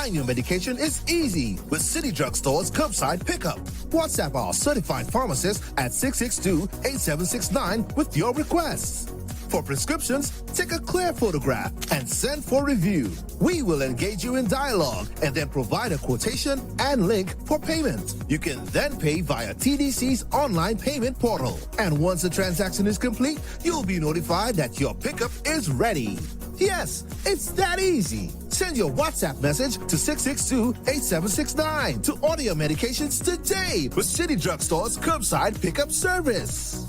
Buying your medication is easy with City Drugstore's curbside pickup. WhatsApp our certified pharmacist at 662-8769 with your requests. For prescriptions, take a clear photograph and send for review. We will engage you in dialogue and then provide a quotation and link for payment. You can then pay via TDC's online payment portal. And once the transaction is complete, you'll be notified that your pickup is ready. Yes, it's that easy. Send your WhatsApp message to 662-8769 to order your medications today with City Drugstore's curbside pickup service.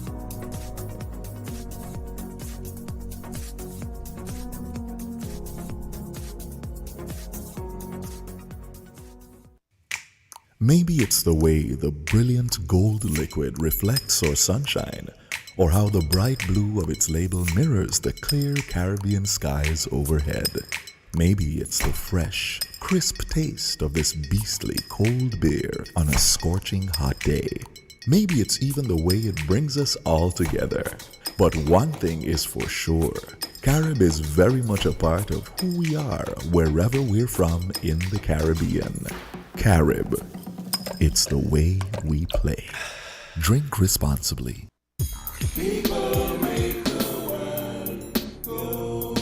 Maybe it's the way the brilliant gold liquid reflects our sunshine, or how the bright blue of its label mirrors the clear Caribbean skies overhead. Maybe it's the fresh, crisp taste of this beastly cold beer on a scorching hot day. Maybe it's even the way it brings us all together. But one thing is for sure, Carib is very much a part of who we are wherever we're from in the Caribbean. Carib. It's the way we play. Drink responsibly. People make the world go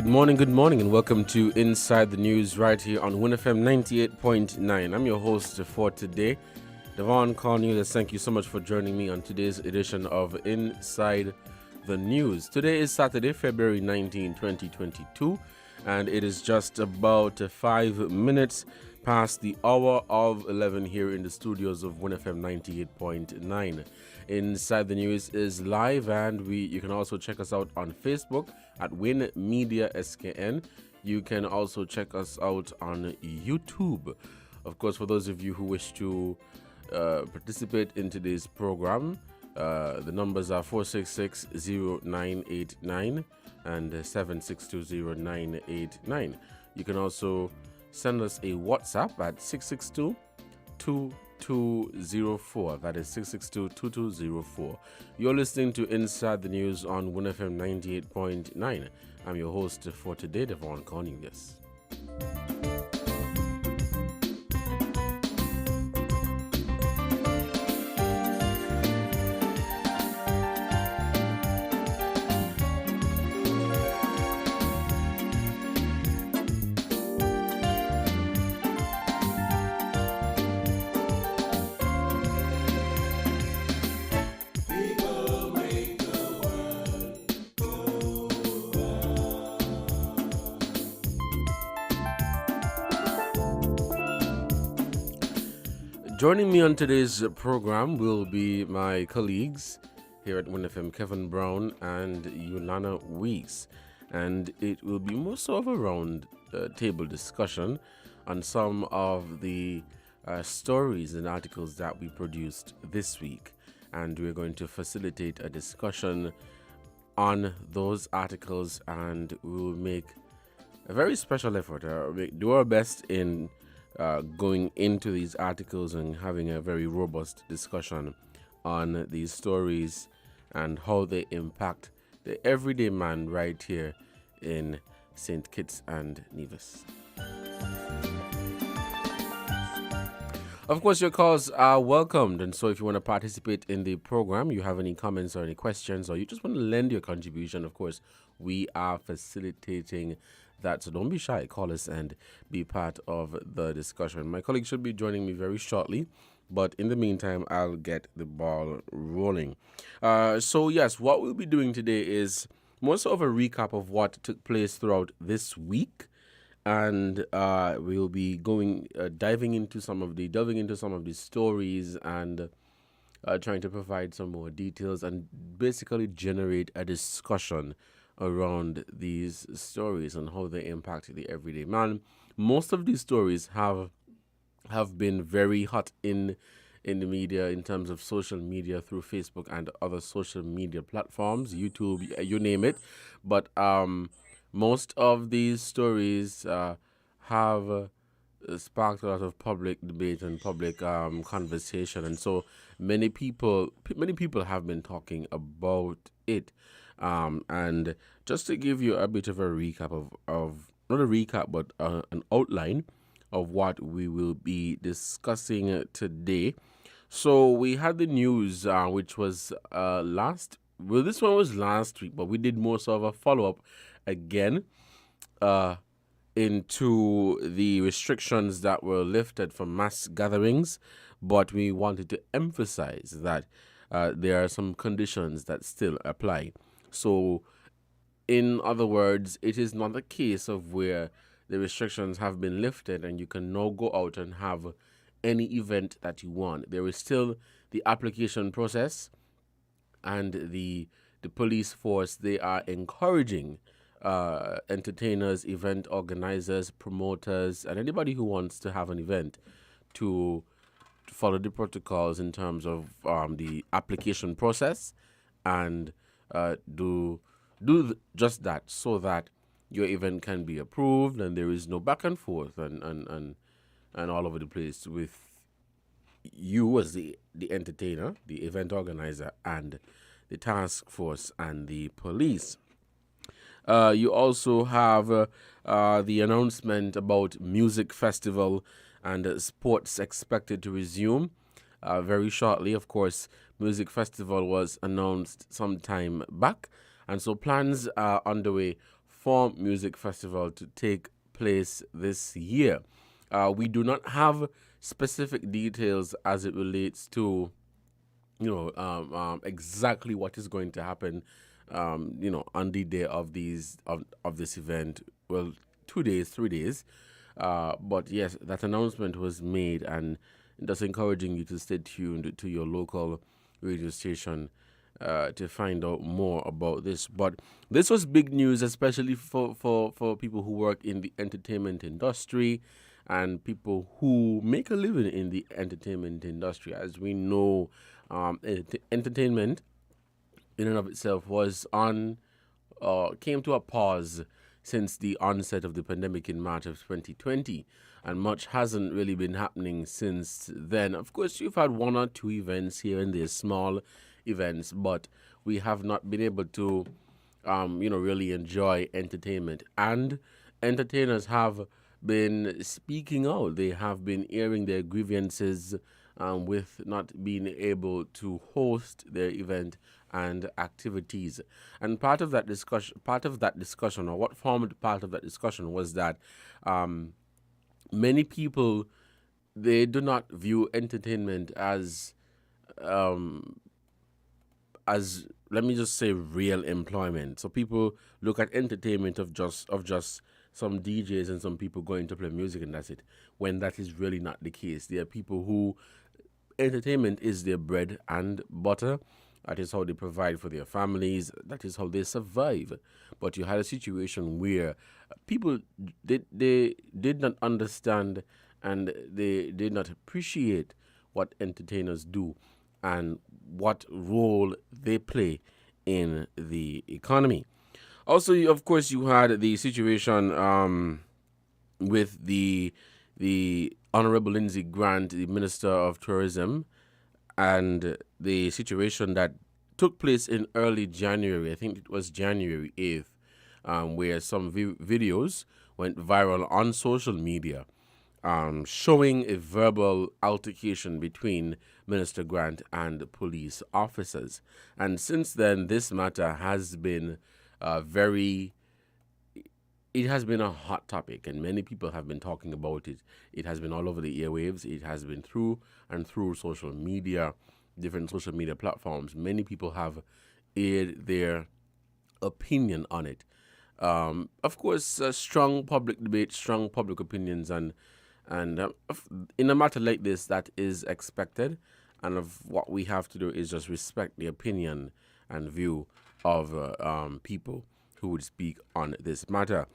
Good morning, and welcome to Inside the News right here on WINNFM 98.9. I'm your host for today, Devon Cornelius. Thank you so much for joining me on today's edition of Inside the News. Today is Saturday, February 19, 2022, and it is just about 5 minutes past the hour of 11 here in the studios of WINNFM 98.9. Inside the News is live, and you can also check us out on Facebook at WINNMedia SKN. You can also check us out on YouTube. Of course, for those of you who wish to participate in today's program, the numbers are 466-0989 and 7620989. You can also send us a WhatsApp at 662-2204. That is 662-2204. You're listening to Inside the News on WINNFM 98.9. I'm your host for today, Devon Cornelius. Joining me on today's program will be my colleagues here at WINNFM, Kevin Brown and Yolana Weeks. And it will be more so of a round table discussion on some of the stories and articles that we produced this week. And we're going to facilitate a discussion on those articles, and we will make a very special effort, do our best in going into these articles and having a very robust discussion on these stories and how they impact the everyday man right here in St. Kitts and Nevis. Of course, your calls are welcomed, and so if you want to participate in the program, you have any comments or any questions, or you just want to lend your contribution, of course, we are facilitating that. So don't be shy, call us and be part of the discussion. My colleague should be joining me very shortly, but in the meantime, I'll get the ball rolling. So yes, what we'll be doing today is more so of a recap of what took place throughout this week. And we'll be delving into some of the stories and trying to provide some more details and basically generate a discussion around these stories and how they impact the everyday man. Most of these stories have been very hot in the media in terms of social media through Facebook and other social media platforms, YouTube, you name it. But most of these stories have sparked a lot of public debate and public conversation, and so many people have been talking about it. And just to give you a bit of a recap of not a recap but an outline of what we will be discussing today. So we had the news, which was this one was last week, but we did more sort of a follow-up again into the restrictions that were lifted for mass gatherings, but we wanted to emphasize that there are some conditions that still apply. So, in other words, it is not a case of where the restrictions have been lifted and you can now go out and have any event that you want. There is still the application process, and the police force, they are encouraging entertainers, event organizers, promoters, and anybody who wants to have an event to follow the protocols in terms of the application process and do just that, so that your event can be approved and there is no back and forth and all over the place with you as the entertainer, the event organizer, and the task force and the police. You also have the announcement about music festival and sports expected to resume very shortly. Of course, music festival was announced some time back, and so plans are underway for music festival to take place this year. We do not have specific details as it relates to exactly what is going to happen on the day of this event. Well, 2 days, 3 days. But yes, that announcement was made, and that's encouraging you to stay tuned to your local radio station to find out more about this. But this was big news, especially for people who work in the entertainment industry and people who make a living in the entertainment industry. As we know, entertainment in and of itself came to a pause since the onset of the pandemic in March of 2020, and much hasn't really been happening since then. Of course, you've had one or two events here and there, small events, but we have not been able to, really enjoy entertainment. And entertainers have been speaking out. They have been airing their grievances with not being able to host their event and activities. And part of that discussion, or what formed part of that discussion, was that many people, they do not view entertainment as let me just say real employment. So people look at entertainment of just some DJs and some people going to play music and that's it, when that is really not the case. There are people who entertainment is their bread and butter. That is how they provide for their families. That is how they survive. But you had a situation where people they did not understand and they did not appreciate what entertainers do and what role they play in the economy. Also, of course, you had the situation with the the Honorable Lindsay Grant, the Minister of Tourism, and the situation that took place in early January. I think it was January 8th, where some videos went viral on social media showing a verbal altercation between Minister Grant and police officers. And since then, this matter has been it has been a hot topic, and many people have been talking about it. It has been all over the airwaves. It has been through social media, different social media platforms. Many people have aired their opinion on it. Of course, strong public debate, strong public opinions, and in a matter like this, that is expected. And of what we have to do is just respect the opinion and view of people who would speak on this matter.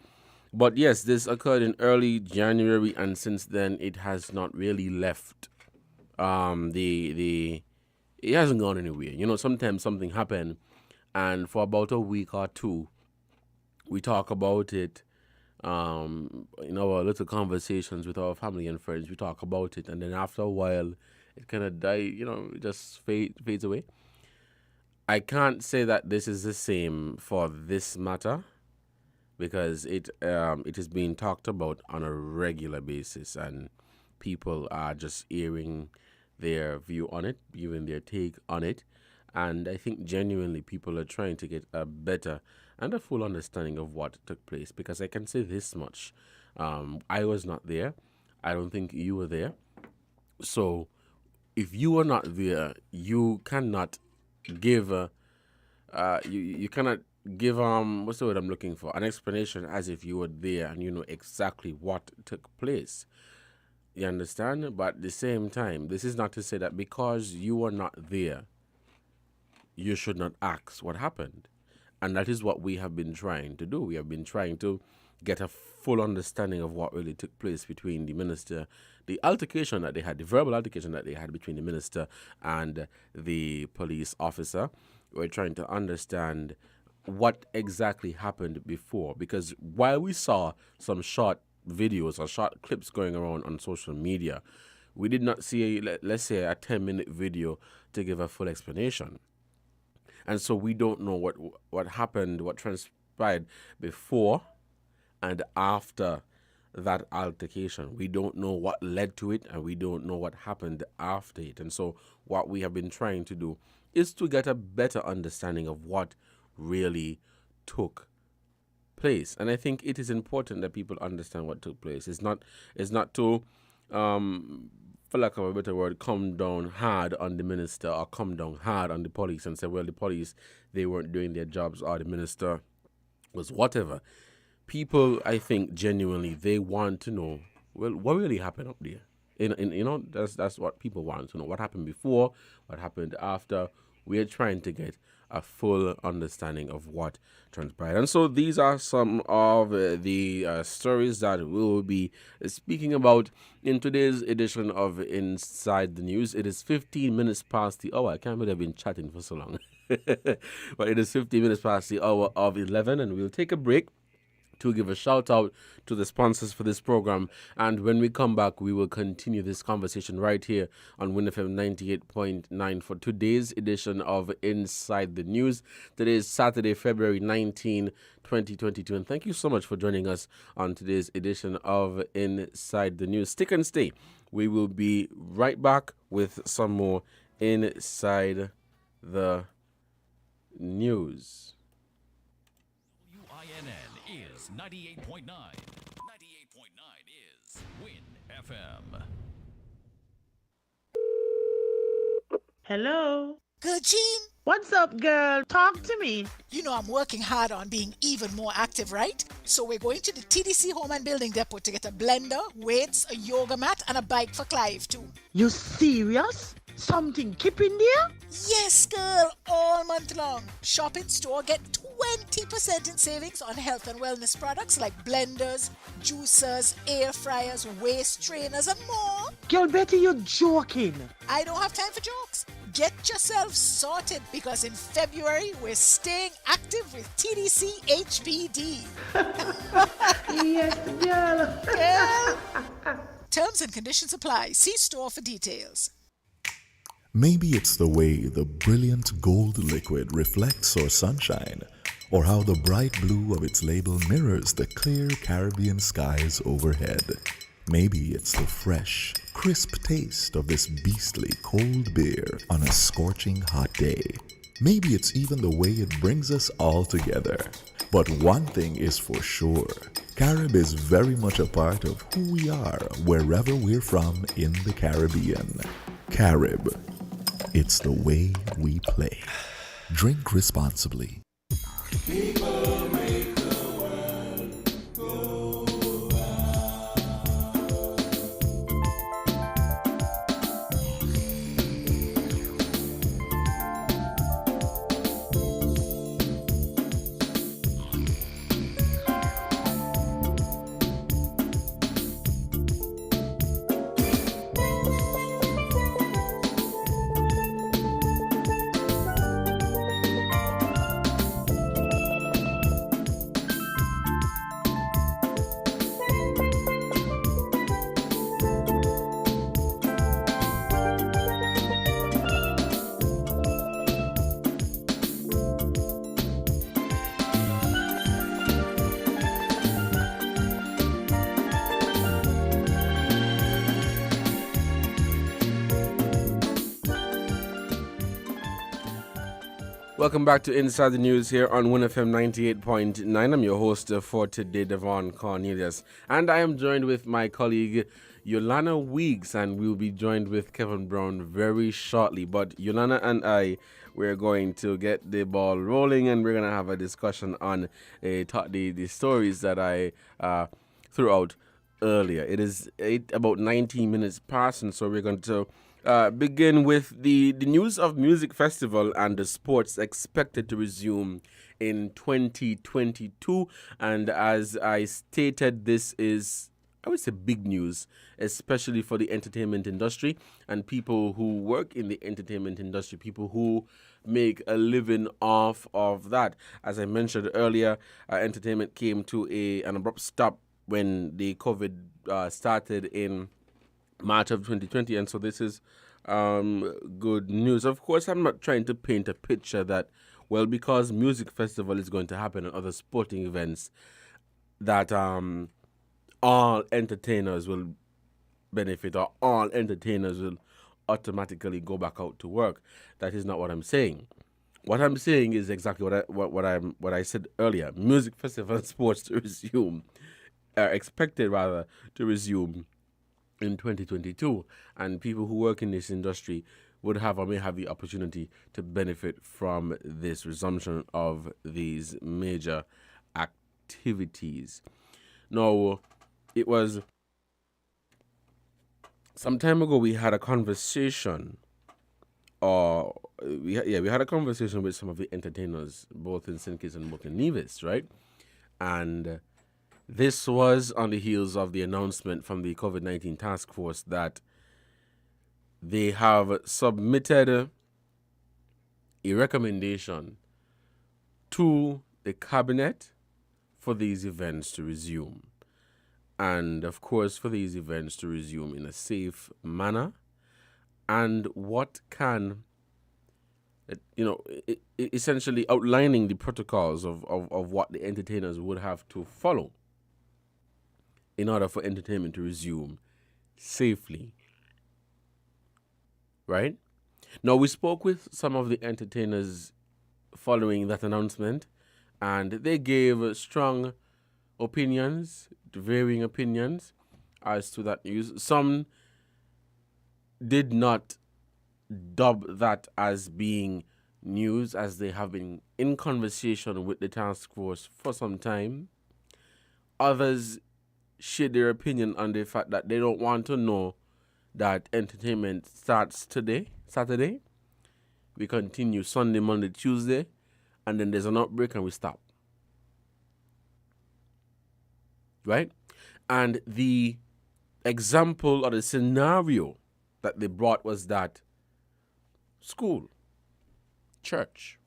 But yes, this occurred in early January, and since then it has not really left. It hasn't gone anywhere. You know, sometimes something happened, and for about a week or two, we talk about it. In our little conversations with our family and friends, we talk about it, and then after a while, it kind of it just fades away. I can't say that this is the same for this matter, because it is being talked about on a regular basis, and people are just airing their view on it, giving their take on it, and I think genuinely people are trying to get a better and a full understanding of what took place, because I can say this much. I was not there. I don't think you were there. So if you were not there, you cannot give you cannot give what's the word I'm looking for, an explanation as if you were there and you know exactly what took place. You understand? But at the same time, this is not to say that because you were not there, you should not ask what happened. And that is what we have been trying to do. We have been trying to get a full understanding of what really took place between the minister, the altercation that they had, the verbal altercation that they had between the minister and the police officer. We're trying to understand what exactly happened before. Because while we saw some short videos or short clips going around on social media, we did not see, let's say, a 10-minute video to give a full explanation. And so we don't know what happened, what transpired before and after that altercation. We don't know what led to it, and we don't know what happened after it. And so what we have been trying to do is to get a better understanding of what really took place. And I think it is important that people understand what took place. It's not to for lack of a better word, come down hard on the minister or come down hard on the police and say, well, the police, they weren't doing their jobs, or the minister was whatever. People, I think, genuinely, they want to know, well, what really happened up there? That's what people want to know. What happened before? What happened after? We're trying to get a full understanding of what transpired. And so these are some of the stories that we will be speaking about in today's edition of Inside the News. It is 15 minutes past the hour. I can't believe I've been chatting for so long. But it is 15 minutes past the hour of 11, and we'll take a break to give a shout out to the sponsors for this program. And when we come back, we will continue this conversation right here on WINNFM 98.9 for today's edition of Inside the News. Today is Saturday, February 19, 2022. And thank you so much for joining us on today's edition of Inside the News. Stick and stay. We will be right back with some more Inside the News. WINN is 98.9. 98.9 is Win FM. Hello. Good, Jean? What's up, girl? Talk to me. You know I'm working hard on being even more active, right? So we're going to the TDC Home and Building Depot to get a blender, weights, a yoga mat, and a bike for Clive, too. You serious? Something keep in there? Yes, girl, all month long. Shop in store, get 20% in savings on health and wellness products like blenders, juicers, air fryers, waist trainers, and more. Girl, Betty, you're joking. I don't have time for jokes. Get yourself sorted, because in February, we're staying active with TDC HBD. Yes, girl. Girl, Terms and conditions apply. See store for details. Maybe it's the way the brilliant gold liquid reflects our sunshine, or how the bright blue of its label mirrors the clear Caribbean skies overhead. Maybe it's the fresh, crisp taste of this beastly cold beer on a scorching hot day. Maybe it's even the way it brings us all together. But one thing is for sure, Carib is very much a part of who we are wherever we're from in the Caribbean. Carib. It's the way we play. Drink responsibly. People make the world go Welcome back to Inside the News here on WINNFM 98.9. I'm your host for today, Devon Cornelius. And I am joined with my colleague, Yolanda Weeks, and we'll be joined with Kevin Brown very shortly. But Yolanda and I, we're going to get the ball rolling, and we're going to have a discussion on the stories that I threw out earlier. It is about 19 minutes past, and so we're going to begin with the news of music festival and the sports expected to resume in 2022. And as I stated, this is, I would say, big news, especially for the entertainment industry and people who work in the entertainment industry, people who make a living off of that. As I mentioned earlier, entertainment came to an abrupt stop when the COVID started in March of 2020, and so this is good news. Of course, I'm not trying to paint a picture that, well, because music festival is going to happen and other sporting events, that all entertainers will benefit or all entertainers will automatically go back out to work. That is not what I'm saying. What I'm saying is exactly what I said earlier. Music festival and sports to resume, expected rather to resume in 2022, and people who work in this industry would have or may have the opportunity to benefit from this resumption of these major activities. Now, it was some time ago we had a conversation, we had a conversation with some of the entertainers, both in St. Kitts and both in Nevis, right? And this was on the heels of the announcement from the COVID-19 task force that they have submitted a recommendation to the cabinet for these events to resume. And of course, for these events to resume in a safe manner. And what can, essentially outlining the protocols of what the entertainers would have to follow in order for entertainment to resume safely. Right? Now, we spoke with some of the entertainers following that announcement, and they gave strong opinions, varying opinions as to that news. Some did not dub that as being news, as they have been in conversation with the task force for some time. Others shared their opinion on the fact that they don't want to know that entertainment starts today, Saturday. We continue Sunday, Monday, Tuesday, and then there's an outbreak and we stop. Right? And the example or the scenario that they brought was that school, church,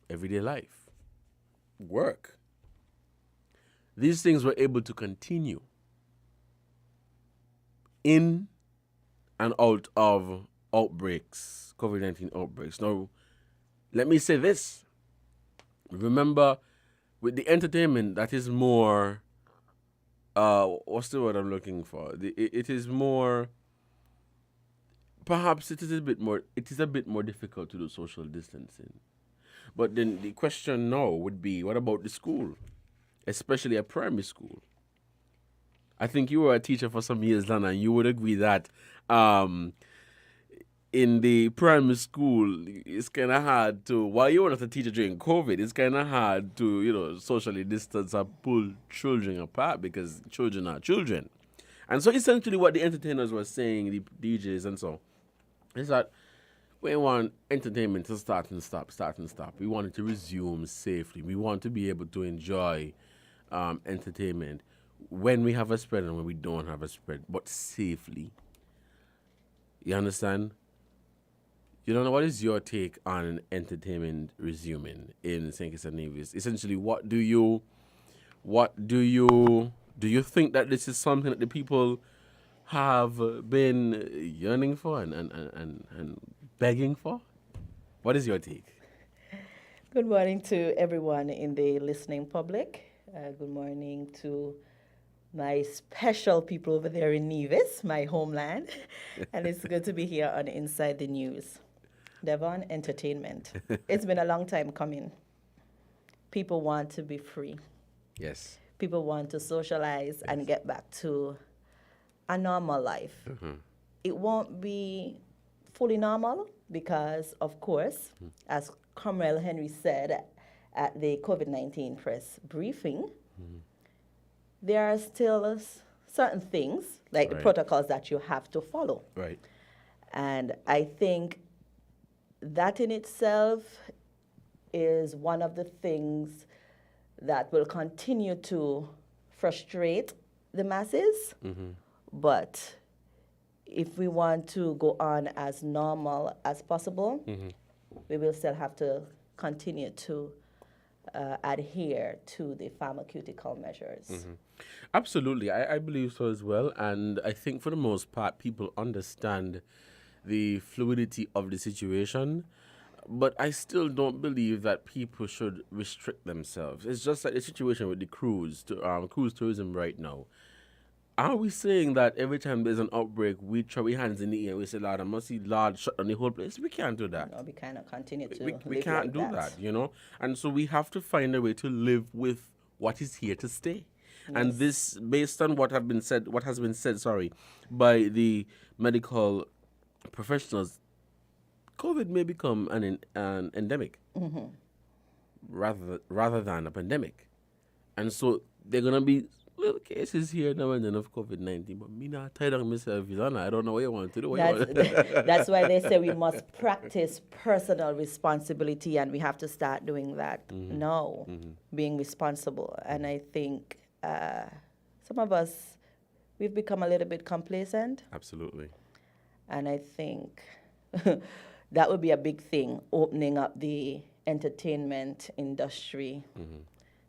everyday life, work, these things were able to continue in and out of outbreaks, COVID-19 outbreaks. Now, let me say this. Remember, with the entertainment, that is more, what's the word I'm looking for? It is more, perhaps it is a bit more difficult to do social distancing. But then the question now would be, what about the school, especially a primary school? I think you were a teacher for some years, Lana, and you would agree that in the primary school, it's kind of hard to, while you were not a teacher during COVID, it's kind of hard to, socially distance or pull children apart because children are children. And so essentially what the entertainers were saying, the DJs and so, is that we want entertainment to start and stop. We want it to resume safely. We want to be able to enjoy entertainment when we have a spread and when we don't have a spread, but safely. You understand? You don't know, what is your take on entertainment resuming in St. Kitts and Nevis? Essentially, what do you think that this is something that the people have been yearning for and begging for? What is your take? Good morning to everyone in the listening public. Good morning to my special people over there in Nevis, my homeland. And it's good to be here on Inside the News. Devon, entertainment. It's been a long time coming. People want to be free. Yes. People want to socialize and get back to a normal life. Mm-hmm. It won't be fully normal because, of course, as Comrade Henry said at the COVID-19 press briefing, there are still certain things, like the protocols that you have to follow. Right. And I think that in itself is one of the things that will continue to frustrate the masses. Mm-hmm. But if we want to go on as normal as possible, we will still have to continue to adhere to the pharmaceutical measures. Mm-hmm. Absolutely. I believe so as well. And I think for the most part, people understand the fluidity of the situation. But I still don't believe that people should restrict themselves. It's just like the situation with the cruise tourism right now. Are we saying that every time there's an outbreak, we throw our hands in the air, we say, Lord, I must see Lord shut down the whole place? We can't do that. No, we cannot continue to We live can't like do that, And so we have to find a way to live with what is here to stay. Yes. And this, based on what has been said, by the medical professionals, COVID may become an endemic rather than a pandemic. And so there are going to be little cases here now and then of COVID-19, but me not tired of myself, I don't know what you want to do. That's why they say we must practice personal responsibility, and we have to start doing that now, being responsible. And I think some of us, we've become a little bit complacent. Absolutely. And I think that would be a big thing, opening up the entertainment industry,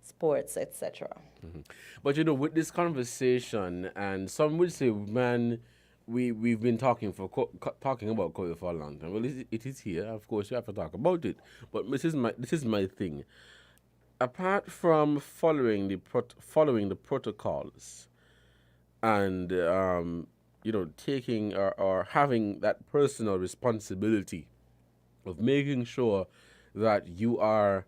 sports, etc. But with this conversation, and some would say, man, we've been talking about COVID for a long time. Well, it is here. Of course, you have to talk about it. But this is my thing. Apart from following the protocols, and taking or having that personal responsibility of making sure that you are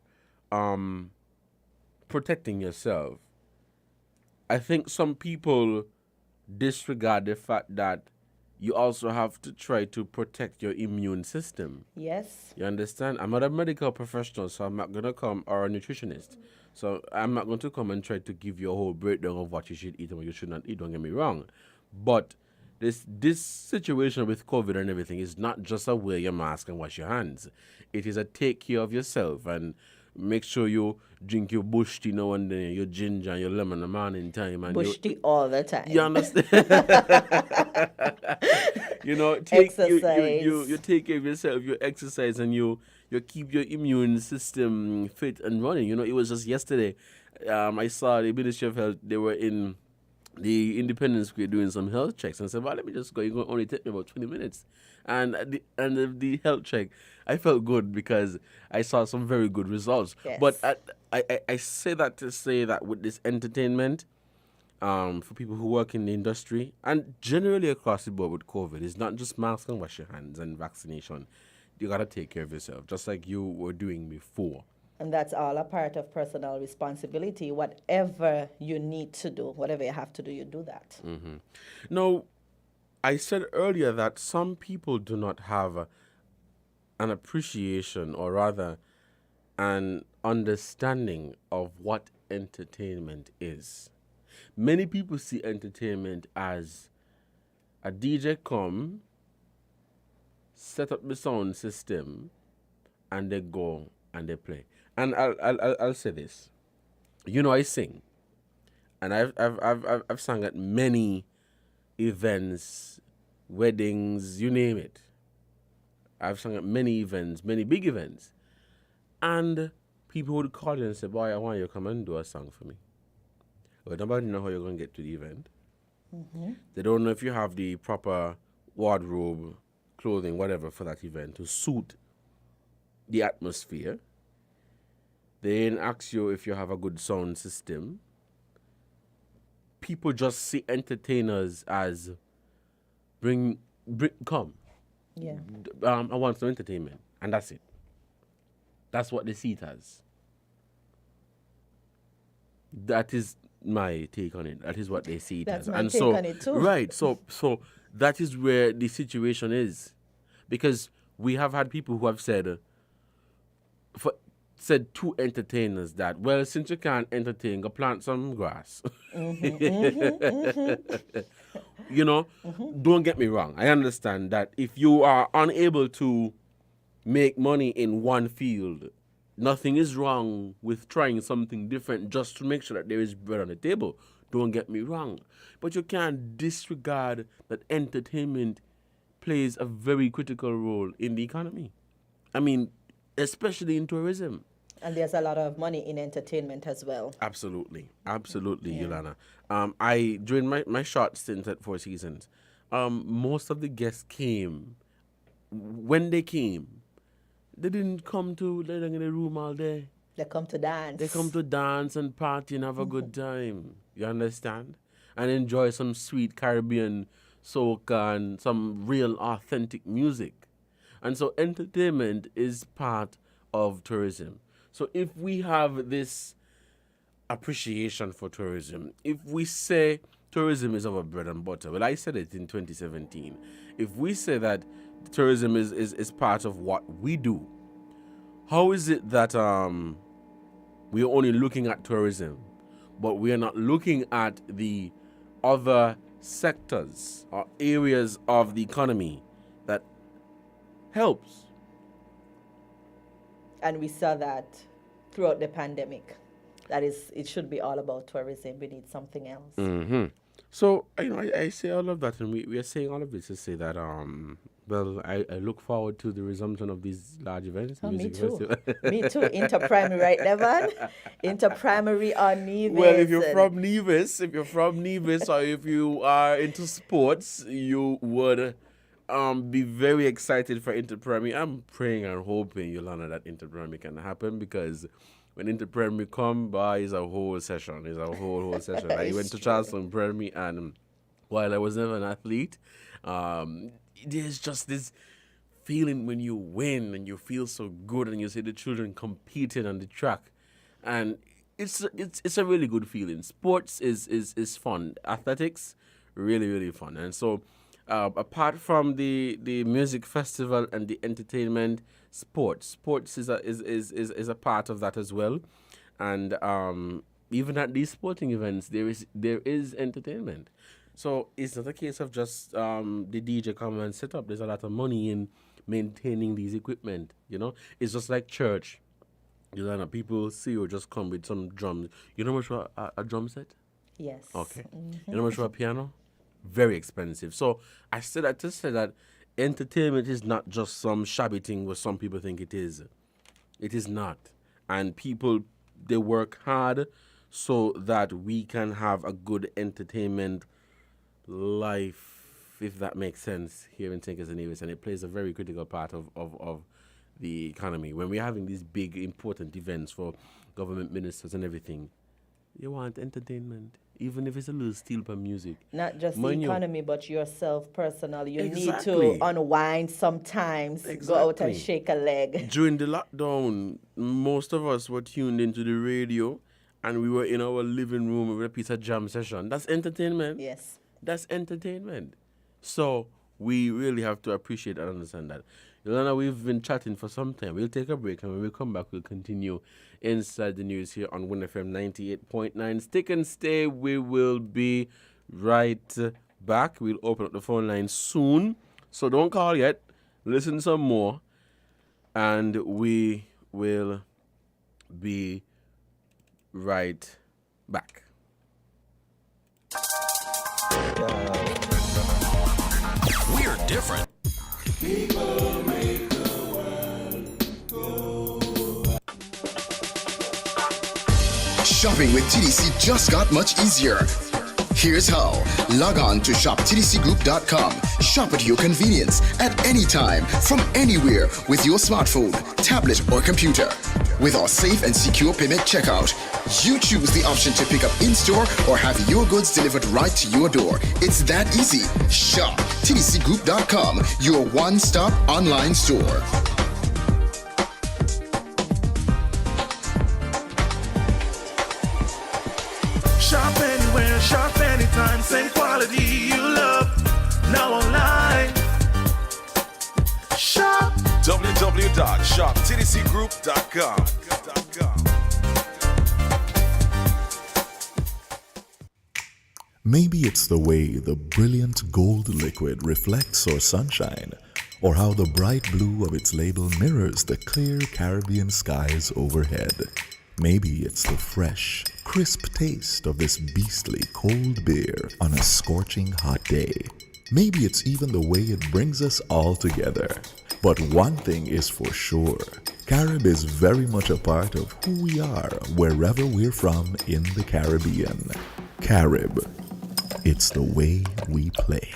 protecting yourself, I think some people disregard the fact that you also have to try to protect your immune system. Yes. You understand? I'm not a medical professional, so I'm not going to come, or a nutritionist. So I'm not going to come and try to give you a whole breakdown of what you should eat and what you should not eat, don't get me wrong. But this situation with COVID and everything is not just a wear your mask and wash your hands. It is a take care of yourself and make sure you drink your bush tea now and then, your ginger and your lemon in the morning time. And bush tea all the time. You understand? Exercise. You take care of yourself, you exercise, and you keep your immune system fit and running. It was just yesterday, I saw the Ministry of Health, they were in the Independence Square doing some health checks, and I said, well, let me just go. It's going to only take me about 20 minutes. And the health check, I felt good because I saw some very good results. Yes. But I say that to say that with this entertainment, for people who work in the industry, and generally across the board with COVID, it's not just mask and wash your hands and vaccination. You got to take care of yourself, just like you were doing before. And that's all a part of personal responsibility. Whatever you need to do, whatever you have to do, you do that. Now, I said earlier that some people do not have an appreciation, or rather an understanding of what entertainment is. Many people see entertainment as a DJ come, set up the sound system, and they go and they play. And I'll say this, I sing, and I've sung at many events, weddings, you name it. I've sung at many events, many big events, and people would call you and say, "Boy, I want you to come and do a song for me." But nobody know how you're going to get to the event. They don't know if you have the proper wardrobe, clothing, whatever for that event to suit the atmosphere. They didn't ask you if you have a good sound system. People just see entertainers as bring come. Yeah. I want some entertainment, and that's it. That's what they see it as. That is my take on it. That is what they see it That's as. my And take so, on it too. right. So that is where the situation is, because we have had people who have said to entertainers that, well, since you can't entertain, go plant some grass. Don't get me wrong. I understand that if you are unable to make money in one field, nothing is wrong with trying something different just to make sure that there is bread on the table. Don't get me wrong. But you can't disregard that entertainment plays a very critical role in the economy. I mean, especially in tourism. And there's a lot of money in entertainment as well. Absolutely, Yolanda. During my short stint at Four Seasons, most of the guests came. When they came, they didn't come to lay down in the room all day. They come to dance. They come to dance and party and have a good time. You understand? And enjoy some sweet Caribbean soca and some real authentic music. And so entertainment is part of tourism. So if we have this appreciation for tourism, if we say tourism is our bread and butter, well, I said it in 2017. If we say that tourism is part of what we do, how is it that we are only looking at tourism, but we are not looking at the other sectors or areas of the economy that helps? And we saw that throughout the pandemic. That is, it should be all about tourism. We need something else. Mm-hmm. So, I say all of that, and we are saying all of this to say that, well, I look forward to the resumption of these large events. Oh, me music too. festival. Me too. Inter-primary, right, Devon? Inter-primary or Nevis. Well, if you're from Nevis, or if you are into sports, you would be very excited for Inter-primary. I'm praying and hoping, Yolanda, that Inter-primary can happen, because when Inter-primary come by, it's a whole session. It's a whole session. I went to Charleston Primary, and while I was never an athlete, there's just this feeling when you win and you feel so good and you see the children competing on the track, and it's a really good feeling. Sports is fun. Athletics, really fun. And so apart from the music festival and the entertainment, sports is a part of that as well. And even at these sporting events, there is entertainment. So it's not a case of just the DJ come and set up. There's a lot of money in maintaining these equipment. It's just like church. People see you just come with some drums. You know how much for a drum set? Yes. Okay. You know how much for a piano? Very expensive. So I said that to say that entertainment is not just some shabby thing where some people think it is. It is not. And people, they work hard so that we can have a good entertainment life, if that makes sense, here in St. Kitts and Nevis, and it plays a very critical part of the economy. When we're having these big, important events for government ministers and everything, you want entertainment, even if it's a little steel pan music. Not just the Mind you- economy, but yourself personally. You need Exactly. to unwind sometimes, go out and Exactly. shake a leg. During the lockdown, most of us were tuned into the radio, and we were in our living room with a piece of jam session. That's entertainment. Yes. That's entertainment. So we really have to appreciate and understand that. Yolanda, we've been chatting for some time. We'll take a break, and when we come back, we'll continue inside the news here on Win FM 98.9. Stick and stay. We will be right back. We'll open up the phone line soon. So don't call yet. Listen some more. And we will be right back. We're different. People make the world go. Shopping with TDC just got much easier. Here's how. Log on to shoptdcgroup.com. Shop at your convenience at any time, from anywhere, with your smartphone, tablet, or computer. With our safe and secure payment checkout, you choose the option to pick up in-store or have your goods delivered right to your door. It's that easy. Shop tdcgroup.com, your one-stop online store. Shop anywhere, shop anytime, same quality you love. Now online. Shop www.shoptdcgroup.com. Maybe it's the way the brilliant gold liquid reflects or sunshine, or how the bright blue of its label mirrors the clear Caribbean skies overhead. Maybe it's the fresh, crisp taste of this beastly cold beer on a scorching hot day. Maybe it's even the way it brings us all together. But one thing is for sure, Carib is very much a part of who we are wherever we're from in the Caribbean. Carib. It's the way we play.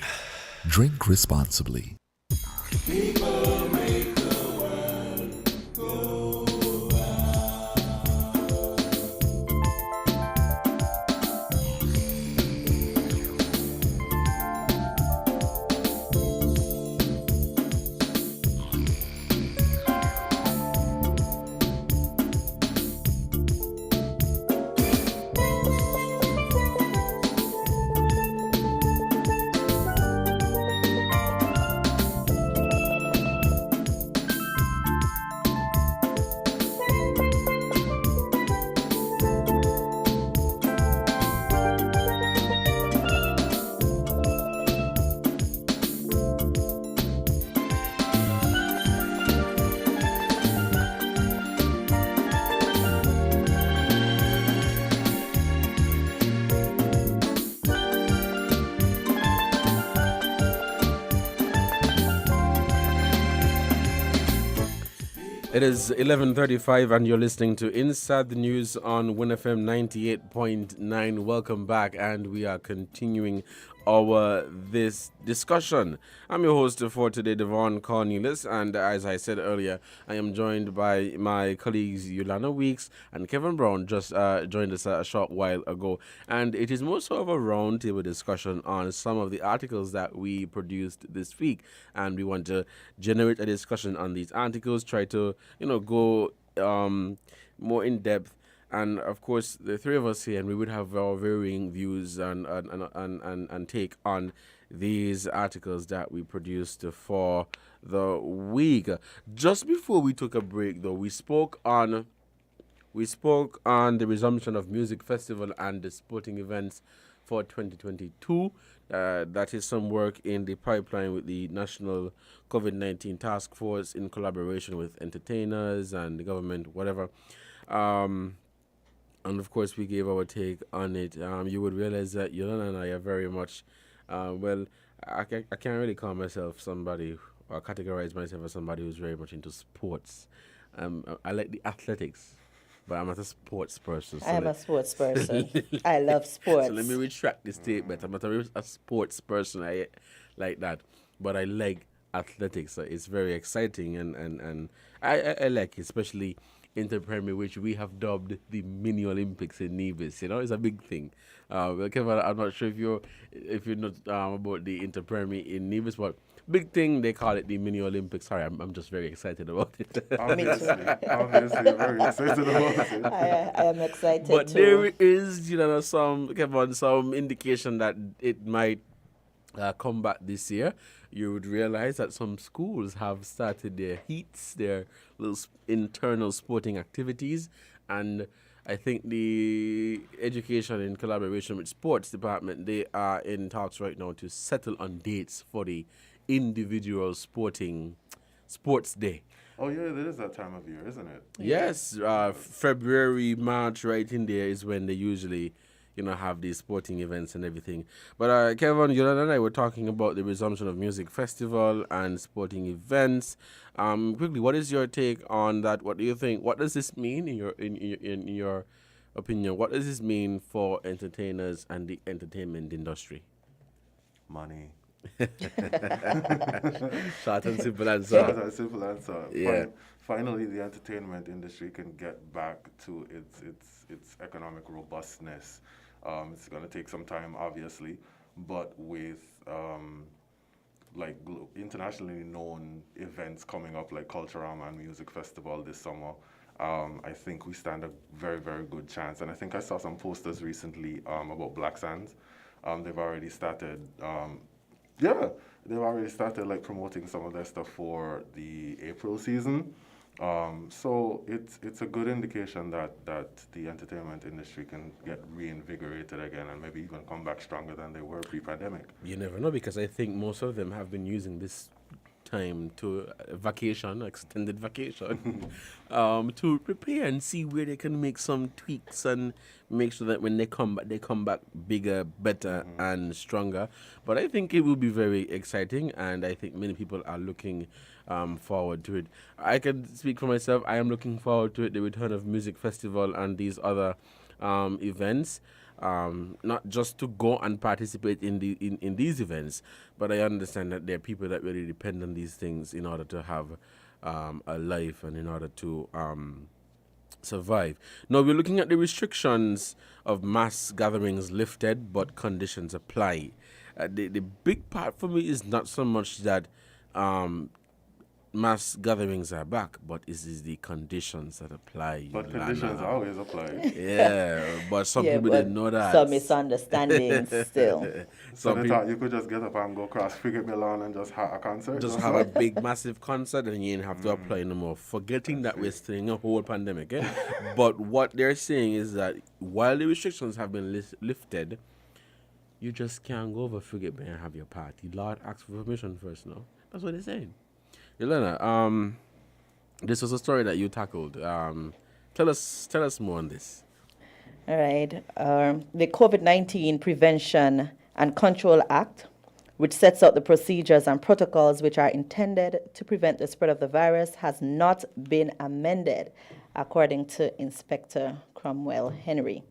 Drink responsibly. people make the world go. It is 11:35 and you're listening to Inside the News on WinFM 98.9. Welcome back, and we are continuing this discussion. I'm your host for today, Devon Cornelius, and as I said earlier, I am joined by my colleagues Yolanda Weeks and Kevin Brown, just joined us a short while ago, and it is more so of a roundtable discussion on some of the articles that we produced this week, and we want to generate a discussion on these articles, try to go more in depth. And of course, the three of us here, and we would have our varying views and take on these articles that we produced for the week. Just before we took a break, though, we spoke on the resumption of music festival and the sporting events for 2022. That is some work in the pipeline with the National COVID-19 Task Force in collaboration with entertainers and the government, whatever. And of course, we gave our take on it. You would realize that Yolanda and I are very much, I can't really call myself somebody or categorize myself as somebody who's very much into sports. I like the athletics. but I'm not a sports person. I am a sports person. I love sports. So let me retract this statement. I'm not a sports person. I like that, but I like athletics. It's very exciting, and I like it, especially Inter-Premier, which we have dubbed the mini Olympics in Nevis. You know, it's a big thing. Well, Kevin, I'm not sure if you're not about the Inter-Premier in Nevis, but big thing, they call it the mini Olympics. Sorry, I'm just very excited about it. Obviously, very excited about it. I am excited But too. there is, some indication that it might come back this year. You would realize that some schools have started their heats, their little internal sporting activities, and I think the education in collaboration with sports department, they are in talks right now to settle on dates for the individual sports day. Oh yeah, it is that time of year, isn't it? Yes, February, March, right in there is when they usually, have these sporting events and everything. But Kevin, Yolanda and I were talking about the resumption of music festival and sporting events. Quickly, what is your take on that? What do you think? What does this mean in your opinion? What does this mean for entertainers and the entertainment industry? Money. Short and simple answer. Short and simple answer. Yeah. Finally, the entertainment industry can get back to its economic robustness. It's going to take some time, obviously, but with internationally known events coming up like Culturama and Music Festival this summer, I think we stand a very, very good chance. And I think I saw some posters recently about Black Sands. They've already started. They've already started promoting some of their stuff for the April season. So it's a good indication that the entertainment industry can get reinvigorated again and maybe even come back stronger than they were pre-pandemic. You never know, because I think most of them have been using this time to extended vacation, to prepare and see where they can make some tweaks and make sure that when they come back bigger, better, and stronger. But I think it will be very exciting, and I think many people are looking forward to it. I can speak for myself. I am looking forward to it, the return of Music Festival and these other events. Not just to go and participate in these events, but I understand that there are people that really depend on these things in order to have a life and in order to survive. Now, we're looking at the restrictions of mass gatherings lifted, but conditions apply. The big part for me is not so much that mass gatherings are back, but it is the conditions that apply. But conditions always apply. Yeah, but some people didn't know that. Some misunderstandings still. So they thought you could just get up and go across Frigate Milan and just have a concert? Just have a big, massive concert and you didn't have to apply no more. Forgetting that we're still in a whole pandemic. But what they're saying is that while the restrictions have been lifted, you just can't go over Frigate Bay and have your party. Lord, ask for permission first, no? That's what they're saying. Yelena, this was a story that you tackled. Tell us more on this. All right. The COVID-19 Prevention and Control Act, which sets out the procedures and protocols which are intended to prevent the spread of the virus, has not been amended, according to Inspector Cromwell Henry.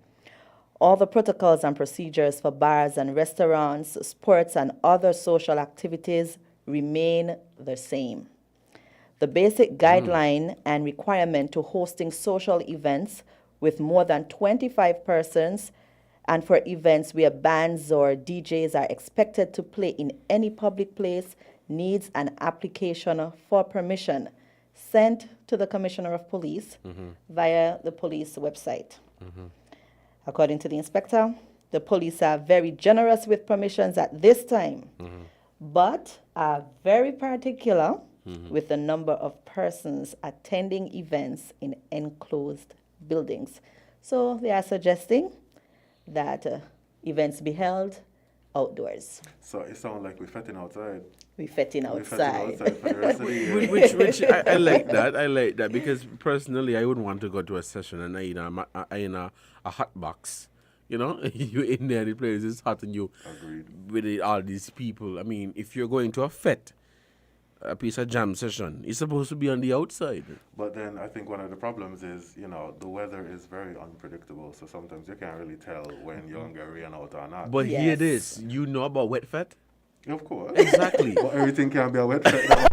All the protocols and procedures for bars and restaurants, sports, and other social activities remain the same. The basic guideline and requirement to hosting social events with more than 25 persons and for events where bands or DJs are expected to play in any public place needs an application for permission sent to the Commissioner of Police via the police website. According to the inspector, the police are very generous with permissions at this time, but are very particular with the number of persons attending events in enclosed buildings. So they are suggesting that events be held outdoors. So it sounds like we're fetting outside. We're fetting outside. We're fetting outside for the rest of the year. which I like that. I like that because personally, I wouldn't want to go to a session and I in a hot box. You know, you're in there, the place is hot and you Agreed. with all these people. I mean, if you're going to a fete, a piece of jam session. It's supposed to be on the outside. But then I think one of the problems is, the weather is very unpredictable. So sometimes you can't really tell when you're going to get rain out or not. But here this, you know about wet fat? Of course. Exactly. But everything can be a wet fat.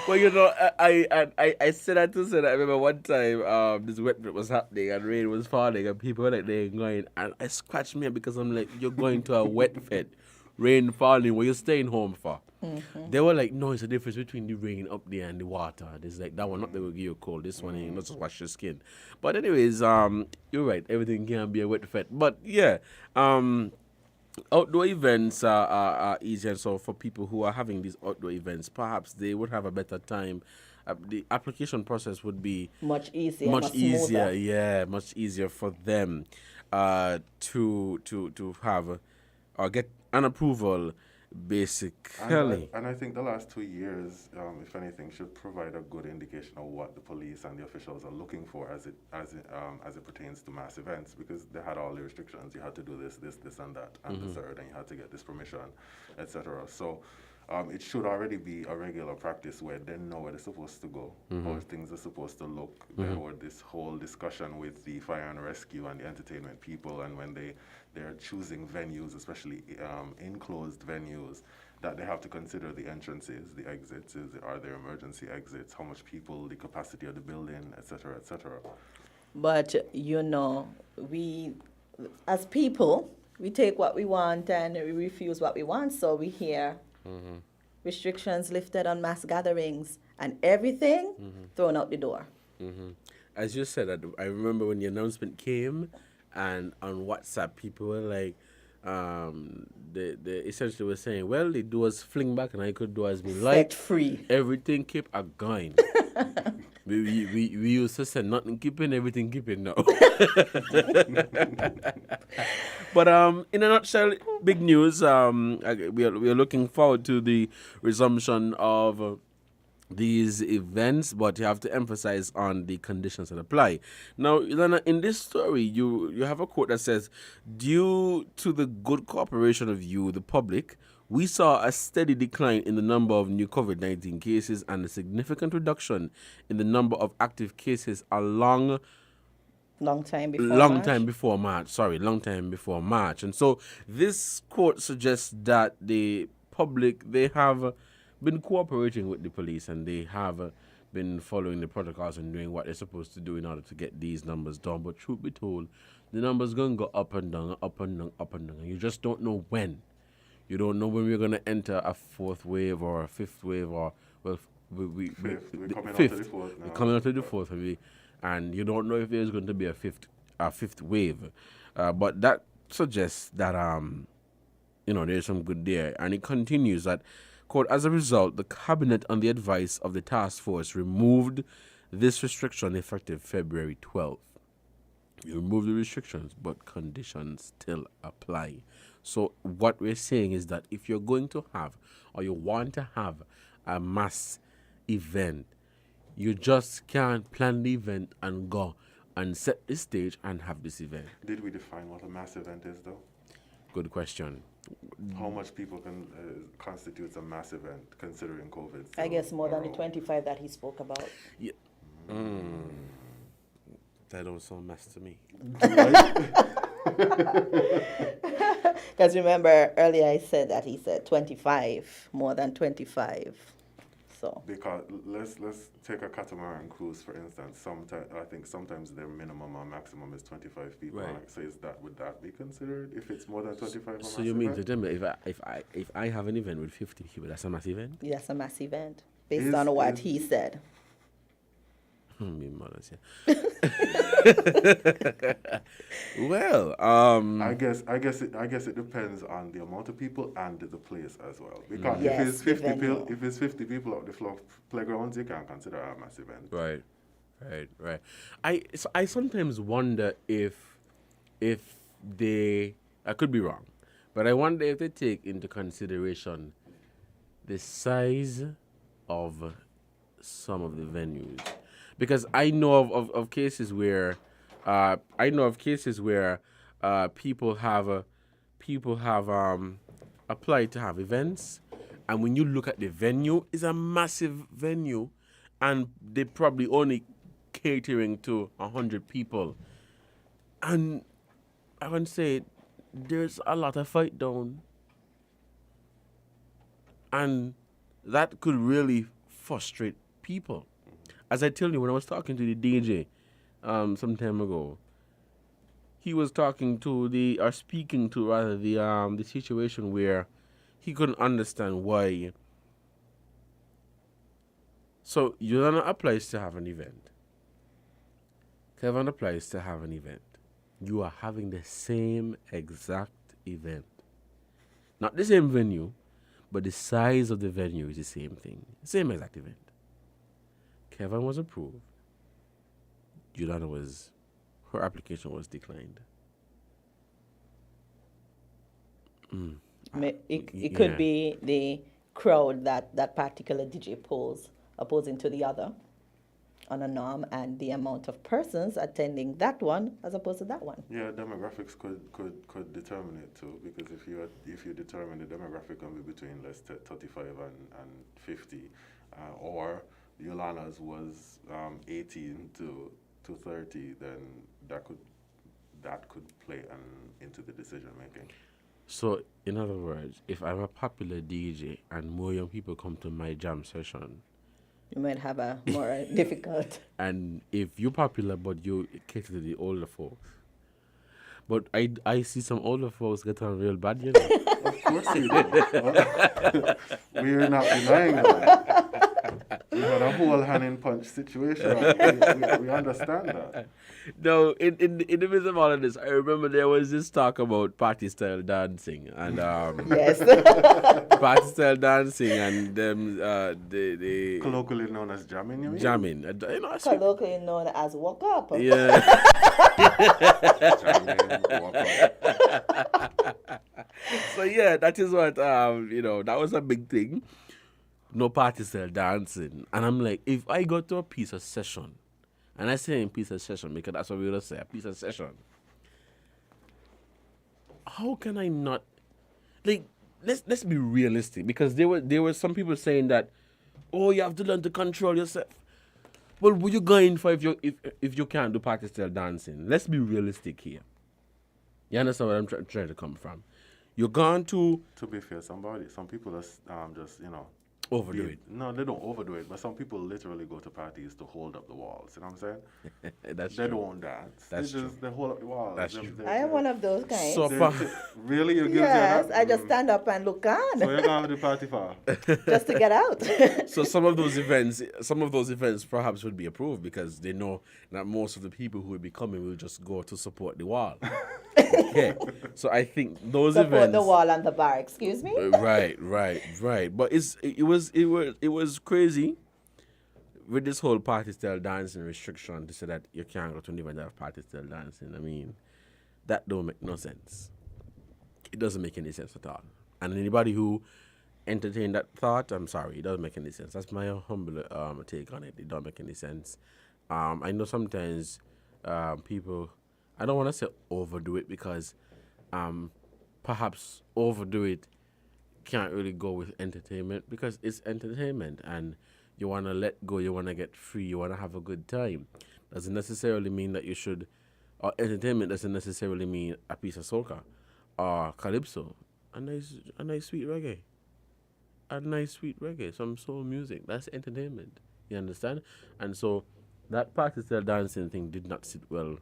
Well, I said that to say that I remember one time this wet was happening and rain was falling and people were like they're going and I scratched me because I'm like, you're going to a wet fed, rain falling, what you're staying home for? Mm-hmm. They were like, no, it's a difference between the rain up there and the water. There's like that one up there will give you a cold. This one ain't not just wash your skin. But anyways, you're right, everything can be a wet fed. But yeah, outdoor events are easier. So for people who are having these outdoor events, perhaps they would have a better time. The application process would be much easier, much easier. Yeah, much easier for them to have or get an approval. Basically, and I think the last 2 years, if anything, should provide a good indication of what the police and the officials are looking for as it pertains to mass events, because they had all the restrictions. You had to do this, and that, and the third, and you had to get this permission, etc. So it should already be a regular practice where they know where they're supposed to go, how things are supposed to look. There was this whole discussion with the fire and rescue and the entertainment people, and when they're choosing venues, especially enclosed venues, that they have to consider the entrances, the exits, are there emergency exits, how much people, the capacity of the building, etc., etc. But, we, as people, we take what we want and we refuse what we want, so we hear restrictions lifted on mass gatherings and everything thrown out the door. As you said, I remember when the announcement came, and on WhatsApp, people were like, they essentially were saying, well, the doors fling back and I could do as me like. Set free. Everything keep a going. we used to say nothing keeping, everything keeping now. But in a nutshell, big news. We are looking forward to the resumption of these events, but you have to emphasize on the conditions that apply. Now, Ilana, in this story, you have a quote that says, due to the good cooperation of you, the public, we saw a steady decline in the number of new COVID-19 cases and a significant reduction in the number of active cases long time before March. And so this quote suggests that the public, they have been cooperating with the police and they have been following the protocols and doing what they're supposed to do in order to get these numbers down. But truth be told, the numbers going to go up and down, up and down, up and down. And you just don't know when. You don't know when we're going to enter a fourth wave or a fifth wave or, well, we're coming out of the fourth. And you don't know if there's going to be a fifth wave. But that suggests that, there's some good there. And it continues that, quote, as a result, the cabinet on the advice of the task force removed this restriction effective February 12th. You remove the restrictions, but conditions still apply. So what we're saying is that if you're going to have or you want to have a mass event, you just can't plan the event and go and set the stage and have this event. Did we define what a mass event is, though? Good question. How much people constitutes a mass event considering COVID? I guess more than the 25 that he spoke about. Yeah. That don't sound mass to me. Because remember earlier I said that he said 25, more than 25. So because let's take a catamaran cruise for instance. I think sometimes their minimum or maximum is 25 people. Right. So would that be considered if it's more than 25? So you mean to tell me if I have an event with 50 people, that's a mass event? That's a mass event based on what he said. Me mothers, yeah. Well, I guess it depends on the amount of people and the place as well. Because yes, if it's 50 people at the playgrounds, you can't consider a mass event. Right. I sometimes wonder if they, I could be wrong, but I wonder if they take into consideration the size of some of the venues. Because I know of cases where people have apply to have events, and when you look at the venue, it's a massive venue, and they probably only catering to 100 people. And I can say there's a lot of fight down, and that could really frustrate people. As I tell you, when I was talking to the DJ some time ago, he was talking to or speaking to rather the situation where he couldn't understand why. So Yolanda applies to have an event. Kevin applies to have an event. You are having the same exact event. Not the same venue, but the size of the venue is the same thing. Same exact event. Kevin was approved. Yolanda her application was declined. It could be the crowd that particular DJ pulls opposing to the other on a norm, and the amount of persons attending that one as opposed to that one. Yeah, demographics could determine it too, because if you determine the demographic can be between 35 and 50, or Yolana's was 18 to 30, then that could play into the decision making. So, in other words, if I'm a popular DJ and more young people come to my jam session, you might have a more difficult. And if you're popular but you cater to the older folks, but I see some older folks get on real bad, you know. Of course you do. We're not denying that. We had a whole hand-in punch situation. We understand that. No, in the midst of all of this, I remember there was this talk about party style dancing and yes, party style dancing and the colloquially known as jamming. You mean? Jamming, colloquially known as walk up. Yeah. Jamming, walk up. So yeah, that is what that was a big thing. No party style dancing, and I'm like, if I go to a piece of session. And I say in piece of session because that's what we would say, a piece of session. How can I not, let's be realistic, because there were some people saying that, oh, you have to learn to control yourself. Well, what you going for if you can't do party style dancing? Let's be realistic here. You understand where I'm trying to come from? You're going to be fair, some people just overdo it. No, they don't overdo it, but some people literally go to parties to hold up the walls. You know what I'm saying? That's they true. don't dance. That's they true. They hold up the walls. That's true. I am one of those guys. So really, you give yes, that? I just stand up and look on. So you're going to the party for? Just to get out. So some of those events perhaps would be approved because they know that most of the people who will be coming will just go to support the wall. Okay. So I think those support events. the wall and the bar. Excuse me. Right. But it was crazy with this whole party style dancing restriction to say that you can't go to an event that have party style dancing. I mean, that don't make no sense. It doesn't make any sense at all. And anybody who entertained that thought, I'm sorry, it doesn't make any sense. That's my humble take on it. It don't make any sense. I know sometimes people, I don't want to say overdo it because perhaps overdo it can't really go with entertainment because it's entertainment and you want to let go, you want to get free, you want to have a good time. Doesn't necessarily mean that you should, or entertainment doesn't necessarily mean a piece of soca or calypso. A nice sweet reggae. A nice sweet reggae, some soul music. That's entertainment. You understand? And so that party style dancing thing did not sit well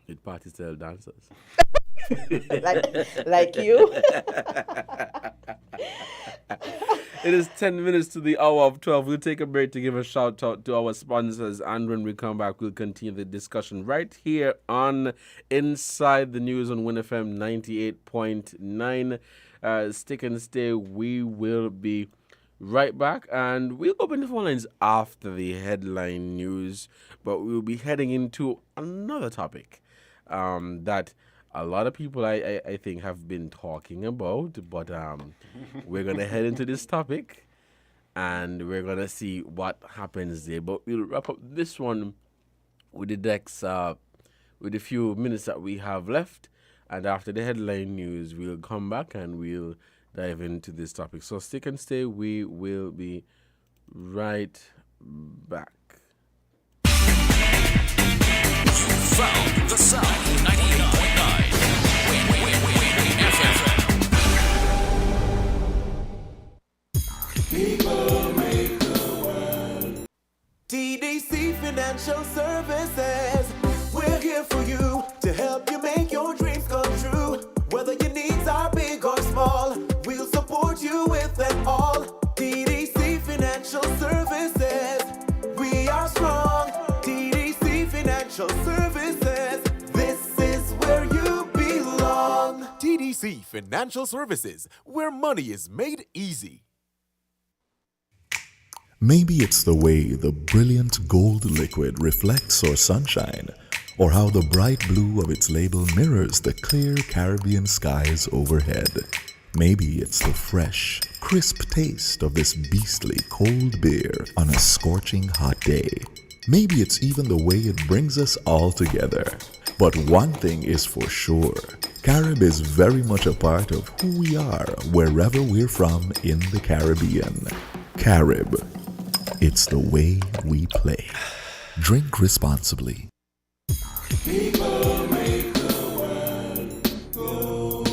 with party style dancers. like you. It is 10 minutes to the hour of 12. We'll take a break to give a shout out to our sponsors, and when we come back, we'll continue the discussion right here on Inside the News on WINNFM 98.9. Stick and stay. We will be right back, and we'll open the phone lines after the headline news, but we'll be heading into another topic that a lot of people, I think, have been talking about, but we're going to head into this topic, and we're going to see what happens there. But we'll wrap up this one with the next, with the few minutes that we have left, And after the headline news, we'll come back and we'll dive into this topic. So stick and stay. We will be right back. You found the sound 98.9 FM. People make the world. TDC Financial Services. We're here for you to help you make your dreams come true. Whether your needs are big or small, we'll support you with them all. TDC Financial Services. We are strong. TDC Financial Services. This is where you belong. TDC Financial Services, where money is made easy. Maybe it's the way the brilliant gold liquid reflects our sunshine, or how the bright blue of its label mirrors the clear Caribbean skies overhead. Maybe it's the fresh, crisp taste of this beastly cold beer on a scorching hot day. Maybe it's even the way it brings us all together. But one thing is for sure, Carib is very much a part of who we are wherever we're from in the Caribbean. Carib. It's the way we play. Drink responsibly. People make the world go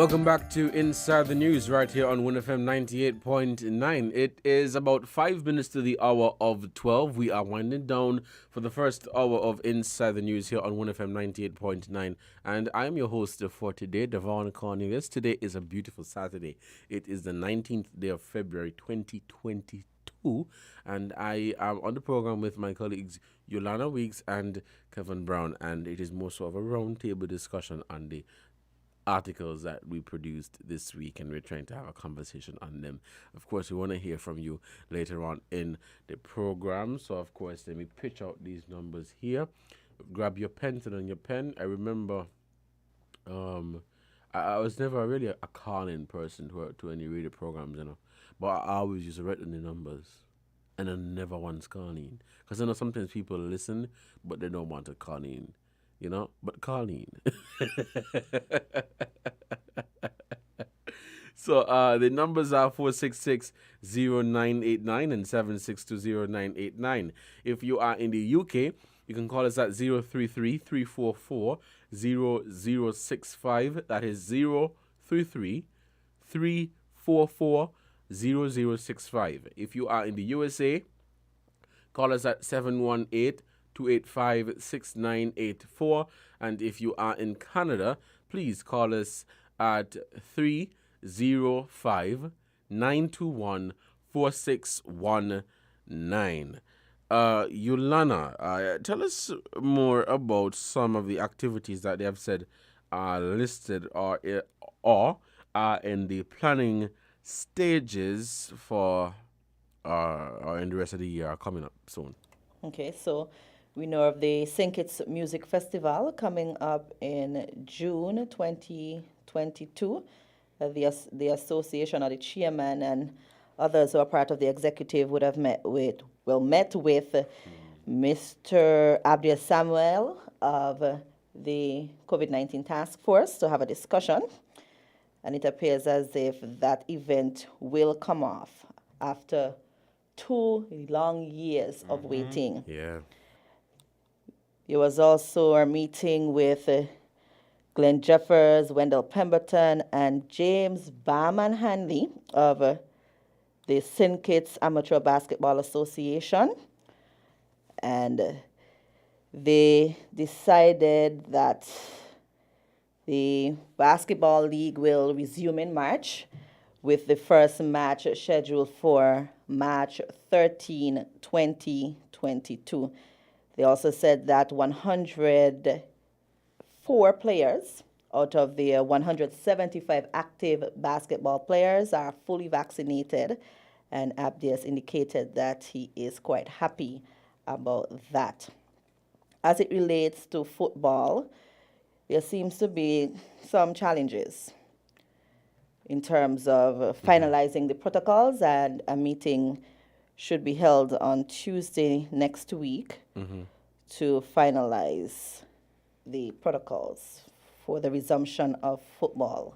Welcome back to Inside the News right here on WINNFM 98.9. It is about 5 minutes to the hour of 12. We are winding down for the first hour of Inside the News here on WINNFM 98.9. And I'm your host for today, Devon Cornelius. Today is a beautiful Saturday. It is the 19th day of February 2022. And I am on the program with my colleagues Yolanda Weeks and Kevin Brown. And it is more so of a roundtable discussion on the articles that we produced this week, and we're trying to have a conversation on them. Of course, we want to hear from you later on in the program. So, of course, let me pitch out these numbers here. Grab your pencil and your pen. I remember I was never really a call-in person to any radio programs, but I always used to write in the numbers, and I never once call in. Because I know sometimes people listen, but they don't want to call in. But Colleen. So the numbers are 466-0989 and 7620989. If you are in the UK, you can call us at 033-344-0065. That is 033-344-0065. If you are in the USA, call us at 718-285-6984. And if you are in Canada, please call us at 305-921-4619. Yulana, tell us more about some of the activities that they have said are listed or are in the planning stages for or in the rest of the year are coming up soon. Okay, so we know of the St. Kitts Music Festival coming up in June 20 2022. The association or the chairman and others who are part of the executive would have met with Mr. Abdia Samuel of the COVID-19 task force to have a discussion. And it appears as if that event will come off after 2 long years of waiting. Yeah. There was also a meeting with Glenn Jeffers, Wendell Pemberton, and James Barman Hanley of the St. Kitts Amateur Basketball Association. And they decided that the basketball league will resume in March, with the first match scheduled for March 13, 2022. They also said that 104 players out of the 175 active basketball players are fully vaccinated, and Abdias indicated that he is quite happy about that. As it relates to football, there seems to be some challenges in terms of finalizing the protocols, and a meeting should be held on Tuesday next week to finalize the protocols for the resumption of football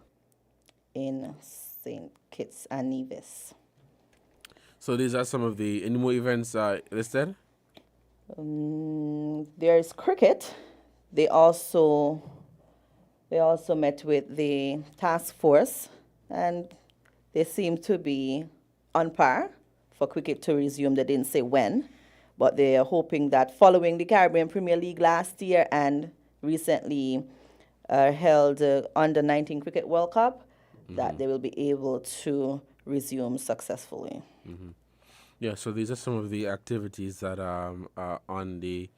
in St. Kitts and Nevis. So these are some of the any more events listed? There is cricket. They also met with the task force, and they seem to be on par for cricket to resume. They didn't say when, but they are hoping that following the Caribbean Premier League last year and recently held Under 19 Cricket World Cup, that they will be able to resume successfully. Yeah, so these are some of the activities that are on the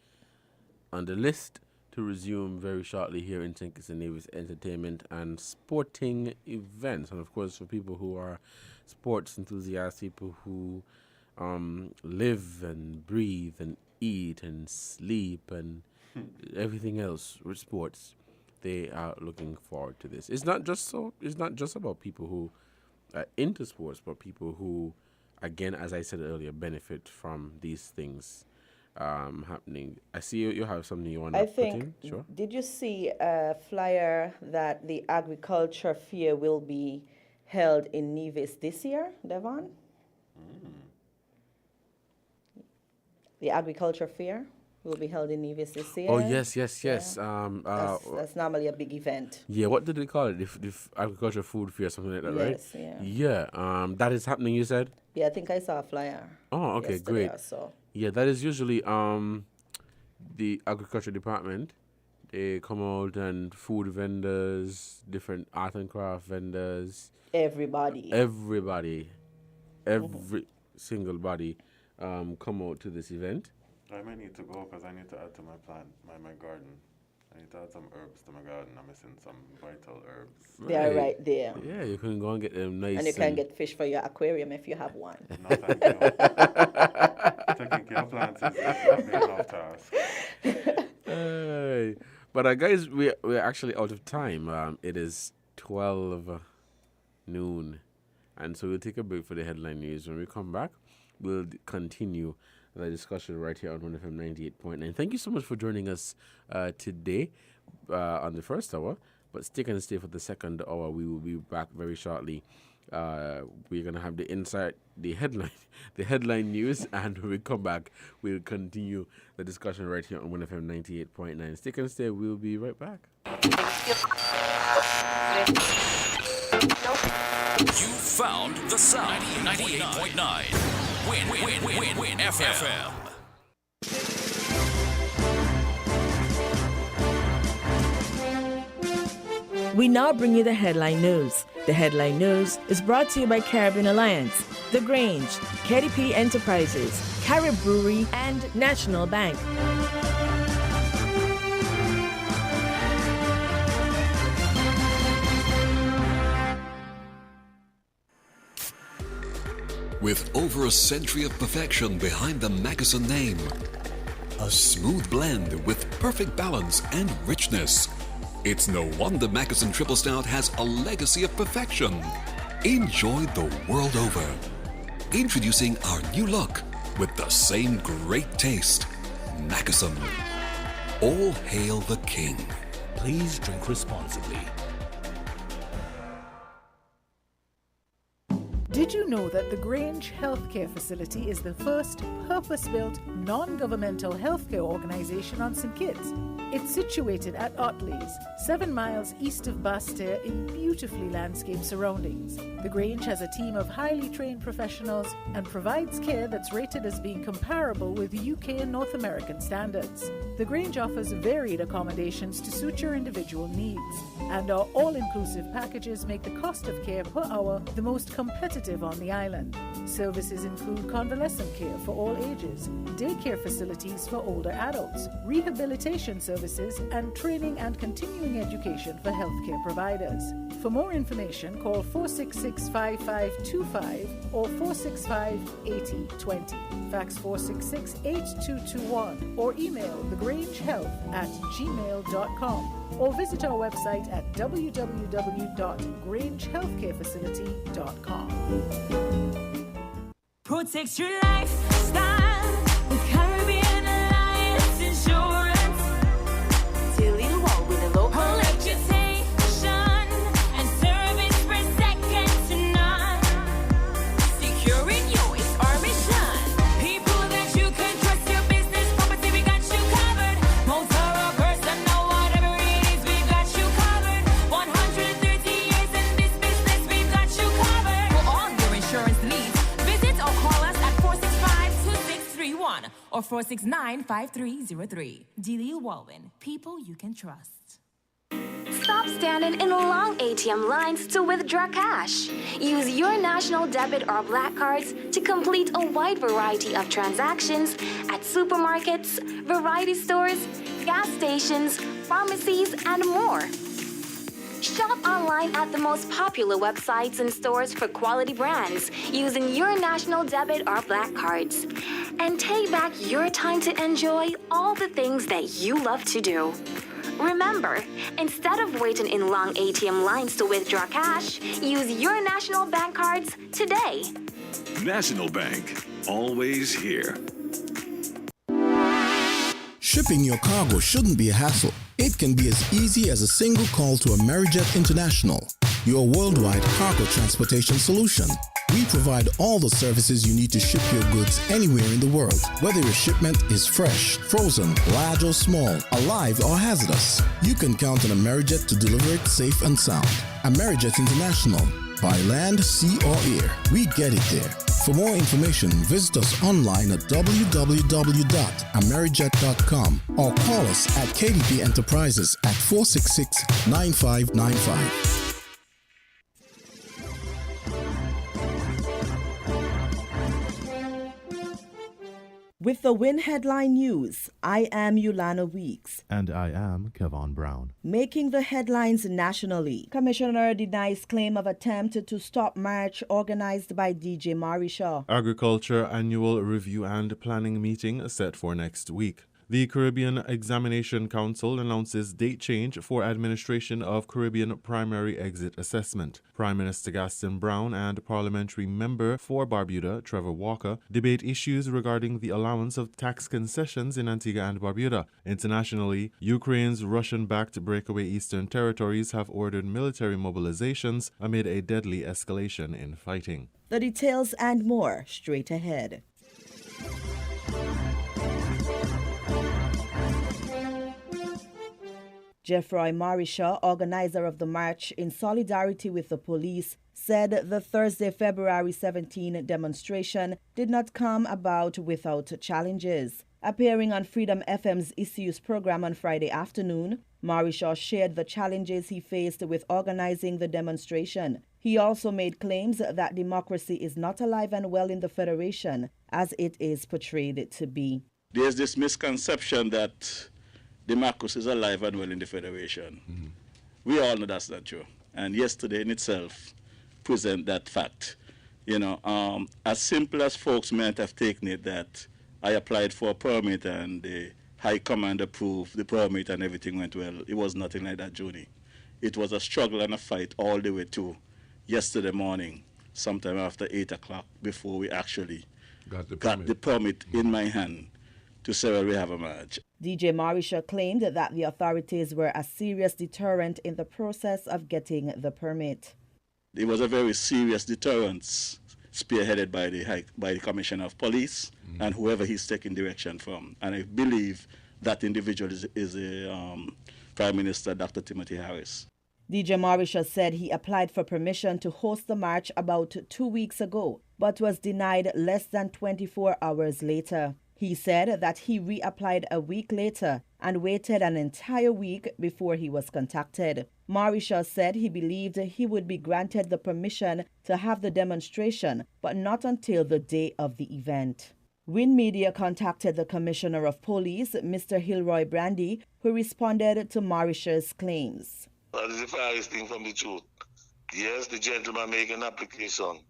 list to resume very shortly here in St. Kitts and Nevis: entertainment and sporting events. And of course, for people who are sports enthusiasts, people who live and breathe and eat and sleep and everything else with sports, they are looking forward to this. It's not just about people who are into sports, but people who, again, as I said earlier, benefit from these things happening. I see you have something you want to put in. Sure. Did you see a flyer that the agriculture fair will be held in Nevis this year, Devon? The agriculture fair will be held in Nevis this year. Oh, yes. Yeah. That's normally a big event. Yeah, what did they call it? The agriculture food fair, something like that, right? Yes, yeah. Yeah, that is happening, you said? Yeah, I think I saw a flyer. Oh, okay, great. Yeah, that is usually the agriculture department. They come out, and food vendors, different art and craft vendors. Every single body come out to this event. I might need to go because I need to add to my plant, my garden. I need to add some herbs to my garden. I'm missing some vital herbs. They are right there. Yeah, you can go and get them nice. And you can get fish for your aquarium if you have one. No, thank you. Taking care of plants is not being off task. But guys, we're actually out of time. It is 12 noon. And so we'll take a break for the headline news. When we come back, we'll continue the discussion right here on 1FM 98.9. Thank you so much for joining us today on the first hour. But stick and stay for the second hour. We will be back very shortly. We're gonna have the headline news, and when we come back, we'll continue the discussion right here on 1FM 98.9. Stick and stay. We'll be right back. You found the sound. 98.9. Win FM. We now bring you the headline news. The headline news is brought to you by Caribbean Alliance, The Grange, KDP Enterprises, Carib Brewery, and National Bank. With over a century of perfection behind the Mackeson name, a smooth blend with perfect balance and richness, It's no wonder Mackeson Triple Stout has a legacy of perfection. Enjoy the world over. Introducing our new look with the same great taste. Mackeson. All hail the king. Please drink responsibly. Did you know that the Grange Healthcare Facility is the first purpose-built, non-governmental healthcare organization on St. Kitts? It's situated at Otley's, 7 miles east of Basseterre in beautifully landscaped surroundings. The Grange has a team of highly trained professionals and provides care that's rated as being comparable with UK and North American standards. The Grange offers varied accommodations to suit your individual needs, and our all-inclusive packages make the cost of care per hour the most competitive on the island. Services include convalescent care for all ages, daycare facilities for older adults, rehabilitation services, and training and continuing education for healthcare providers. For more information, call 466-5525 or 465-8020. Fax 466-8221 or email thegrangehealth@gmail.com or visit our website at www.grangehealthcarefacility.com. Protect your lifestyle with Caribbean Alliance Insurance. Tilly Wall with a low reputation and service for second to none. Securing you is our mission. People that you can trust, your business property, we got you covered. Motor or personal, whatever it is, we got you covered. 130 years in this business, we got you covered. For all your insurance needs, visit or call us at 465-2631 or 469-5303. Dealey Walwyn, people you can trust. Stop standing in long ATM lines to withdraw cash. Use your national debit or black cards to complete a wide variety of transactions at supermarkets, variety stores, gas stations, pharmacies, and more. Shop online at the most popular websites and stores for quality brands using your national debit or black cards. And take back your time to enjoy all the things that you love to do. Remember, instead of waiting in long ATM lines to withdraw cash, use your national bank cards today. National Bank. Always here. Shipping your cargo shouldn't be a hassle. It can be as easy as a single call to Amerijet International, your worldwide cargo transportation solution. We provide all the services you need to ship your goods anywhere in the world, whether your shipment is fresh, frozen, large or small, alive or hazardous. You can count on Amerijet to deliver it safe and sound. Amerijet International, by land, sea or air, we get it there. For more information, visit us online at www.amerijet.com or call us at KDP Enterprises at 466-9595. With the Win Headline News, I am Yulana Weeks. And I am Kevon Brown. Making the headlines nationally. Commissioner denies claim of attempt to stop march organized by DJ Marisha. Agriculture Annual Review and Planning Meeting set for next week. The Caribbean Examination Council announces date change for administration of Caribbean Primary Exit Assessment. Prime Minister Gaston Brown and Parliamentary Member for Barbuda, Trevor Walker, debate issues regarding the allowance of tax concessions in Antigua and Barbuda. Internationally, Ukraine's Russian-backed breakaway Eastern Territories have ordered military mobilizations amid a deadly escalation in fighting. The details and more straight ahead. Jeffroy Marisha, organizer of the march in solidarity with the police, said the Thursday, February 17 demonstration did not come about without challenges. Appearing on Freedom FM's Issues program on Friday afternoon, Marisha shared the challenges he faced with organizing the demonstration. He also made claims that democracy is not alive and well in the Federation, as it is portrayed to be. There's this misconception that democracy is alive and well in the Federation. Mm-hmm. We all know that's not true. And yesterday in itself present that fact. You know, as simple as folks might have taken it that I applied for a permit and the High Command approved the permit and everything went well. It was nothing like that, Joni. It was a struggle and a fight all the way to yesterday morning, sometime after 8 o'clock, before we actually got the permit in my hand to say, well, we have a march. DJ Marisha claimed that the authorities were a serious deterrent in the process of getting the permit. It was a very serious deterrence spearheaded by the Commissioner of Police and whoever he's taking direction from. And I believe that individual is Prime Minister Dr. Timothy Harris. DJ Marisha said he applied for permission to host the march about 2 weeks ago, but was denied less than 24 hours later. He said that he reapplied a week later and waited an entire week before he was contacted. Marisha said he believed he would be granted the permission to have the demonstration, but not until the day of the event. WINNMedia contacted the Commissioner of Police, Mr. Hilroy Brandy, who responded to Marisha's claims. That is the farthest thing from the truth. Yes, the gentleman made an application.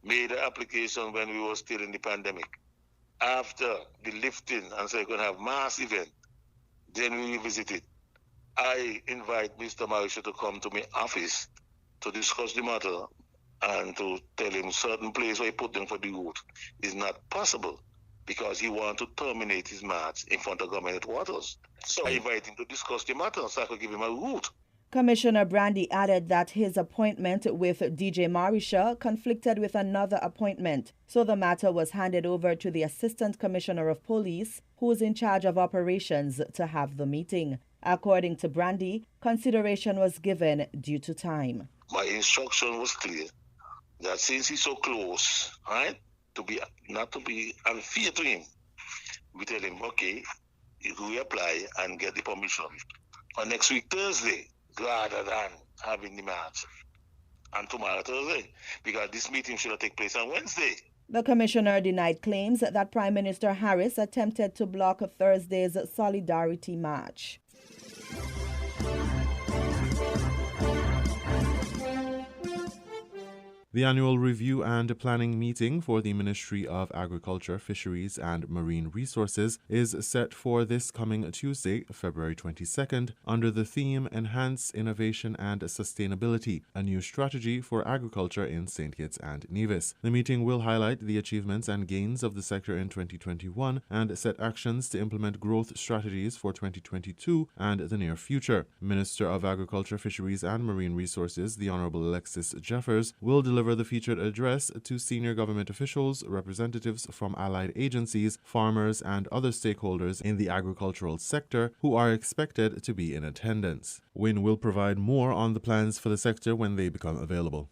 Made an application when we were still in the pandemic. After the lifting and said we're going to have mass event, then we revisited. I invite Mr. Marisha to come to my office to discuss the matter and to tell him certain place where he put them for the route is not possible because he wants to terminate his march in front of government headquarters. So I invite him to discuss the matter so I could give him a route. Commissioner Brandy added that his appointment with DJ Marisha conflicted with another appointment, so the matter was handed over to the Assistant Commissioner of Police, who is in charge of operations, to have the meeting. According to Brandy, consideration was given due to time. My instruction was clear that since he's so close, right, not to be unfair to him, we tell him, okay, you reapply and get the permission on next week Thursday, rather than having the march and tomorrow Thursday, because this meeting should have taken place on Wednesday. The commissioner denied claims that Prime Minister Harris attempted to block Thursday's Solidarity March. The annual review and planning meeting for the Ministry of Agriculture, Fisheries and Marine Resources is set for this coming Tuesday, February 22nd, under the theme Enhance Innovation and Sustainability, a new strategy for agriculture in St. Kitts and Nevis. The meeting will highlight the achievements and gains of the sector in 2021 and set actions to implement growth strategies for 2022 and the near future. Minister of Agriculture, Fisheries and Marine Resources, the Honorable Alexis Jeffers, will deliver the featured address to senior government officials, representatives from allied agencies, farmers, and other stakeholders in the agricultural sector who are expected to be in attendance. WIN will provide more on the plans for the sector when they become available.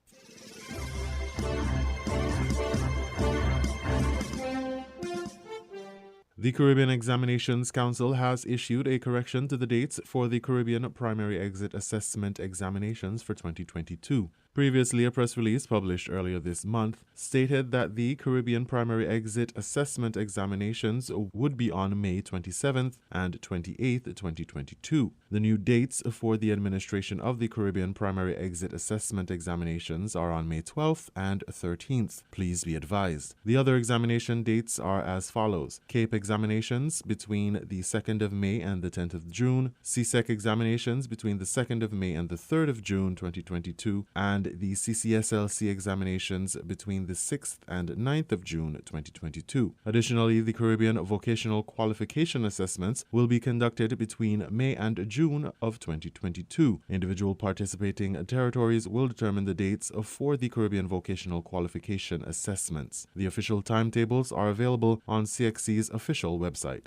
The Caribbean Examinations Council has issued a correction to the dates for the Caribbean Primary Exit Assessment Examinations for 2022. Previously, a press release published earlier this month stated that the Caribbean Primary Exit Assessment Examinations would be on May 27th and 28th, 2022. The new dates for the administration of the Caribbean Primary Exit Assessment Examinations are on May 12th and 13th. Please be advised. The other examination dates are as follows: Cape examinations between the 2nd of May and the 10th of June, CSEC examinations between the 2nd of May and the 3rd of June 2022, and the CCSLC examinations between the 6th and 9th of June 2022. Additionally, the Caribbean Vocational Qualification Assessments will be conducted between May and June of 2022. Individual participating territories will determine the dates for the Caribbean Vocational Qualification Assessments. The official timetables are available on CXC's official website.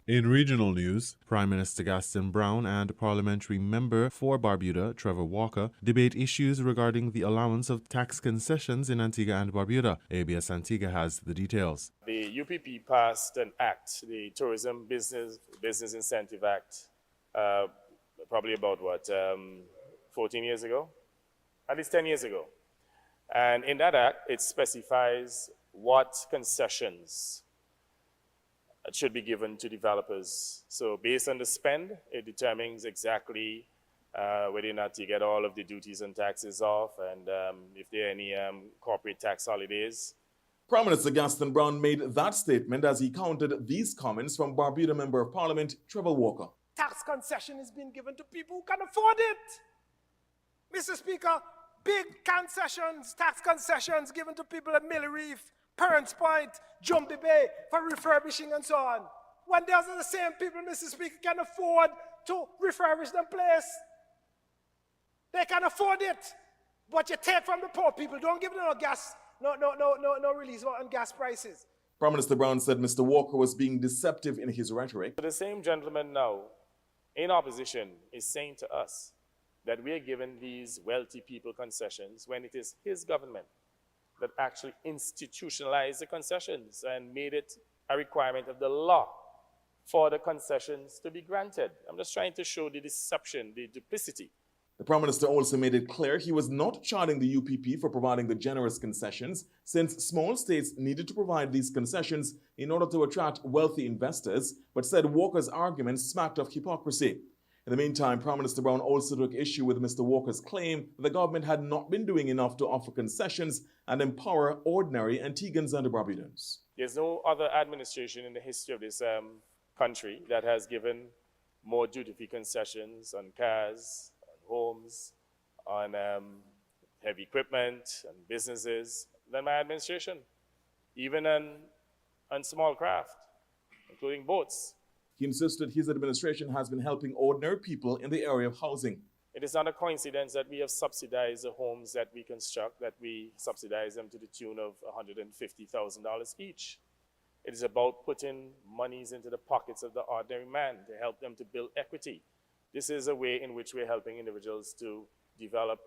In regional news, Prime Minister Gaston Brown and Parliamentary Member for Barbuda, Trevor Walker, debate issues regarding the allowance of tax concessions in Antigua and Barbuda. ABS Antigua has the details. The UPP passed an act, the Tourism Business Incentive Act, probably about 14 years ago? At least 10 years ago. And in that act, it specifies what concessions should be given to developers. So based on the spend, it determines exactly whether or not you get all of the duties and taxes off, and if there are any corporate tax holidays. Prime Minister Gaston Brown made that statement as he countered these comments from Barbuda Member of Parliament Trevor Walker. Tax concession is being given to people who can afford it. Mr. Speaker, big concessions, tax concessions given to people at Mill Reef, Parents Point, Jumbie Bay for refurbishing and so on. When those are the same people, Mr. Speaker, can afford to refurbish them place. They can afford it. But you take from the poor people. Don't give them no gas, no release on gas prices. Prime Minister Brown said Mr. Walker was being deceptive in his rhetoric. The same gentleman now, in opposition, is saying to us that we are giving these wealthy people concessions when it is his government that actually institutionalized the concessions and made it a requirement of the law for the concessions to be granted. I'm just trying to show the deception, the duplicity. The Prime Minister also made it clear he was not charging the UPP for providing the generous concessions, since small states needed to provide these concessions in order to attract wealthy investors, but said Walker's arguments smacked of hypocrisy. In the meantime, Prime Minister Brown also took issue with Mr. Walker's claim that the government had not been doing enough to offer concessions and empower ordinary Antiguans and Barbudans. There's no other administration in the history of this country that has given more duty-free concessions on cars, on homes, on heavy equipment and businesses than my administration, even on small craft, including boats. He insisted his administration has been helping ordinary people in the area of housing. It is not a coincidence that we have subsidized the homes that we construct, that we subsidize them to the tune of $150,000 each. It is about putting monies into the pockets of the ordinary man to help them to build equity. This is a way in which we're helping individuals to develop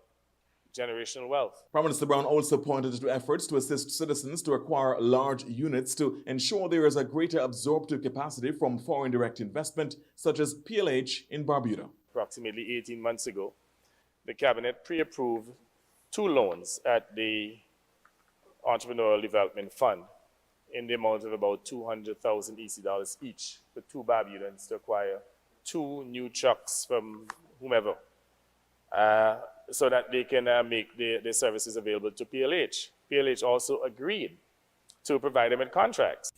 generational wealth. Prime Minister Brown also pointed to efforts to assist citizens to acquire large units to ensure there is a greater absorptive capacity from foreign direct investment, such as PLH in Barbuda. Approximately 18 months ago, the Cabinet pre-approved 2 loans at the Entrepreneurial Development Fund in the amount of about 200,000 EC dollars each for 2 Barbudans to acquire 2 new trucks from whomever, so that they can make their services available to PLH. PLH also agreed to provide them with contracts.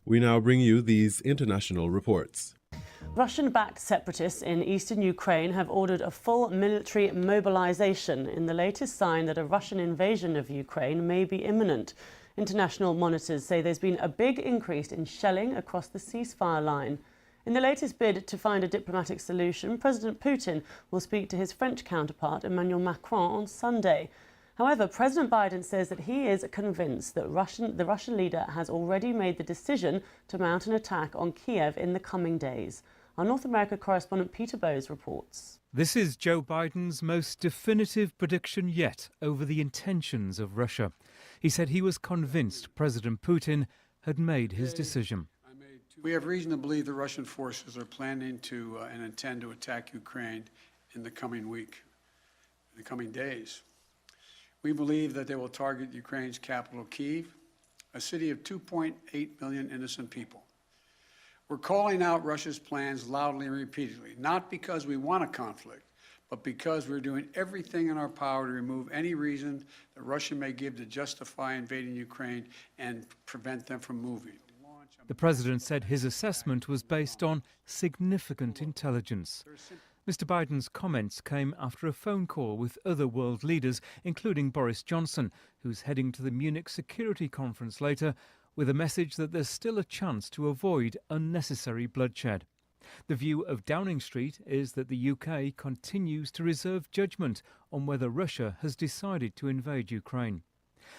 We now bring you these international reports. Russian-backed separatists in eastern Ukraine have ordered a full military mobilization in the latest sign that a Russian invasion of Ukraine may be imminent. International monitors say there's been a big increase in shelling across the ceasefire line. In the latest bid to find a diplomatic solution, President Putin will speak to his French counterpart Emmanuel Macron on Sunday. However, President Biden says that he is convinced that the Russian leader has already made the decision to mount an attack on Kiev in the coming days. Our North America correspondent Peter Bowes reports. This is Joe Biden's most definitive prediction yet over the intentions of Russia. He said he was convinced President Putin had made his decision. We have reason to believe the Russian forces are planning to and intend to attack Ukraine in the coming week, in the coming days. We believe that they will target Ukraine's capital, Kyiv, a city of 2.8 million innocent people. We're calling out Russia's plans loudly and repeatedly, not because we want a conflict, but because we're doing everything in our power to remove any reason that Russia may give to justify invading Ukraine and prevent them from moving. The president said his assessment was based on significant intelligence. Mr. Biden's comments came after a phone call with other world leaders, including Boris Johnson, who's heading to the Munich Security Conference later, with a message that there's still a chance to avoid unnecessary bloodshed. The view of Downing Street is that the UK continues to reserve judgment on whether Russia has decided to invade Ukraine.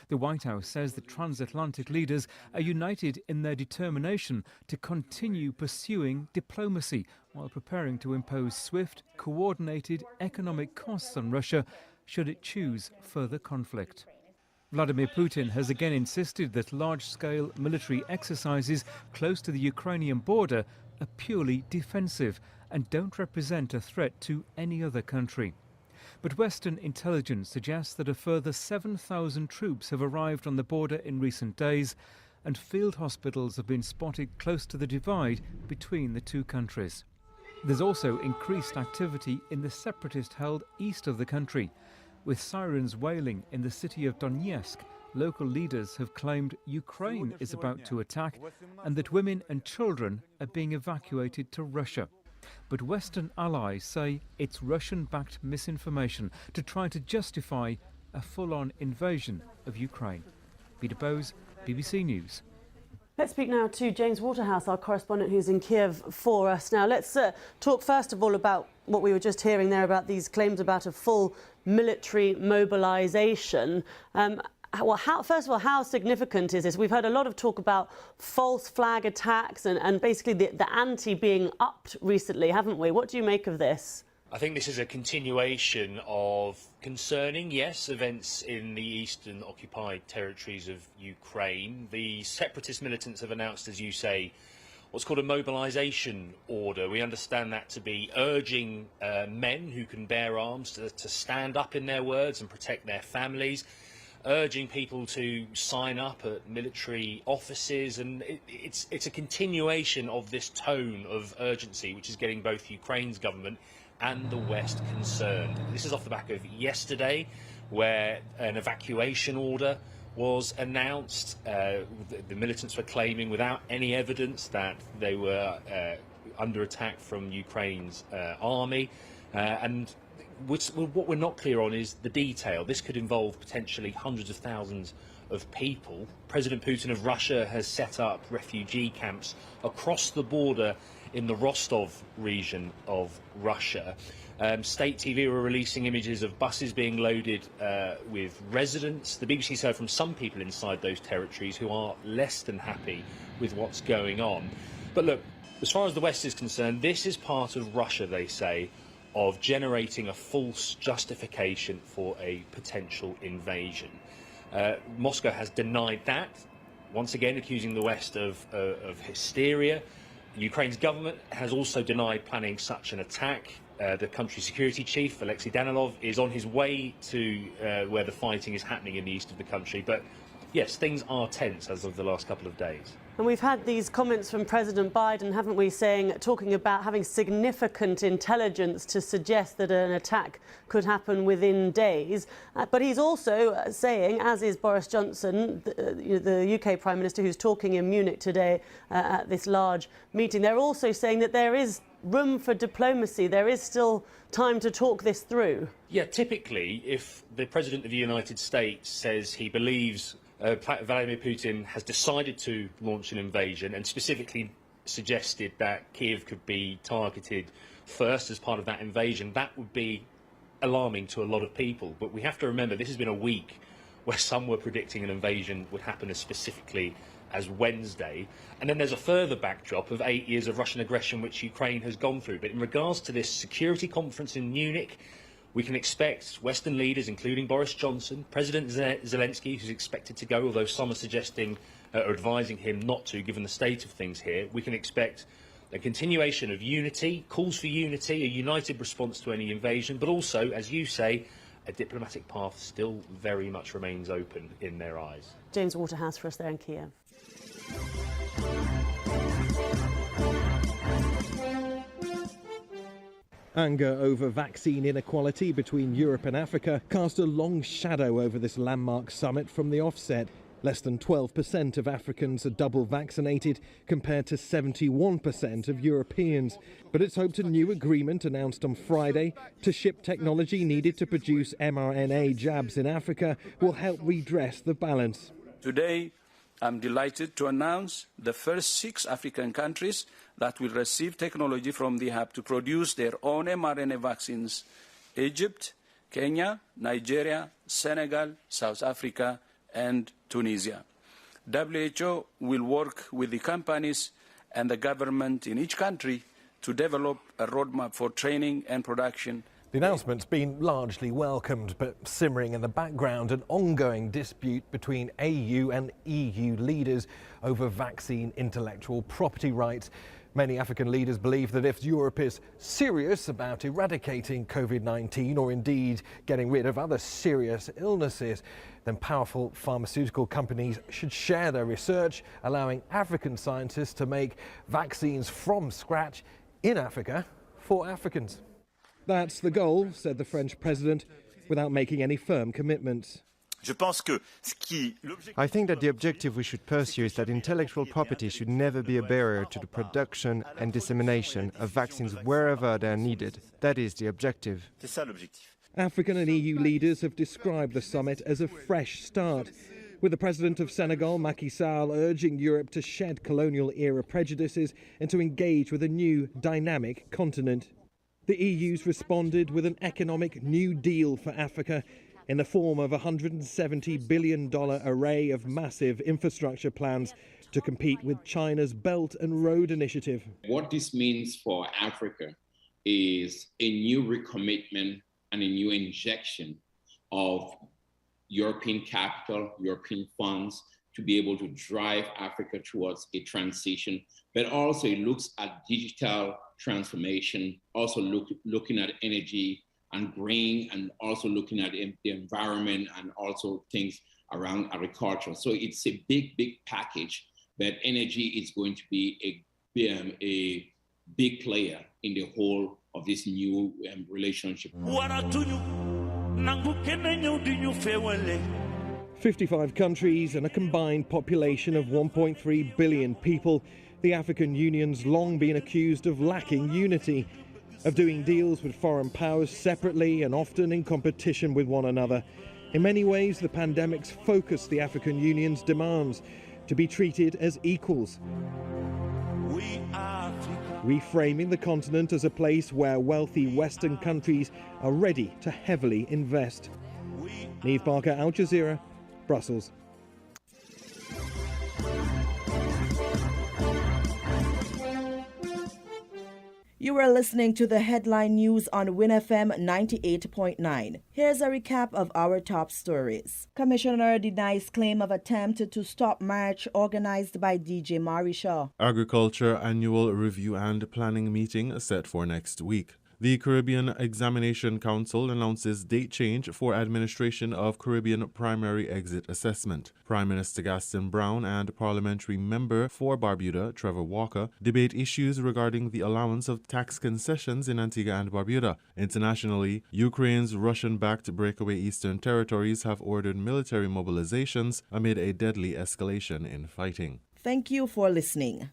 The White House says that transatlantic leaders are united in their determination to continue pursuing diplomacy while preparing to impose swift, coordinated economic costs on Russia should it choose further conflict. Vladimir Putin has again insisted that large-scale military exercises close to the Ukrainian border are purely defensive and don't represent a threat to any other country. But Western intelligence suggests that a further 7,000 troops have arrived on the border in recent days, and field hospitals have been spotted close to the divide between the two countries. There's also increased activity in the separatist-held east of the country. With sirens wailing in the city of Donetsk, local leaders have claimed Ukraine is about to attack and that women and children are being evacuated to Russia. But Western allies say it's Russian-backed misinformation to try to justify a full-on invasion of Ukraine. Peter Bowes, BBC News. Let's speak now to James Waterhouse, our correspondent who's in Kiev for us. Now, let's talk first of all about what we were just hearing there about these claims about a full military mobilisation. First of all, how significant is this? We've heard a lot of talk about false flag attacks and basically the ante being upped recently, haven't we? What do you make of this? I think this is a continuation of concerning, yes, events in the eastern occupied territories of Ukraine. The separatist militants have announced, as you say, what's called a mobilisation order. We understand that to be urging men who can bear arms to stand up in their words and protect their families, urging people to sign up at military offices, and it's a continuation of this tone of urgency which is getting both Ukraine's government and the West concerned. This is off the back of yesterday, where an evacuation order was announced. The militants were claiming, without any evidence, that they were under attack from Ukraine's army. And what we're not clear on is the detail. This could involve potentially hundreds of thousands of people. President Putin of Russia has set up refugee camps across the border in the Rostov region of Russia. State TV were releasing images of buses being loaded with residents. The BBC's heard from some people inside those territories who are less than happy with what's going on. But look, as far as the West is concerned, this is part of Russia, they say, of generating a false justification for a potential invasion. Moscow has denied that, once again accusing the West of hysteria. Ukraine's government has also denied planning such an attack. The country's security chief, Alexei Danilov, is on his way to where the fighting is happening in the east of the country. But yes, things are tense as of the last couple of days. And we've had these comments from President Biden, haven't we, talking about having significant intelligence to suggest that an attack could happen within days. But he's also saying, as is Boris Johnson, the UK Prime Minister, who's talking in Munich today at this large meeting, they're also saying that there is room for diplomacy. There is still time to talk this through. Yeah, typically, if the President of the United States says he believes Vladimir Putin has decided to launch an invasion and specifically suggested that Kiev could be targeted first as part of that invasion, that would be alarming to a lot of people. But we have to remember this has been a week where some were predicting an invasion would happen as specifically as Wednesday. And then there's a further backdrop of 8 years of Russian aggression which Ukraine has gone through. But in regards to this security conference in Munich, we can expect Western leaders, including Boris Johnson, President Zelensky, who's expected to go, although some are suggesting or advising him not to, given the state of things here. We can expect a continuation of unity, calls for unity, a united response to any invasion, but also, as you say, a diplomatic path still very much remains open in their eyes. James Waterhouse for us there in Kiev. Anger over vaccine inequality between Europe and Africa cast a long shadow over this landmark summit from the offset. Less than 12% of Africans are double vaccinated, compared to 71% of Europeans. But it's hoped a new agreement announced on Friday to ship technology needed to produce mRNA jabs in Africa will help redress the balance. Today, I'm delighted to announce the first 6 African countries that will receive technology from the hub to produce their own mRNA vaccines: Egypt, Kenya, Nigeria, Senegal, South Africa, and Tunisia. WHO will work with the companies and the government in each country to develop a roadmap for training and production. The announcement's been largely welcomed, but simmering in the background, an ongoing dispute between AU and EU leaders over vaccine intellectual property rights. Many African leaders believe that if Europe is serious about eradicating COVID-19 or indeed getting rid of other serious illnesses, then powerful pharmaceutical companies should share their research, allowing African scientists to make vaccines from scratch in Africa for Africans. That's the goal, said the French president, without making any firm commitments. I think that the objective we should pursue is that intellectual property should never be a barrier to the production and dissemination of vaccines wherever they are needed. That is the objective. African and EU leaders have described the summit as a fresh start, with the president of Senegal, Macky Sall, urging Europe to shed colonial-era prejudices and to engage with a new, dynamic continent. The EU's responded with an economic New Deal for Africa, in the form of a $170 billion array of massive infrastructure plans to compete with China's Belt and Road Initiative. What this means for Africa is a new recommitment and a new injection of European capital, European funds, to be able to drive Africa towards a transition. But also it looks at digital transformation, also looking at energy and green, and also looking at the environment and also things around agriculture. So it's a big, big package, but energy is going to be a big player in the whole of this new relationship. 55 countries and a combined population of 1.3 billion people, the African Union's long been accused of lacking unity, of doing deals with foreign powers separately and often in competition with one another. In many ways, the pandemic's focused the African Union's demands to be treated as equals, reframing the continent as a place where wealthy Western countries are ready to heavily invest. Neve Barker, Al Jazeera, Brussels. You are listening to the headline news on WINNFM 98.9. Here's a recap of our top stories. Commissioner denies claim of attempt to stop march organized by DJ Marisha. Agriculture Annual Review and Planning Meeting set for next week. The Caribbean Examination Council announces date change for administration of Caribbean Primary Exit Assessment. Prime Minister Gaston Brown and Parliamentary Member for Barbuda, Trevor Walker, debate issues regarding the allowance of tax concessions in Antigua and Barbuda. Internationally, Ukraine's Russian-backed breakaway Eastern Territories have ordered military mobilizations amid a deadly escalation in fighting. Thank you for listening.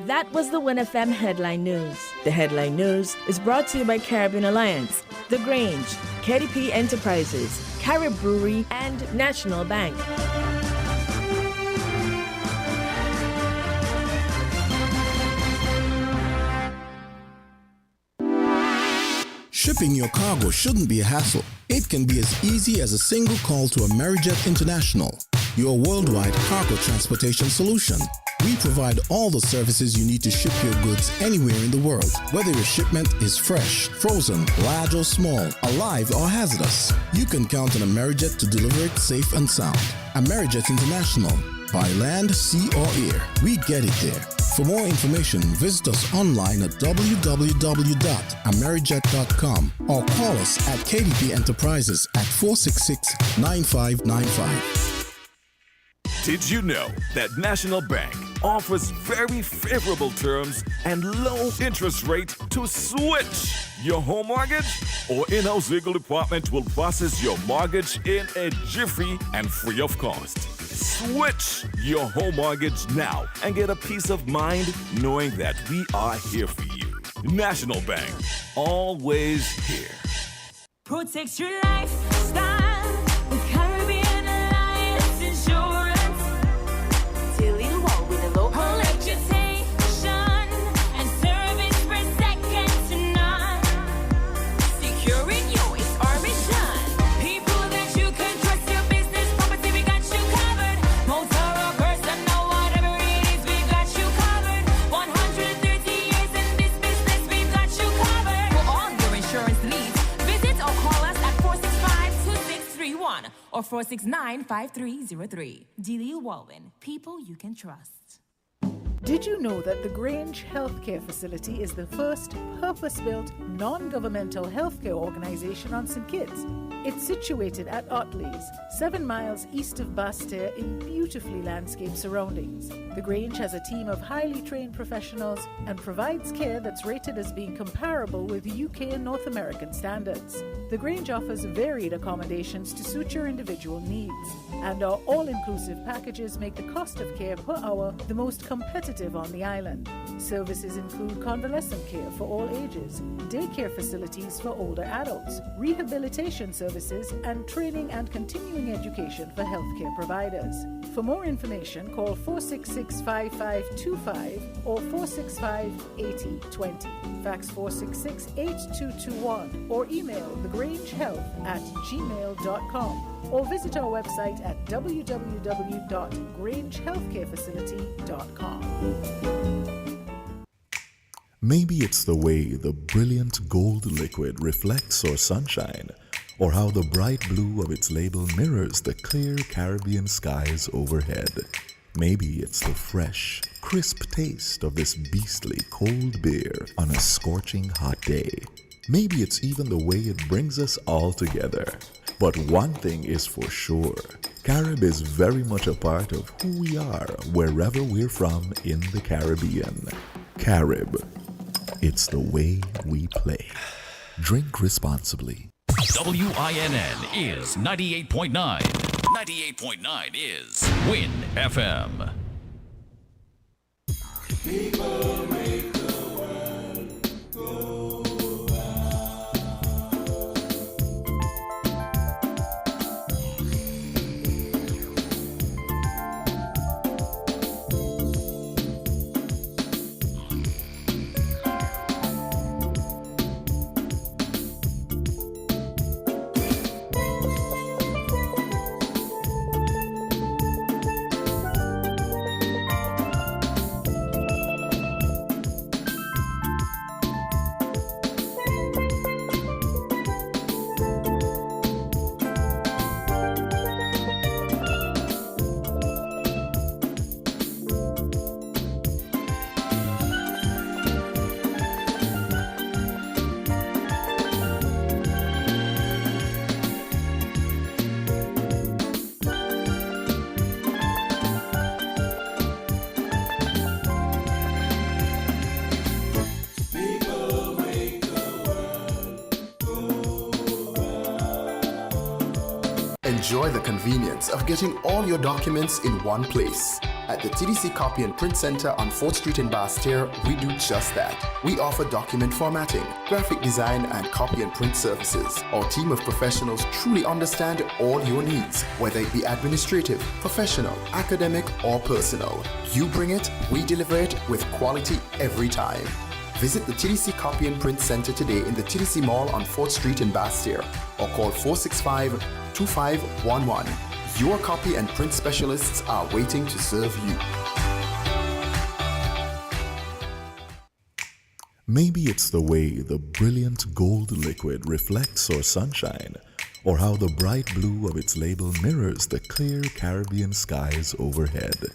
That was the WINNFM Headline News. The Headline News is brought to you by Caribbean Alliance, The Grange, KDP Enterprises, Carib Brewery, and National Bank. Shipping your cargo shouldn't be a hassle. It can be as easy as a single call to Amerijet International, your worldwide cargo transportation solution. We provide all the services you need to ship your goods anywhere in the world, whether your shipment is fresh, frozen, large or small, alive or hazardous. You can count on Amerijet to deliver it safe and sound. Amerijet International, by land, sea or air, we get it there. For more information, visit us online at www.amerijet.com or call us at KDP Enterprises at 466-9595. Did you know that National Bank offers very favorable terms and low interest rate to switch your home mortgage? Our in-house legal department will process your mortgage in a jiffy and free of cost. Switch your home mortgage now and get a peace of mind knowing that we are here for you. National Bank, always here. Protect your lifestyle with Caribbean Alliance Insurance. Till you walk with a local reputation and service for second to none. Securing you is our mission. People that you can trust, your business, property, we got you covered. Motor or personal, whatever it is, we got you covered. 130 years in this business, we got you covered. For all your insurance needs, visit or call us at 465 469-5221 or 469-5303. Delia Walwyn, people you can trust. Did you know that the Grange Healthcare Facility is the first purpose-built, non-governmental healthcare organization on St. Kitts? It's situated at Otley's, 7 miles east of Basseterre in beautifully landscaped surroundings. The Grange has a team of highly trained professionals and provides care that's rated as being comparable with UK and North American standards. The Grange offers varied accommodations to suit your individual needs, and our all-inclusive packages make the cost of care per hour the most competitive on the island. Services include convalescent care for all ages, daycare facilities for older adults, rehabilitation services, and training and continuing education for healthcare providers. For more information, call 466-5525 or 465-8020. Fax 466-8221 or email thegrangehealth@gmail.com or visit our website at www.grangehealthcarefacility.com. Maybe it's the way the brilliant gold liquid reflects our sunshine, or how the bright blue of its label mirrors the clear Caribbean skies overhead. Maybe it's the fresh, crisp taste of this beastly cold beer on a scorching hot day. Maybe it's even the way it brings us all together. But one thing is for sure, Carib is very much a part of who we are wherever we're from in the Caribbean. Carib, it's the way we play. Drink responsibly. WINN is 98.9. 98.9 is WIN FM. People make the world go Enjoy the convenience of getting all your documents in one place. At the TDC Copy and Print Center on 4th Street in Basseterre, we do just that. We offer document formatting, graphic design, and copy and print services. Our team of professionals truly understand all your needs, whether it be administrative, professional, academic, or personal. You bring it, we deliver it with quality every time. Visit the TDC Copy and Print Center today in the TDC Mall on 4th Street in Basseterre or call 465-2511. Your copy and print specialists are waiting to serve you. Maybe it's the way the brilliant gold liquid reflects our sunshine, or how the bright blue of its label mirrors the clear Caribbean skies overhead.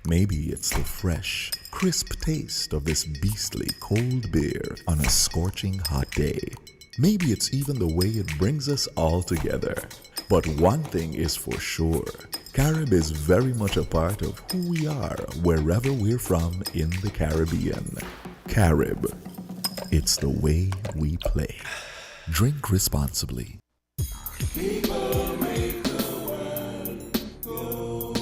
Maybe it's the fresh, crisp taste of this beastly cold beer on a scorching hot day. Maybe it's even the way it brings us all together. But one thing is for sure, Carib is very much a part of who we are wherever we're from in the Caribbean. Carib, it's the way we play. Drink responsibly. People make the world go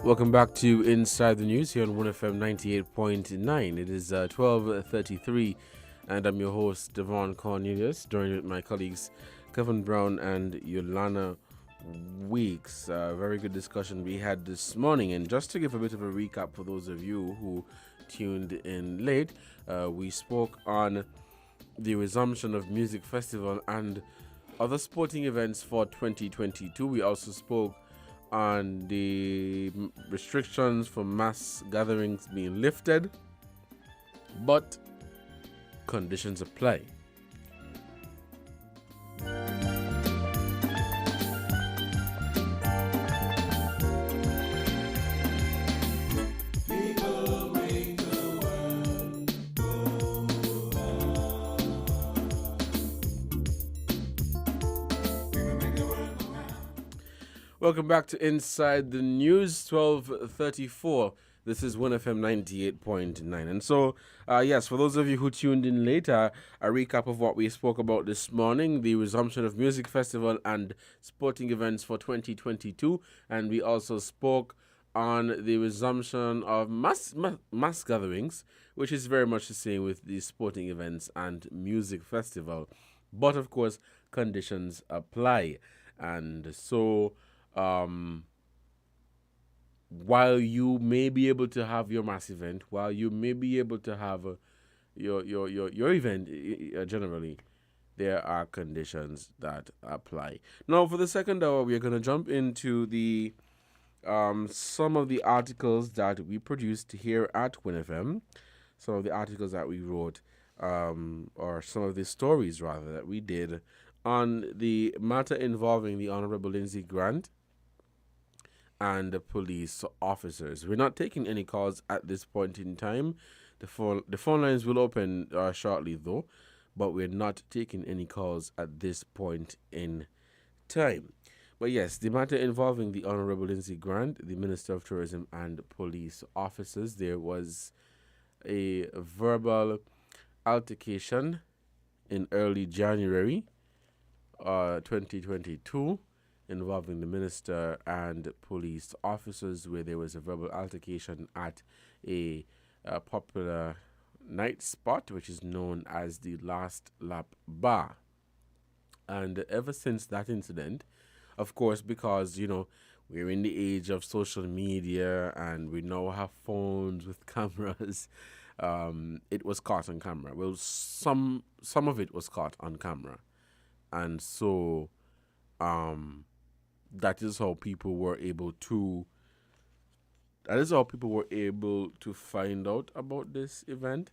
Welcome back to Inside the News here on 1FM 98.9. It is 12:33, and I'm your host, Devon Cornelius, joined with my colleagues Kevin Brown and Yolana Weeks. Very good discussion we had this morning. And just to give a bit of a recap for those of you who tuned in late, we spoke on the resumption of music festival and other sporting events for 2022. We also spoke on the restrictions for mass gatherings being lifted, but conditions apply. People make the world go on. Welcome back to Inside the News, 12:34. This is 1FM 98.9. And so, yes, for those of you who tuned in later, a recap of what we spoke about this morning, the resumption of music festival and sporting events for 2022. And we also spoke on the resumption of mass gatherings, which is very much the same with the sporting events and music festival. But, of course, conditions apply. And so, while you may be able to have your mass event, while you may be able to have your event generally, there are conditions that apply. Now, for the second hour, we are going to jump into the some of the articles that we produced here at WinFM, some of the articles that we wrote, or some of the stories, rather, that we did on the matter involving the Honorable Lindsey Grant and the police officers. We're not taking any calls at this point in time. The phone lines will open shortly, though, but we're not taking any calls at this point in time. But yes, the matter involving the Honorable Lindsey Grant, the Minister of Tourism, and police officers, there was a verbal altercation in early January 2022 involving the minister and police officers, where there was a verbal altercation at a popular night spot which is known as the Last Lap Bar. And ever since that incident, of course, because we're in the age of social media and we now have phones with cameras, it was caught on camera. Well, some of it was caught on camera. And so that is how people were able to find out about this event.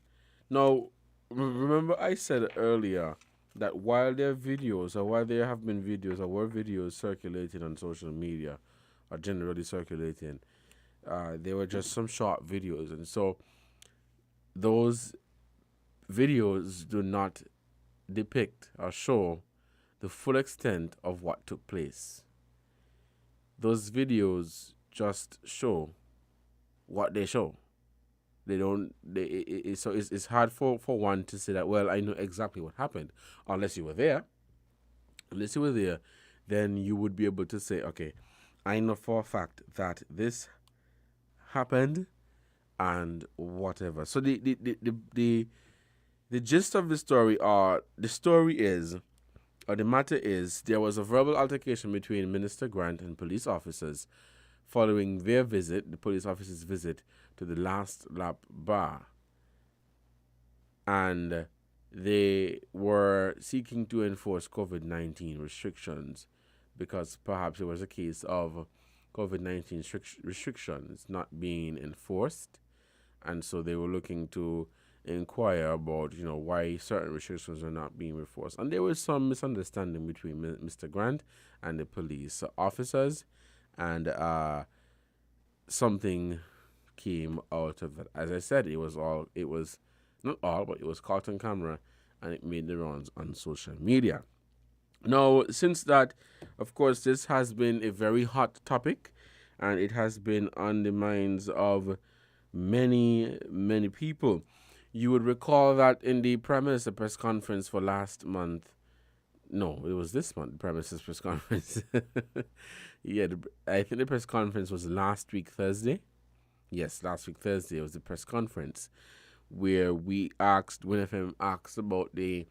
Now, remember I said earlier that while there are videos, or while there have been videos, or were videos circulating on social media, or generally circulating, there were just some short videos. And so those videos do not depict or show the full extent of what took place. Those videos just show what they show. They don't. So it's hard for one to say that, well, I know exactly what happened, unless you were there. Unless you were there, then you would be able to say, okay, I know for a fact that this happened and whatever. So the gist of the story, the matter is, there was a verbal altercation between Minister Grant and police officers following their visit, the police officers' visit to the Last Lap Bar. And they were seeking to enforce COVID-19 restrictions because perhaps it was a case of COVID-19 restrictions not being enforced. And so they were looking to inquire about, why certain restrictions are not being enforced. And there was some misunderstanding between Mr. Grant and the police officers, and something came out of that. As I said, it was caught on camera, and it made the rounds on social media. Now, since that, of course, this has been a very hot topic, and it has been on the minds of many, many people. You would recall that in the Prime Minister press conference for last month, No, it was this month, the Prime Minister's press conference. Yeah, I think the press conference was last week, Thursday. Yes, last week, Thursday, was the press conference where WinFM asked about the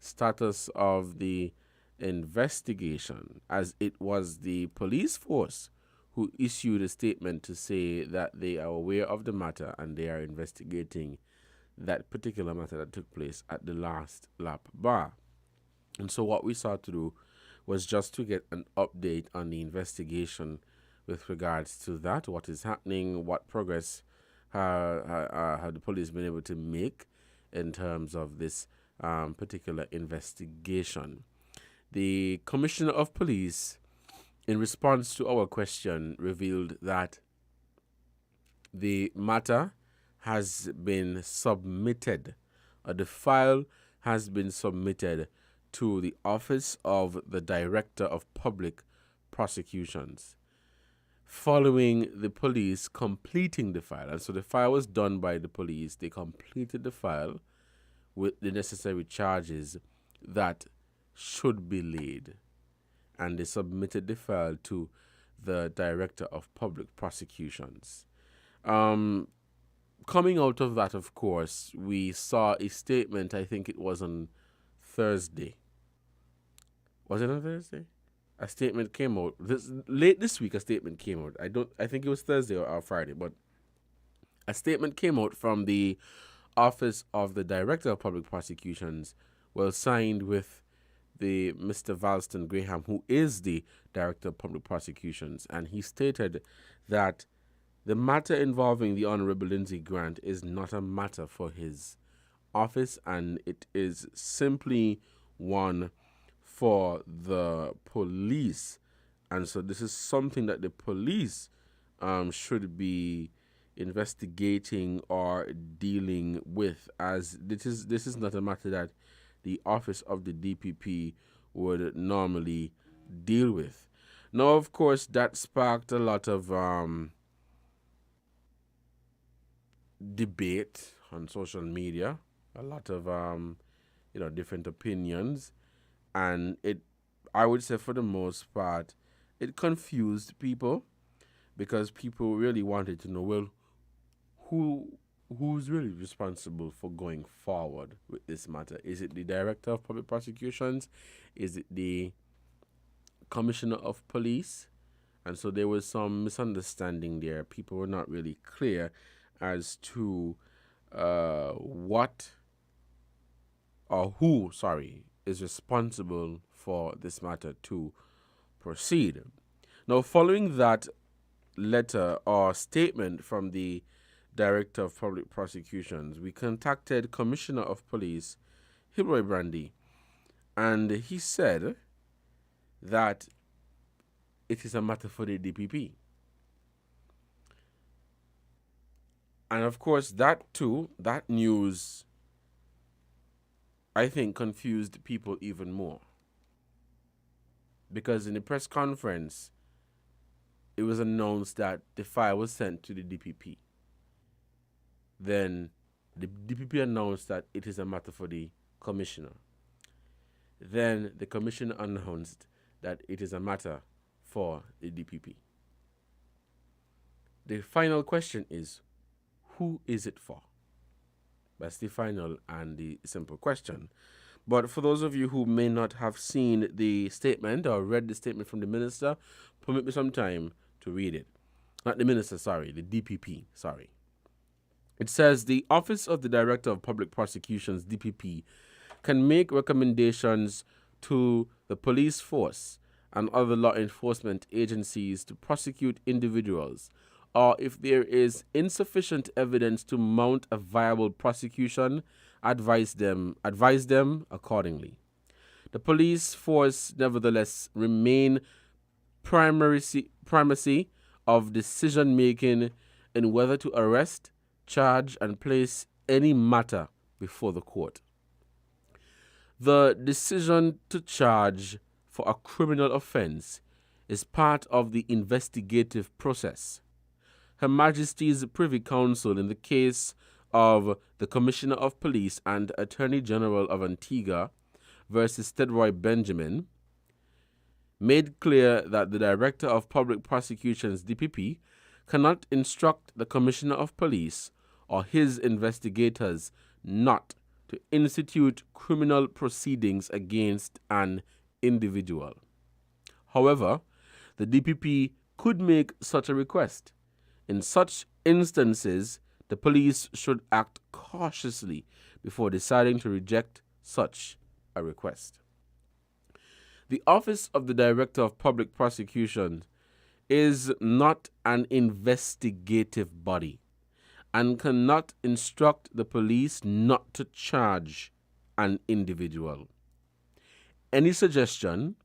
status of the investigation, as it was the police force who issued a statement to say that they are aware of the matter and they are investigating that particular matter that took place at the last lap bar. And so what we sought to do was just to get an update on the investigation with regards to that, what is happening, what progress have the police been able to make in terms of this particular investigation. The Commissioner of Police, in response to our question, revealed that the matter has been submitted, the file has been submitted to the Office of the Director of Public Prosecutions, following the police completing the file. And so the file was done by the police. They completed the file with the necessary charges that should be laid. And they submitted the file to the Director of Public Prosecutions. Coming out of that, of course, we saw a statement, I think it was on Thursday. Was it on Thursday? A statement came out. Late this week, a statement came out. I think it was Thursday or Friday, but a statement came out from the Office of the Director of Public Prosecutions, well signed with the Mr. Valston Graham, who is the Director of Public Prosecutions, and he stated that the matter involving the Honorable Lindsey Grant is not a matter for his office, and it is simply one for the police. And so this is something that the police should be investigating or dealing with, as this is not a matter that the office of the DPP would normally deal with. Now, of course, that sparked a lot of debate on social media, a lot of different opinions, and I would say for the most part, it confused people, because people really wanted to know, well, who's really responsible for going forward with this matter? Is it the Director of Public Prosecutions? Is it the Commissioner of Police? And so there was some misunderstanding there. People were not really clear as to who is responsible for this matter to proceed. Now, following that letter or statement from the Director of Public Prosecutions, we contacted Commissioner of Police Hilroy Brandy, and he said that it is a matter for the DPP. And of course, that news, I think, confused people even more. Because in the press conference, it was announced that the file was sent to the DPP. Then the DPP announced that it is a matter for the commissioner. Then the commissioner announced that it is a matter for the DPP. The final question is, who is it for? That's the final and the simple question. But for those of you who may not have seen the statement or read the statement from the minister, permit me some time to read it. Not the minister, sorry, the DPP, sorry. It says, the Office of the Director of Public Prosecutions, DPP, can make recommendations to the police force and other law enforcement agencies to prosecute individuals, or if there is insufficient evidence to mount a viable prosecution, advise them accordingly. The police force nevertheless remain primacy of decision making in whether to arrest, charge, and place any matter before the court. The decision to charge for a criminal offense is part of the investigative process. Her Majesty's Privy Council, in the case of the Commissioner of Police and Attorney General of Antigua, versus Stedroy Benjamin made clear that the Director of Public Prosecutions, DPP, cannot instruct the Commissioner of Police or his investigators not to institute criminal proceedings against an individual. However, the DPP could make such a request. In such instances, the police should act cautiously before deciding to reject such a request. The Office of the Director of Public Prosecution is not an investigative body and cannot instruct the police not to charge an individual. Any suggestion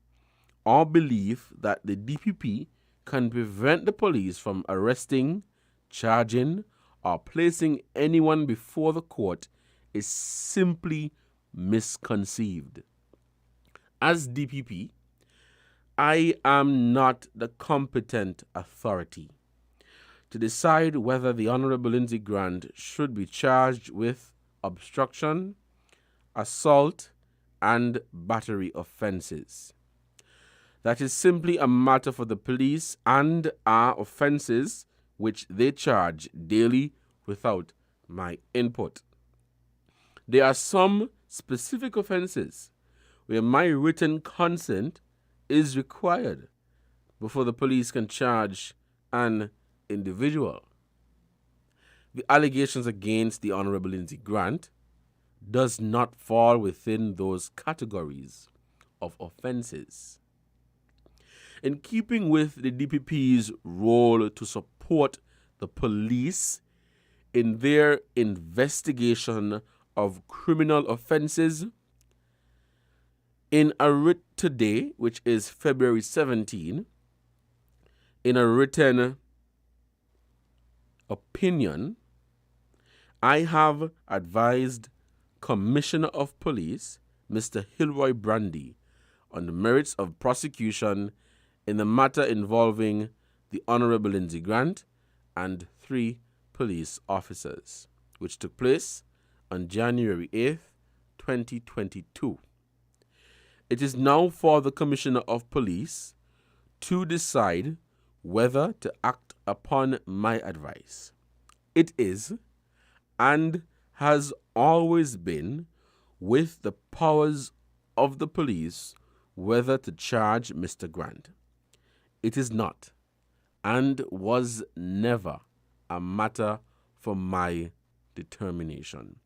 or belief that the DPP can prevent the police from arresting, charging, or placing anyone before the court is simply misconceived. As DPP, I am not the competent authority to decide whether the Honorable Lindsey Grant should be charged with obstruction, assault, and battery offenses. That is simply a matter for the police and are offenses which they charge daily without my input. There are some specific offenses where my written consent is required before the police can charge an individual. The allegations against the Honorable Lindsey Grant does not fall within those categories of offenses. In keeping with the DPP's role to support the police in their investigation of criminal offenses, in a writ today, which is February 17, in a written opinion, I have advised Commissioner of Police, Mr. Hilroy Brandy, on the merits of prosecution in the matter involving the Honorable Lindsey Grant and 3 police officers, which took place on January 8th, 2022. It is now for the Commissioner of Police to decide whether to act upon my advice. It is and has always been with the powers of the police whether to charge Mr. Grant. It is not and was never a matter for my determination.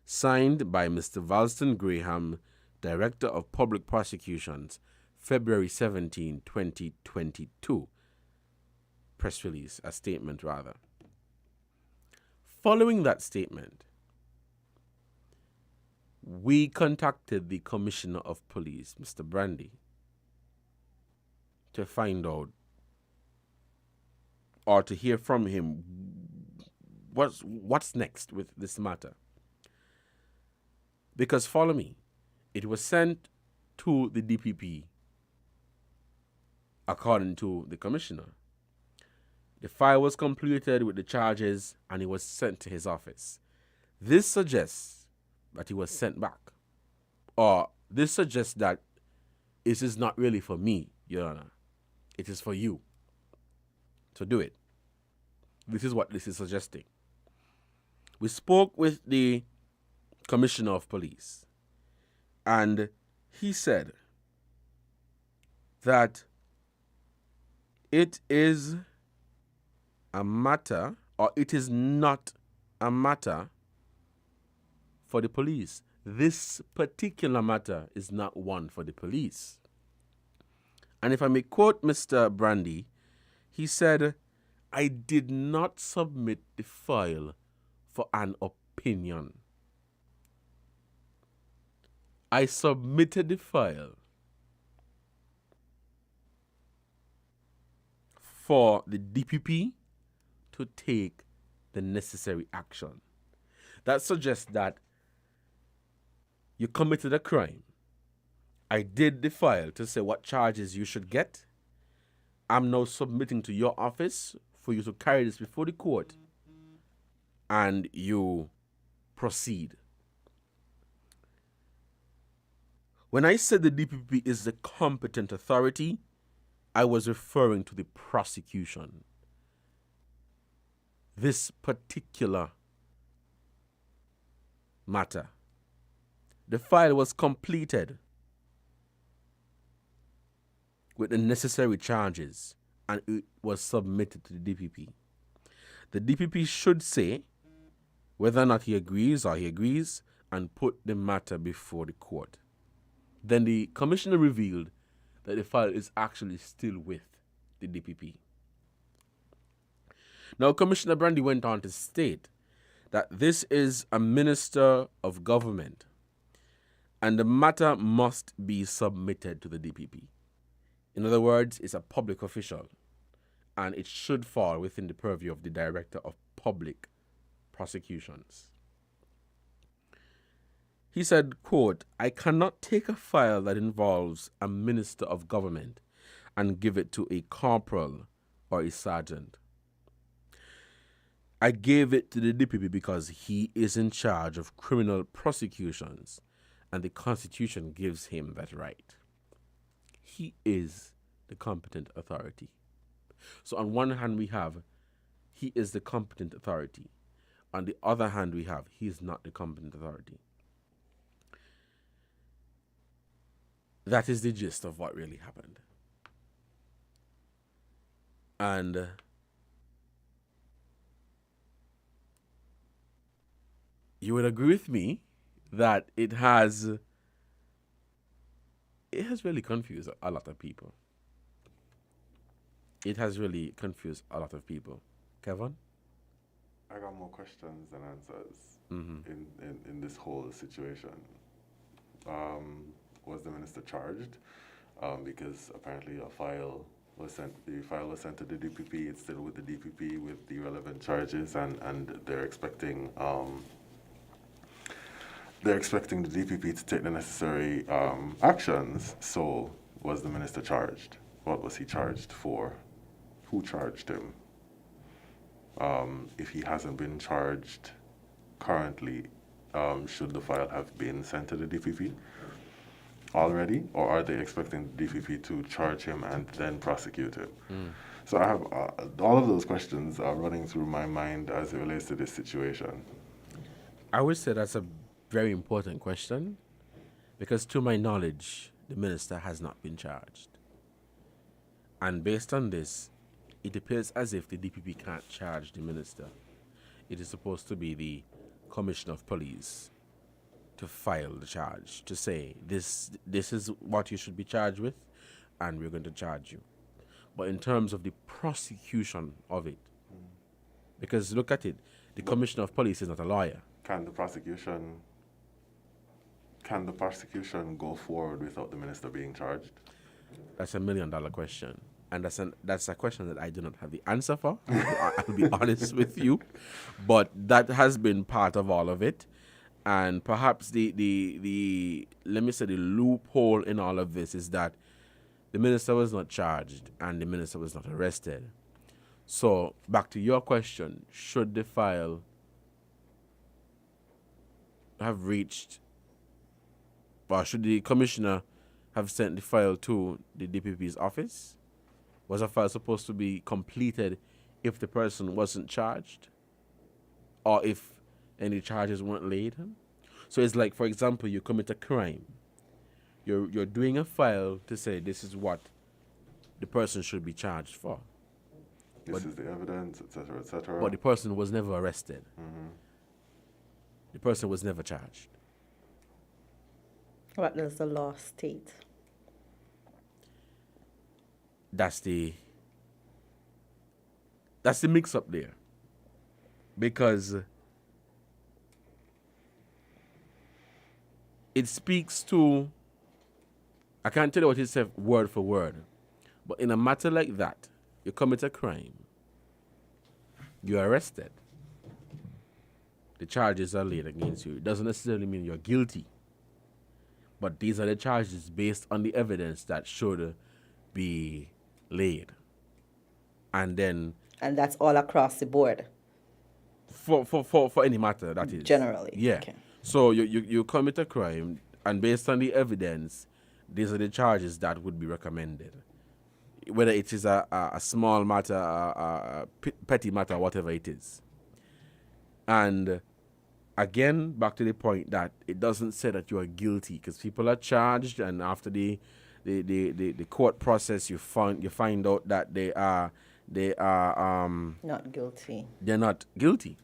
Signed by Mr. Valston Graham, Director of Public Prosecutions, February 17, 2022. Press release, a statement rather. Following that statement, we contacted the Commissioner of Police, Mr. Brandy, to find out or to hear from him what's next with this matter. Because follow me, it was sent to the DPP according to the Commissioner. The file was completed with the charges and it was sent to his office. This suggests that he was sent back. Or this suggests that it is not really for me, Your Honor. It is for you. So do it. This is what this is suggesting. We spoke with the Commissioner of Police, and he said that it is a matter, or it is not a matter for the police. This particular matter is not one for the police. And if I may quote Mr. Brandy, he said, I did not submit the file for an opinion. I submitted the file for the DPP to take the necessary action. That suggests that you committed a crime. I did the file to say what charges you should get. I'm now submitting to your office for you to carry this before the court and you proceed. When I said the DPP is the competent authority, I was referring to the prosecution. This particular matter. The file was completed with the necessary charges and it was submitted to the DPP. The DPP should say whether or not he agrees and put the matter before the court. Then the commissioner revealed that the file is actually still with the DPP. Now, Commissioner Brandy went on to state that this is a minister of government and the matter must be submitted to the DPP. In other words, it's a public official and it should fall within the purview of the Director of Public Prosecutions. He said, quote, "I cannot take a file that involves a minister of government and give it to a corporal or a sergeant. I gave it to the DPP because he is in charge of criminal prosecutions and the Constitution gives him that right. He is the competent authority." So on one hand we have, he is the competent authority. On the other hand we have, he is not the competent authority. That is the gist of what really happened. And you would agree with me that it has really confused a lot of people. It has really confused a lot of people. Kevin? I got more questions than answers Mm-hmm. in this whole situation. Was the minister charged? Because apparently the file was sent to the DPP. It's still with the DPP with the relevant charges, and they're expecting the DPP to take the necessary actions. So was the minister charged? What was he charged for? Who charged him? If he hasn't been charged currently, should the file have been sent to the DPP already? Or are they expecting the DPP to charge him and then prosecute him? So I have all of those questions are running through my mind as it relates to this situation. I would say that's a very important question because to my knowledge, the minister has not been charged. And based on this, it appears as if the DPP can't charge the minister. It is supposed to be the Commissioner of Police to file the charge, to say this is what you should be charged with and we're going to charge you. But in terms of the prosecution of it, because look at it, the Commissioner of Police is not a lawyer. Can the prosecution go forward without the minister being charged? That's $1 million question. And that's a question that I do not have the answer for. I'll be honest with you. But that has been part of all of it. And perhaps the let me say the loophole in all of this is that the minister was not charged and the minister was not arrested. So back to your question, should the file have reached, or should the commissioner have sent the file to the DPP's office? Was a file supposed to be completed if the person wasn't charged? Or if any charges weren't laid? So it's like, for example, you commit a crime. You're doing a file to say this is what the person should be charged for. This is the evidence, etc., etc. But the person was never arrested. The person was never charged. What does the law state? That's the mix up there. Because it speaks to, I can't tell you what it says word for word, but in a matter like that, you commit a crime, you're arrested, the charges are laid against you. It doesn't necessarily mean you're guilty, but these are the charges based on the evidence that should be laid. And that's all across the board. For any matter, that is. Generally. Yeah. Okay. So you commit a crime and based on the evidence, these are the charges that would be recommended. Whether it is a small matter, a petty matter, whatever it is. And again, back to the point that it doesn't say that you are guilty, because people are charged, and after the court process, you find out that they are not guilty. They're not guilty.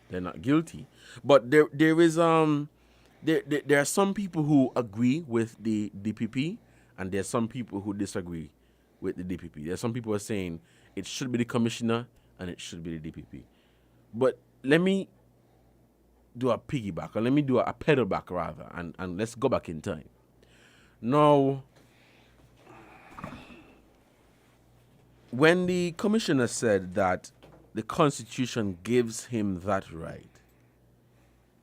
They're not guilty. But there is there are some people who agree with the DPP, and there are some people who disagree with the DPP. There are some people who are saying it should be the commissioner and it should be the DPP. But let me do a piggyback, or let me do a pedal back rather, and let's go back in time. Now, when the commissioner said that the Constitution gives him that right,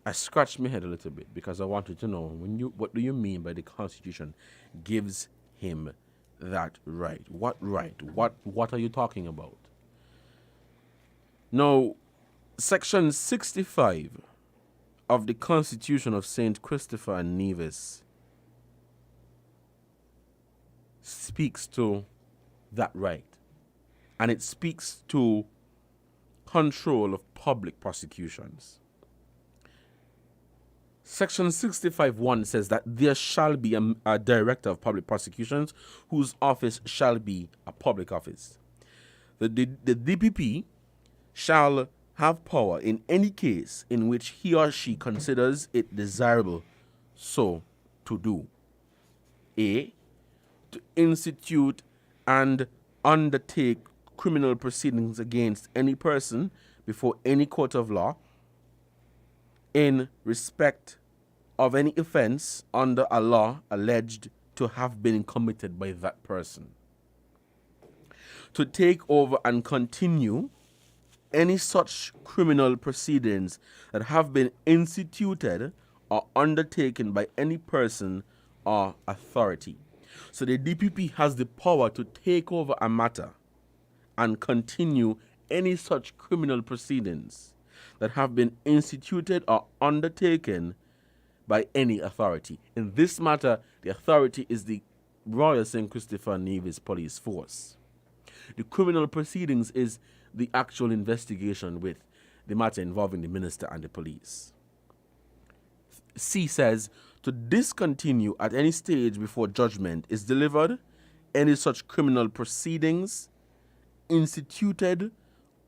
I scratched my head a little bit, because I wanted to know, what do you mean by the Constitution gives him that right? What right? What are you talking about? Now, Section 65 of the Constitution of St. Christopher and Nevis speaks to that right. And it speaks to control of public prosecutions. Section 65(1) says that there shall be a director of public prosecutions whose office shall be a public office. The DPP shall have power in any case in which he or she considers it desirable so to do. A, to institute and undertake criminal proceedings against any person before any court of law in respect of any offense under a law alleged to have been committed by that person. To take over and continue any such criminal proceedings that have been instituted or undertaken by any person or authority. So the DPP has the power to take over a matter and continue any such criminal proceedings that have been instituted or undertaken by any authority. In this matter, the authority is the Royal St. Christopher Nevis Police Force. The criminal proceedings is the actual investigation with the matter involving the minister and the police. C says, to discontinue at any stage before judgment is delivered any such criminal proceedings instituted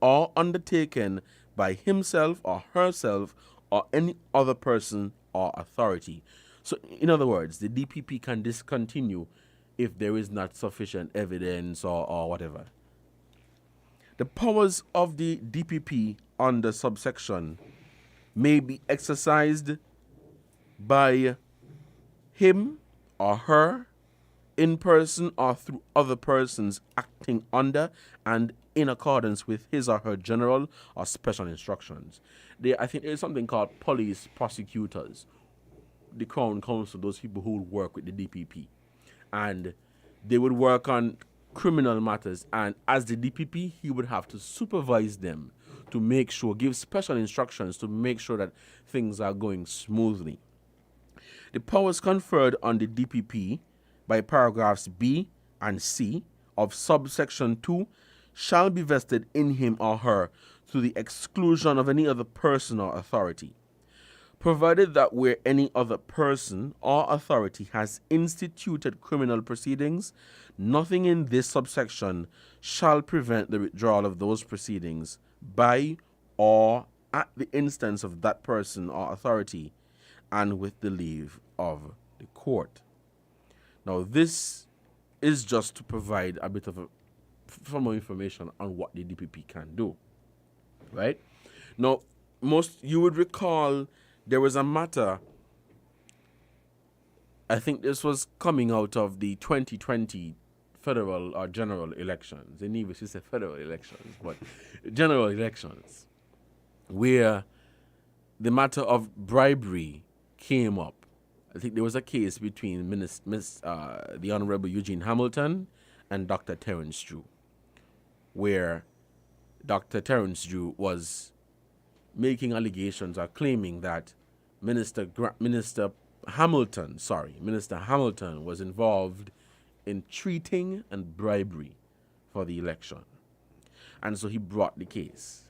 or undertaken by himself or herself or any other person or authority. So, in other words, the DPP can discontinue if there is not sufficient evidence or whatever. The powers of the DPP under subsection may be exercised by him or her in person or through other persons acting under and in accordance with his or her general or special instructions. I think there's something called police prosecutors, the Crown Council, those people who work with the DPP. And they would work on criminal matters, and as the DPP, he would have to supervise them to make sure, give special instructions to make sure that things are going smoothly. The powers conferred on the DPP by paragraphs B and C of subsection 2 shall be vested in him or her to the exclusion of any other person or authority, provided that where any other person or authority has instituted criminal proceedings, nothing in this subsection shall prevent the withdrawal of those proceedings by or at the instance of that person or authority and with the leave of the court. Now, this is just to provide a bit of some more information on what the DPP can do, right? Now, you would recall there was a matter, I think this was coming out of the 2020 federal or general elections. In English, it's federal elections, but general elections, where the matter of bribery came up. I think there was a case between the Honorable Eugene Hamilton and Dr. Terence Drew, where Dr. Terence Drew was making allegations or claiming that Minister Minister Hamilton was involved in treating and bribery for the election. And so he brought the case.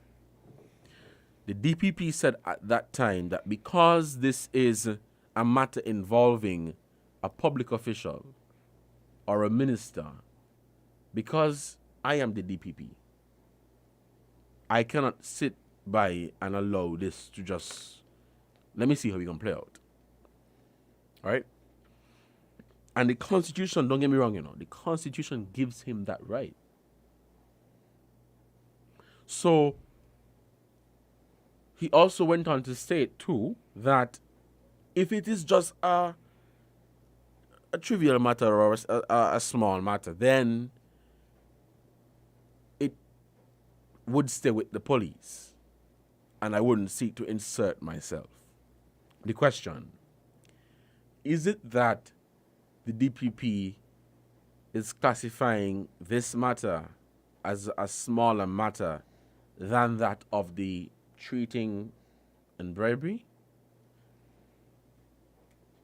The DPP said at that time that because this is a matter involving a public official or a minister, because I am the DPP, I cannot sit by and allow this to just, let me see how we can play out. All right? And the Constitution, don't get me wrong, the Constitution gives him that right. So, he also went on to state, too, that if it is just a trivial matter or a small matter, then it would stay with the police, and I wouldn't seek to insert myself. The question, is it that the DPP is classifying this matter as a smaller matter than that of the treating and bribery?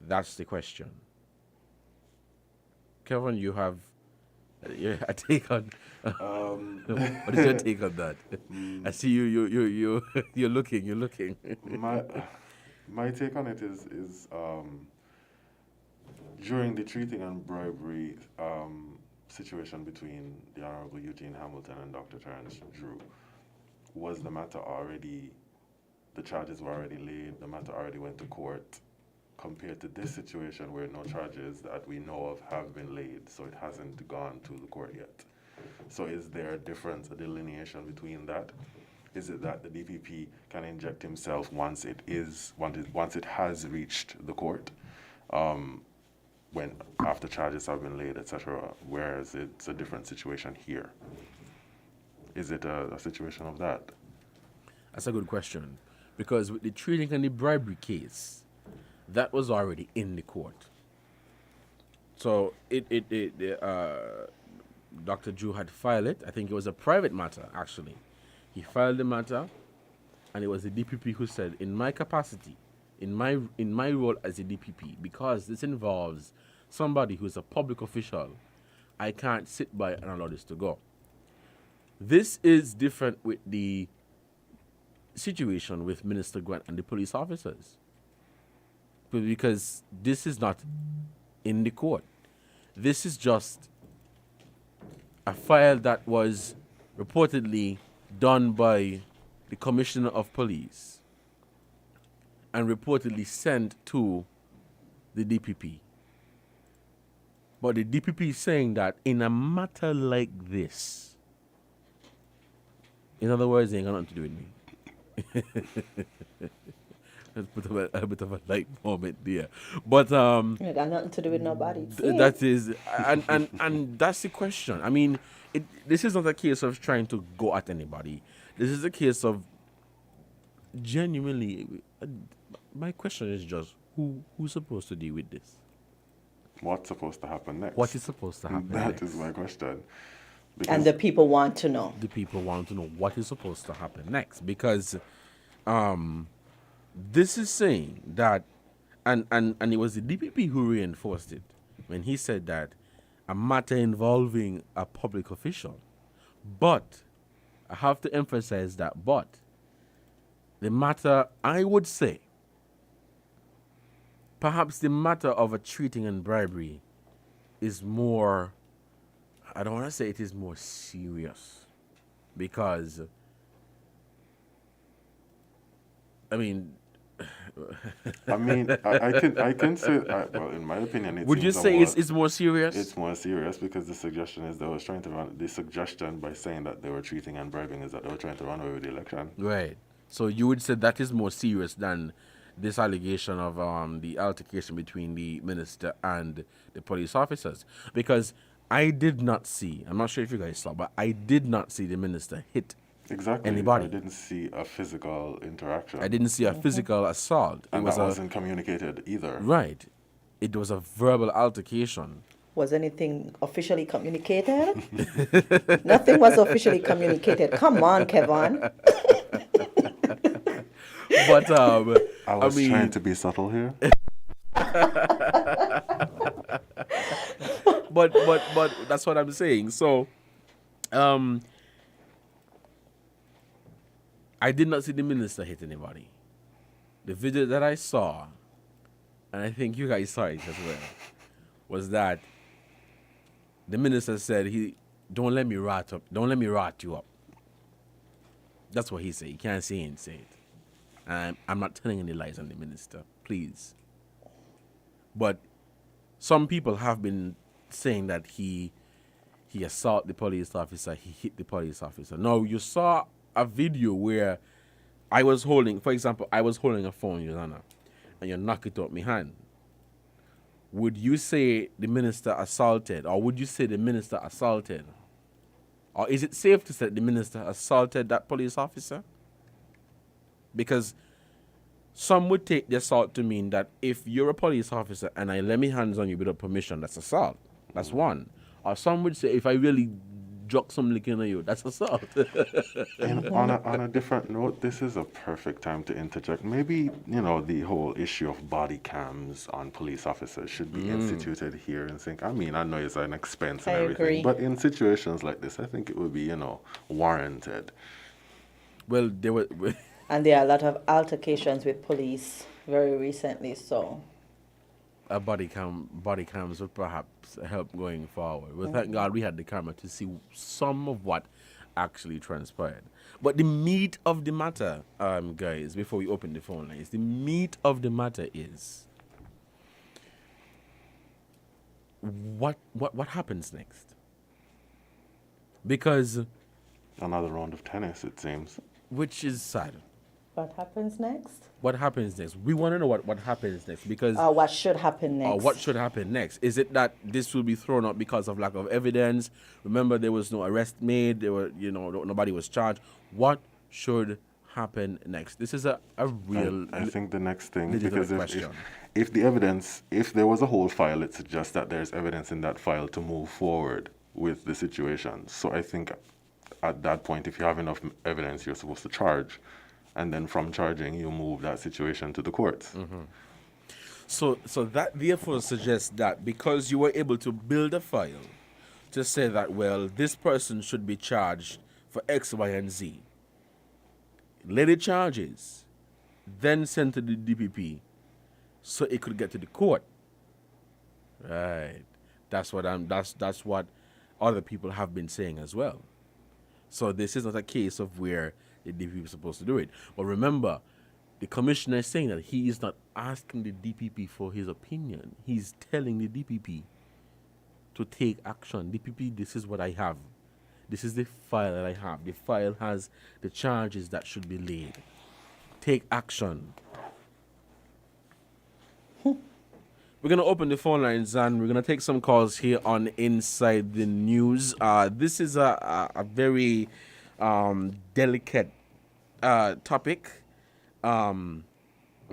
That's the question. Kevin, you have a take on. What is your take on that? I see you're looking. My take on it is during the treating and bribery situation between the Honorable Eugene Hamilton and Dr. Terence Drew, was the matter already, the charges were already laid, the matter already went to court, compared to this situation where no charges that we know of have been laid, so it hasn't gone to the court yet. So is there a difference, a delineation between that? Is it that the DPP can inject himself once it has reached the court, when after charges have been laid, etc., whereas it's a different situation here? Is it a situation of that? That's a good question, because with the treating and the bribery case, that was already in the court. So Dr. Drew had filed it. I think it was a private matter, actually. He filed the matter, and it was the DPP who said, in my capacity, in my role as a DPP, because this involves somebody who is a public official, I can't sit by and allow this to go. This is different with the situation with Minister Grant and the police officers, because this is not in the court. This is just a file that was reportedly done by the Commissioner of Police and reportedly sent to the DPP. But the DPP is saying that in a matter like this, in other words, they ain't got nothing to do with me. Let's put a bit of a light moment there. But It got nothing to do with nobody. that is, and that's the question. I mean, this is not a case of trying to go at anybody. This is a case of genuinely. My question is just who's supposed to deal with this? What's supposed to happen next? What is supposed to happen next? That is my question. And the people want to know. The people want to know what is supposed to happen next, because this is saying that, and it was the DPP who reinforced it when he said that a matter involving a public official. But I have to emphasize that the matter, I would say, perhaps the matter of a treating and bribery is more, I don't want to say it is more serious, because, I mean, I can say, well, in my opinion, would you say it's more serious? It's more serious because the suggestion is they were trying to run, the suggestion by saying that they were treating and bribing is that they were trying to run away with the election. Right. So you would say that is more serious than this allegation of the altercation between the minister and the police officers. Because I did not see, I'm not sure if you guys saw, but I did not see the minister hit anybody. I didn't see a physical interaction. I didn't see a physical assault. And that wasn't communicated either. Right. It was a verbal altercation. Was anything officially communicated? Nothing was officially communicated. Come on, Kevin. But I was trying to be subtle here. but that's what I'm saying. So, I did not see the minister hit anybody. The video that I saw, and I think you guys saw it as well, was that the minister said don't let me rat you up. That's what he said. You can't say and say it. And I'm not telling any lies on the minister, please. But some people have been saying that he assaulted the police officer, he hit the police officer. Now, you saw a video where I was holding a phone, Your Honor, and you knock it out my hand. Would you say the minister assaulted, or would you say the minister assaulted? Or is it safe to say the minister assaulted that police officer? Because some would take the assault to mean that if you're a police officer and I lay my hands on you without permission, that's assault. That's one. Or some would say if I really drop some licking on you, that's assault. And on a different note, this is a perfect time to interject. Maybe, the whole issue of body cams on police officers should be instituted here in St. I know it's an expense and everything, agree. but in situations like this, I think it would be, warranted. Well, there were... And there are a lot of altercations with police very recently, so... body cams would perhaps help going forward. Well, thank God we had the camera to see some of what actually transpired. But the meat of the matter, guys, before we open the phone lines, the meat of the matter is what happens next? Because another round of tennis, it seems. Which is sad. What happens next? What happens next? We want to know what happens next, because... what should happen next? What should happen next? Is it that this will be thrown out because of lack of evidence? Remember, there was no arrest made. There were, nobody was charged. What should happen next? This is a real... I think the next thing, legitimate because question. if the evidence, if there was a whole file, it suggests that there's evidence in that file to move forward with the situation. So I think at that point, if you have enough evidence, you're supposed to charge. And then from charging, you move that situation to the courts. Mm-hmm. So that therefore suggests that because you were able to build a file to say that, well, this person should be charged for X, Y, and Z, lay the charges, then send to the DPP so it could get to the court. Right. That's what other people have been saying as well. So this is not a case of where the DPP is supposed to do it. But remember, the commissioner is saying that he is not asking the DPP for his opinion. He's telling the DPP to take action. DPP, this is what I have. This is the file that I have. The file has the charges that should be laid. Take action. We're going to open the phone lines and we're going to take some calls here on Inside the News. This is a very delicate topic. When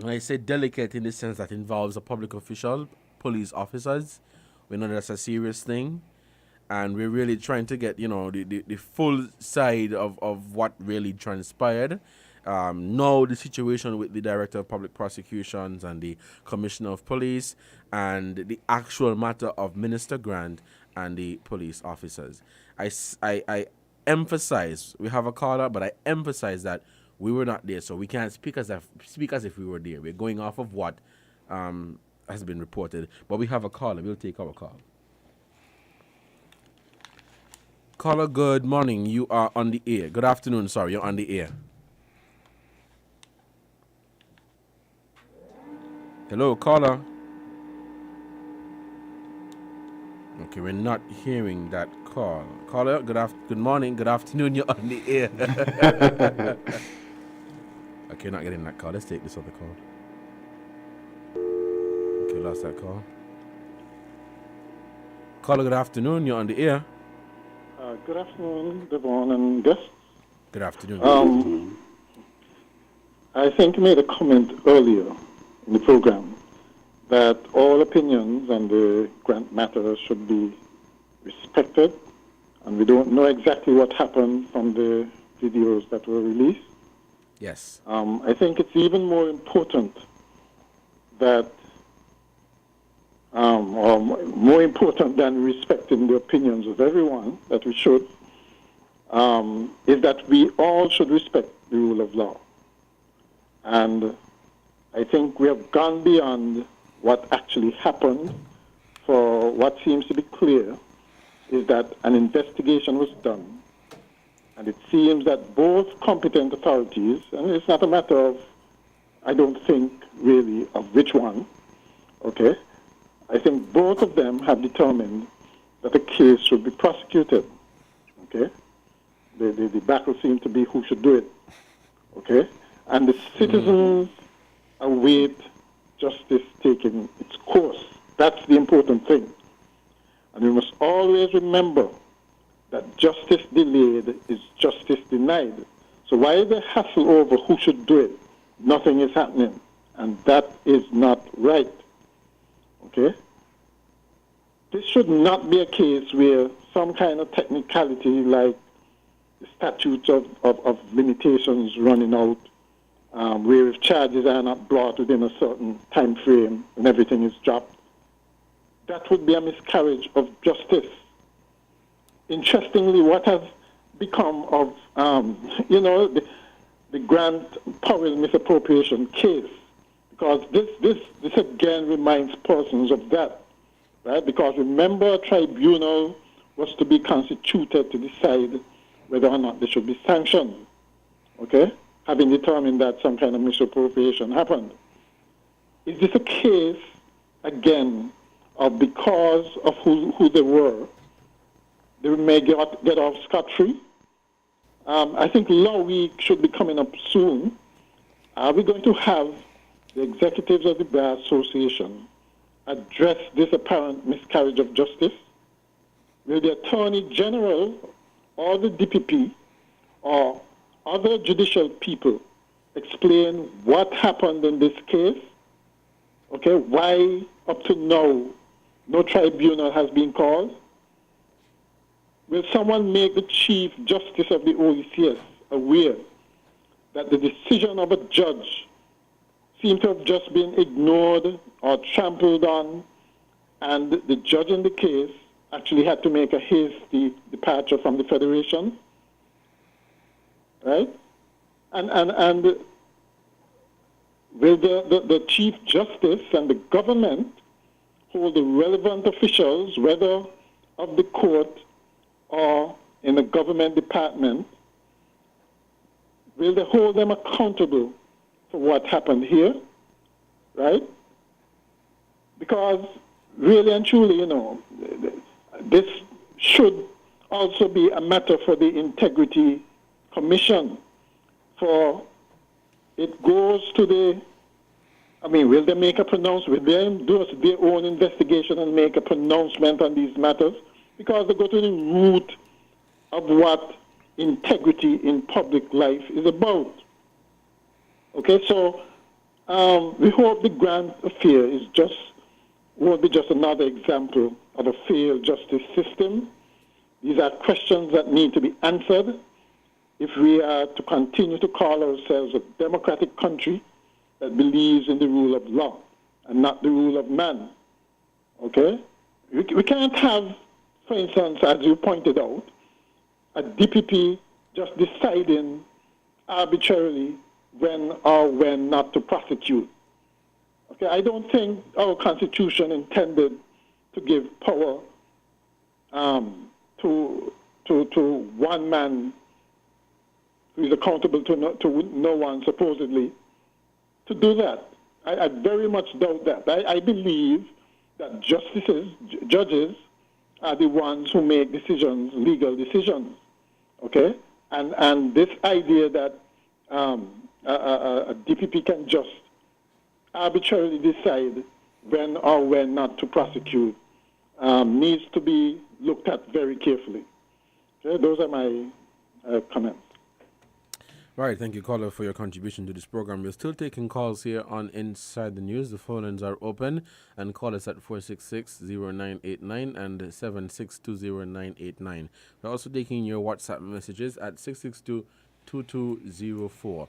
I say delicate in the sense that involves a public official, police officers, we know that's a serious thing. And we're really trying to get, the full side of what really transpired. Know the situation with the Director of Public Prosecutions and the Commissioner of Police and the actual matter of Minister Grant and the police officers. I emphasize, we have a caller, but I emphasize that we were not there, so we can't speak as if we were there. We're going off of what has been reported. But we have a caller. We'll take our call. Caller, good morning. You are on the air. Good afternoon, sorry. You're on the air. Hello, caller. Okay, we're not hearing that call. Caller, good morning, good afternoon. You're on the air. Okay, not getting that call. Let's take this other call. Okay, lost that call. Caller, good afternoon. You're on the air. Good afternoon, Devon and guests. Good afternoon. I think you made a comment earlier in the program that all opinions on the grant matter should be respected, and we don't know exactly what happened from the videos that were released. Yes. I think it's even more important that or more important than respecting the opinions of everyone, that we should, is that we all should respect the rule of law. And I think we have gone beyond what actually happened. For what seems to be clear is that an investigation was done, and it seems that both competent authorities, and it's not a matter of, I don't think really of which one, okay, I think both of them have determined that the case should be prosecuted, okay. The battle seems to be who should do it, okay, and the citizens await justice taking its course. That's the important thing. And we must always remember that justice delayed is justice denied. So why the hassle over who should do it? Nothing is happening. And that is not right. Okay? This should not be a case where some kind of technicality like the statutes of limitations running out, where if charges are not brought within a certain time frame and everything is dropped, that would be a miscarriage of justice. Interestingly, what has become of, the Grant Powell misappropriation case, because this again reminds persons of that, right? Because remember, a tribunal was to be constituted to decide whether or not there should be sanctions, okay? Having determined that some kind of misappropriation happened. Is this a case, again, of because of who they were, they may get off scot-free? I think Law Week should be coming up soon. Are we going to have the executives of the Bar Association address this apparent miscarriage of justice? Will the Attorney General or the DPP or other judicial people explain what happened in this case? Okay, why up to now no tribunal has been called? Will someone make the Chief Justice of the OECS aware that the decision of a judge seemed to have just been ignored or trampled on, and the judge in the case actually had to make a hasty departure from the Federation? Right? And will the Chief Justice and the government hold the relevant officials, whether of the court or in a government department, will they hold them accountable for what happened here, right? Because really and truly, this should also be a matter for the Integrity Commission, for it goes to the, will they make a pronouncement? Will they do their own investigation and make a pronouncement on these matters? Because they go to the root of what integrity in public life is about. Okay, so we hope the Grant affair won't be just another example of a failed justice system. These are questions that need to be answered if we are to continue to call ourselves a democratic country that believes in the rule of law and not the rule of man. Okay? We can't have, for instance, as you pointed out, a DPP just deciding arbitrarily when or when not to prosecute. Okay, I don't think our Constitution intended to give power to one man who is accountable to no one, supposedly, to do that. I very much doubt that. I believe that judges are the ones who make decisions, legal decisions, okay? And this idea that a DPP can just arbitrarily decide when or when not to prosecute needs to be looked at very carefully. Okay? Those are my comments. Right, thank you, caller, for your contribution to this program. We're still taking calls here on Inside the News. The phone lines are open, and call us at 466-0989 and 7620989. We're also taking your WhatsApp messages at 662-2204.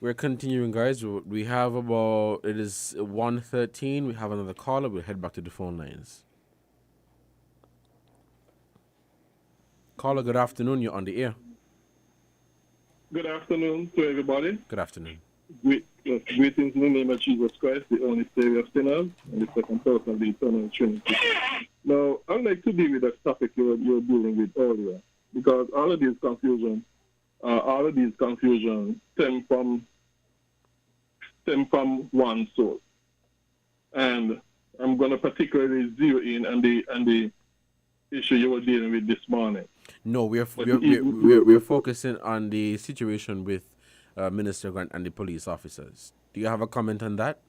We're continuing, guys. We have about, it is 1:13. We have another caller. We'll head back to the phone lines. Caller, good afternoon. You're on the air. Good afternoon to everybody. Good afternoon. Greetings in the name of Jesus Christ, the only Savior of sinners, and the second person of the eternal Trinity. Now, I'd like to deal with the topic you were dealing with earlier, because all of these confusions stem from one source, and I'm going to particularly zero in on the issue you were dealing with this morning. No, we're focusing on the situation with Minister Grant and the police officers. Do you have a comment on that?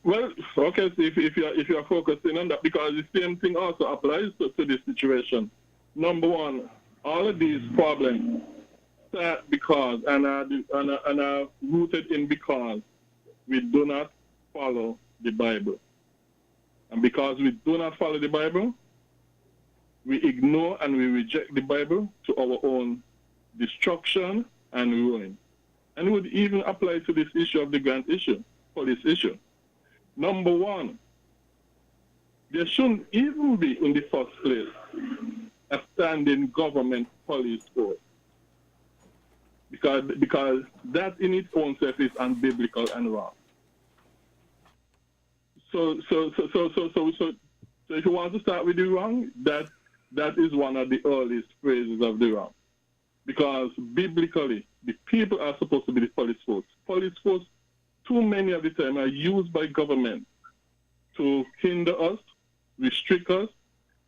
Well, okay, so if you're focusing on that, because the same thing also applies to this situation. Number one, all of these problems start because and are rooted in because we do not follow the Bible, and because we do not follow the Bible, we ignore and we reject the Bible to our own destruction and ruin. And it would even apply to this issue of the Grant issue, police issue. Number one, there shouldn't even be, in the first place, a standing government police force. Because that in its own self is unbiblical and wrong. So if you want to start with the wrong, that is one of the earliest phrases of the wrong. Because biblically, the people are supposed to be the police force. Police force, too many of the time, are used by government to hinder us, restrict us,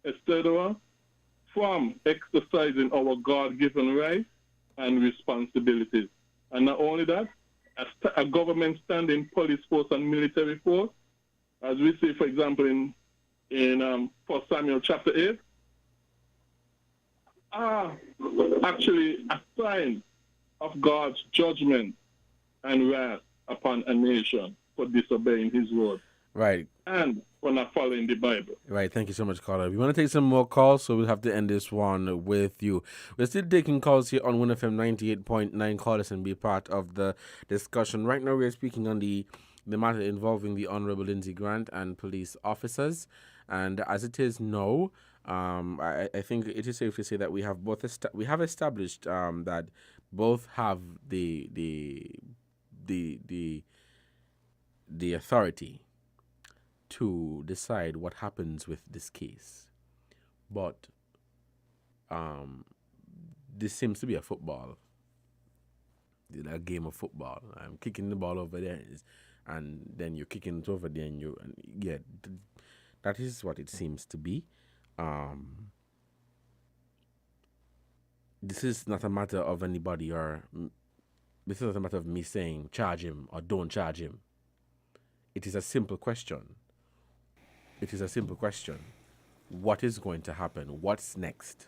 etc., from exercising our God-given rights and responsibilities. And not only that, a government standing police force and military force, as we see, for example, in 1 Samuel chapter 8, are actually a sign of God's judgment and wrath upon a nation for disobeying his word. Right. And for not following the Bible. Right. Thank you so much, caller. We want to take some more calls, so we'll have to end this one with you. We're still taking calls here on WINN FM 98.9. Call us and be part of the discussion. Right now, we're speaking on the matter involving the Honorable Lindsey Grant and police officers. And as it is now, I think it is safe to say that we have established that both have the authority to decide what happens with this case. But this seems to be a game of football. I'm kicking the ball over there, and then you're kicking it over there, and that is what it seems to be. This is not a matter of anybody, or this is not a matter of me saying charge him or don't charge him. It is a simple question. What is going to happen? What's next?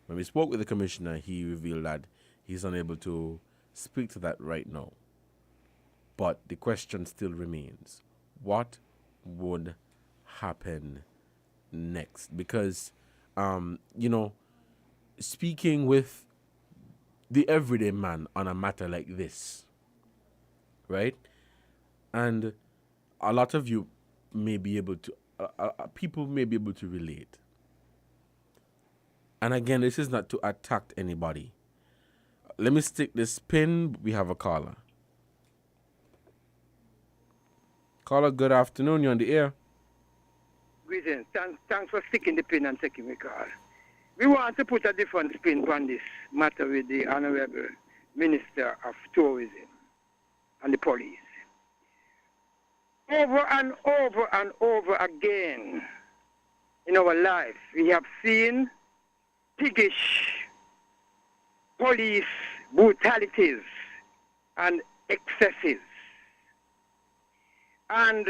When we spoke with the commissioner, he revealed that he's unable to speak to that right now. But the question still remains. What would happen next? Because, speaking with the everyday man on a matter like this, right? And a lot of you may be able to, people may be able to relate. And again, this is not to attack anybody. Let me stick this pin. We have a caller. Caller, good afternoon. You're on the air. Greetings. Thanks for sticking the pin and taking me call. We want to put a different spin on this matter with the Honorable Minister of Tourism and the police. Over and over and over again in our life, we have seen piggish police brutalities and excesses. And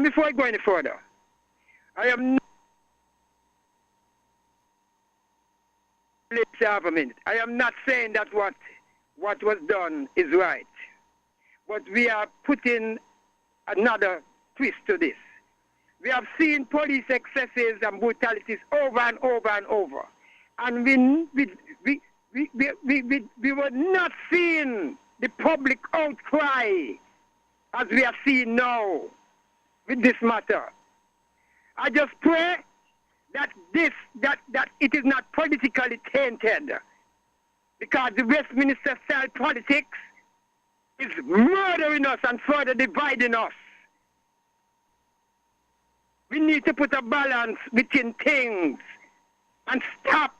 before I go any further, I am not I am not saying that what was done is right, but we are putting another twist to this. We have seen police excesses and brutalities over and over and over, and we were not seeing the public outcry as we are seeing now with this matter. I just pray that it is not politically tainted, because the Westminster style politics is murdering us and further dividing us. We need to put a balance between things and stop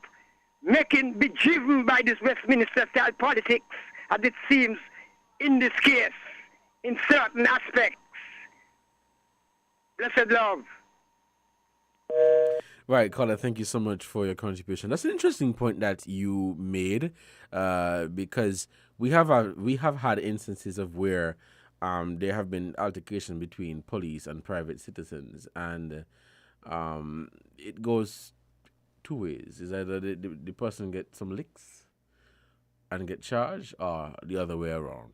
be driven by this Westminster style politics, as it seems in this case, in certain aspects. Blessed love. Right, Carla, thank you so much for your contribution. That's an interesting point that you made, because we have had instances of where there have been altercation between police and private citizens, and it goes two ways. Is either the person gets some licks and get charged, or the other way around.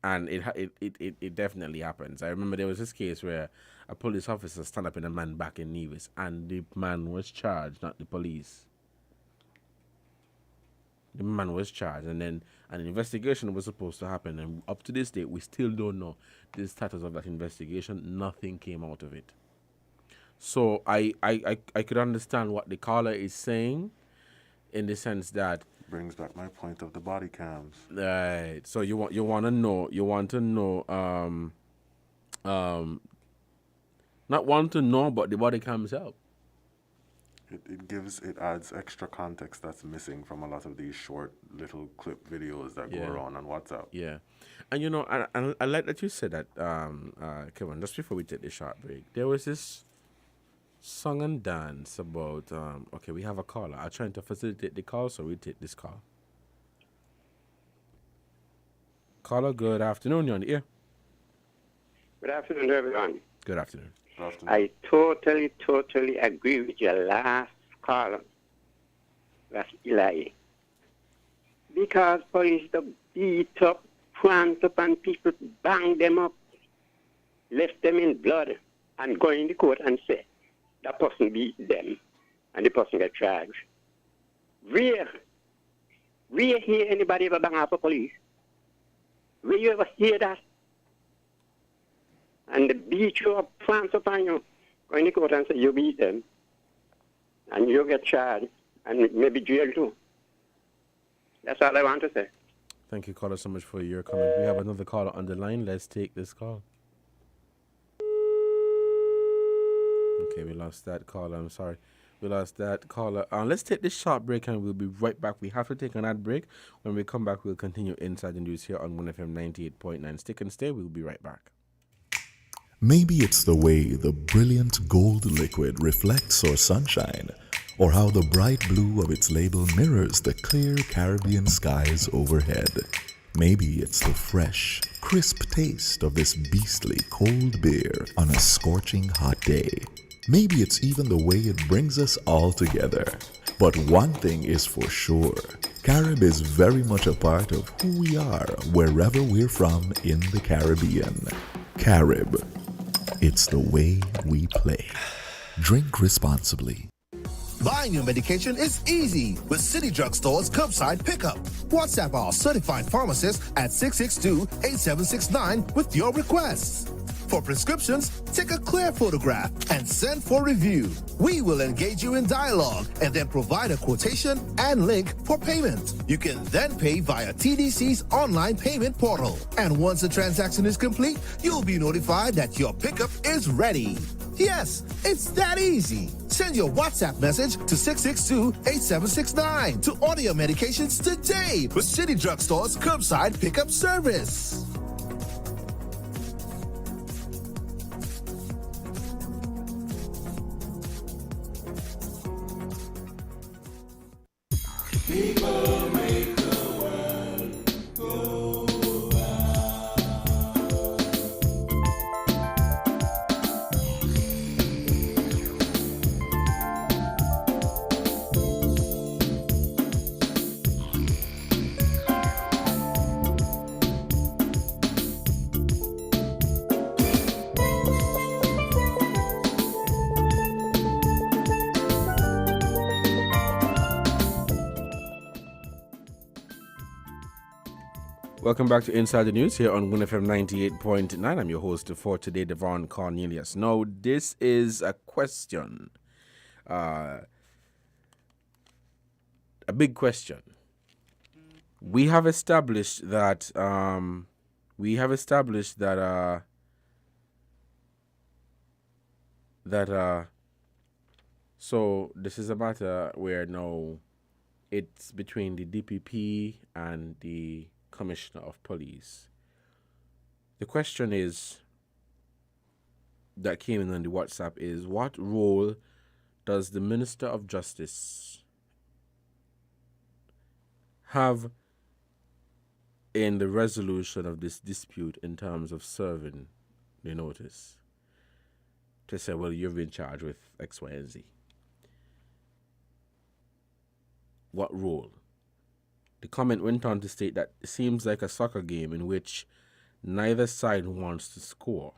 And it definitely happens. I remember there was this case where a police officer stand up in a man back in Nevis, and the man was charged, not the police. The man was charged, and then an investigation was supposed to happen, and up to this date, we still don't know the status of that investigation. Nothing came out of it. So I could understand what the caller is saying, in the sense that brings back my point of the body cams. Right. So you want to know not want to know, but the body cams help. It adds extra context that's missing from a lot of these short little clip videos that go around on WhatsApp. Yeah. And and I like that you said that, Kevin, just before we take the short break, there was this song and dance about okay, we have a caller. I'm trying to facilitate the call, so we take this call. Caller, good afternoon. You're on the air. Good afternoon, everyone. Good afternoon. I totally agree with your last caller. That's Eli. Because police beat up, front up, and people bang them up, left them in blood, and go in the court and say, that person beat them, and the person get charged. Where hear anybody ever bang up a police? Where you ever hear that? And they beat you up, France upon you, go in the court and say you beat them, and you get charged, and maybe jail too. That's all I want to say. Thank you, caller, so much for your comment. We have another caller on the line. Let's take this call. Okay, we lost that caller. I'm sorry. We lost that caller. Let's take this short break and we'll be right back. We have to take an ad break. When we come back, we'll continue Inside the News here on 1FM 98.9. Stick and stay. We'll be right back. Maybe it's the way the brilliant gold liquid reflects our sunshine, or how the bright blue of its label mirrors the clear Caribbean skies overhead. Maybe it's the fresh, crisp taste of this beastly cold beer on a scorching hot day. Maybe it's even the way it brings us all together. But one thing is for sure, Carib is very much a part of who we are wherever we're from in the Caribbean. Carib, it's the way we play. Drink responsibly. Buying your medication is easy with City Drug Store's curbside pickup. WhatsApp our certified pharmacist at 662-8769 with your requests. For prescriptions, take a clear photograph and send for review. We will engage you in dialogue and then provide a quotation and link for payment. You can then pay via TDC's online payment portal. And once the transaction is complete, you'll be notified that your pickup is ready. Yes, it's that easy. Send your WhatsApp message to 662-8769 to order your medications today with City Drug Store's curbside pickup service. People make the world go Welcome back to Inside the News here on WINNFM 98.9. I'm your host for today, Devon Cornelius. Now, this is a question, a big question. We have established that, so this is a matter where now it's between the DPP and the Commissioner of Police. The question is that came in on the WhatsApp is, what role does the Minister of Justice have in the resolution of this dispute in terms of serving the notice to say, well, you've been charged with X, Y, and Z? What role? The comment went on to state that it seems like a soccer game in which neither side wants to score.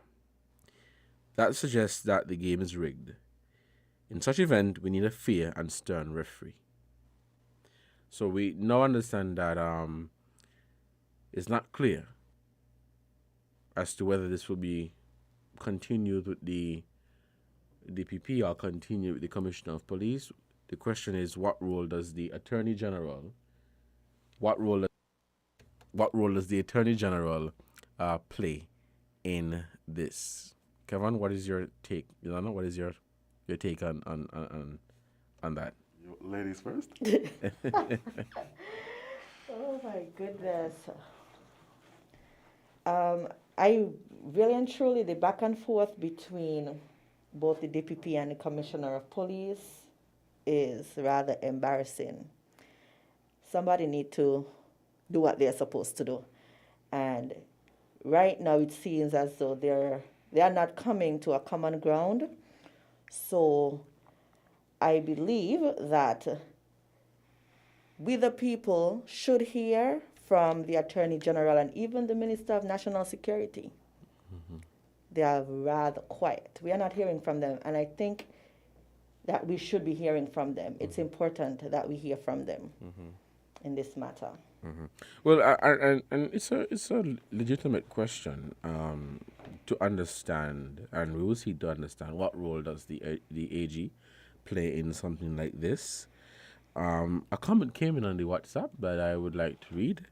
That suggests that the game is rigged. In such event, we need a fair and stern referee. So we now understand that it's not clear as to whether this will be continued with the DPP or continued with the Commissioner of Police. The question is, what role does the Attorney General does the Attorney General play in this? Kevin, what is your take? Ilana, what is your take on that? Ladies first. Oh my goodness. I really and truly, the back and forth between both the DPP and the Commissioner of Police is rather embarrassing. Somebody need to do what they're supposed to do. And right now it seems as though they are not coming to a common ground. So I believe that we the people should hear from the Attorney General and even the Minister of National Security. Mm-hmm. They are rather quiet. We are not hearing from them, and I think that we should be hearing from them. It's important that we hear from them in this matter. Mm-hmm. Well, and it's a legitimate question to understand, and we will see to understand what role does the AG play in something like this. A comment came in on the WhatsApp that I would like to read.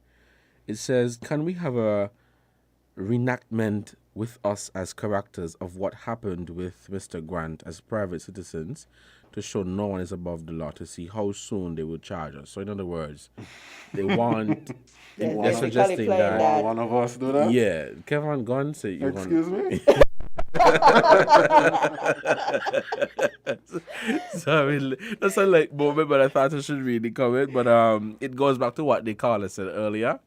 It says, can we have a reenactment with us as characters of what happened with Mr. Grant as private citizens to show no one is above the law, to see how soon they will charge us? So in other words, they want they're suggesting that one of us do that? Yeah. Kevin Gunn say you Excuse me? So I mean, that's a late moment, but I thought I should read the comment. But it goes back to what the caller said earlier.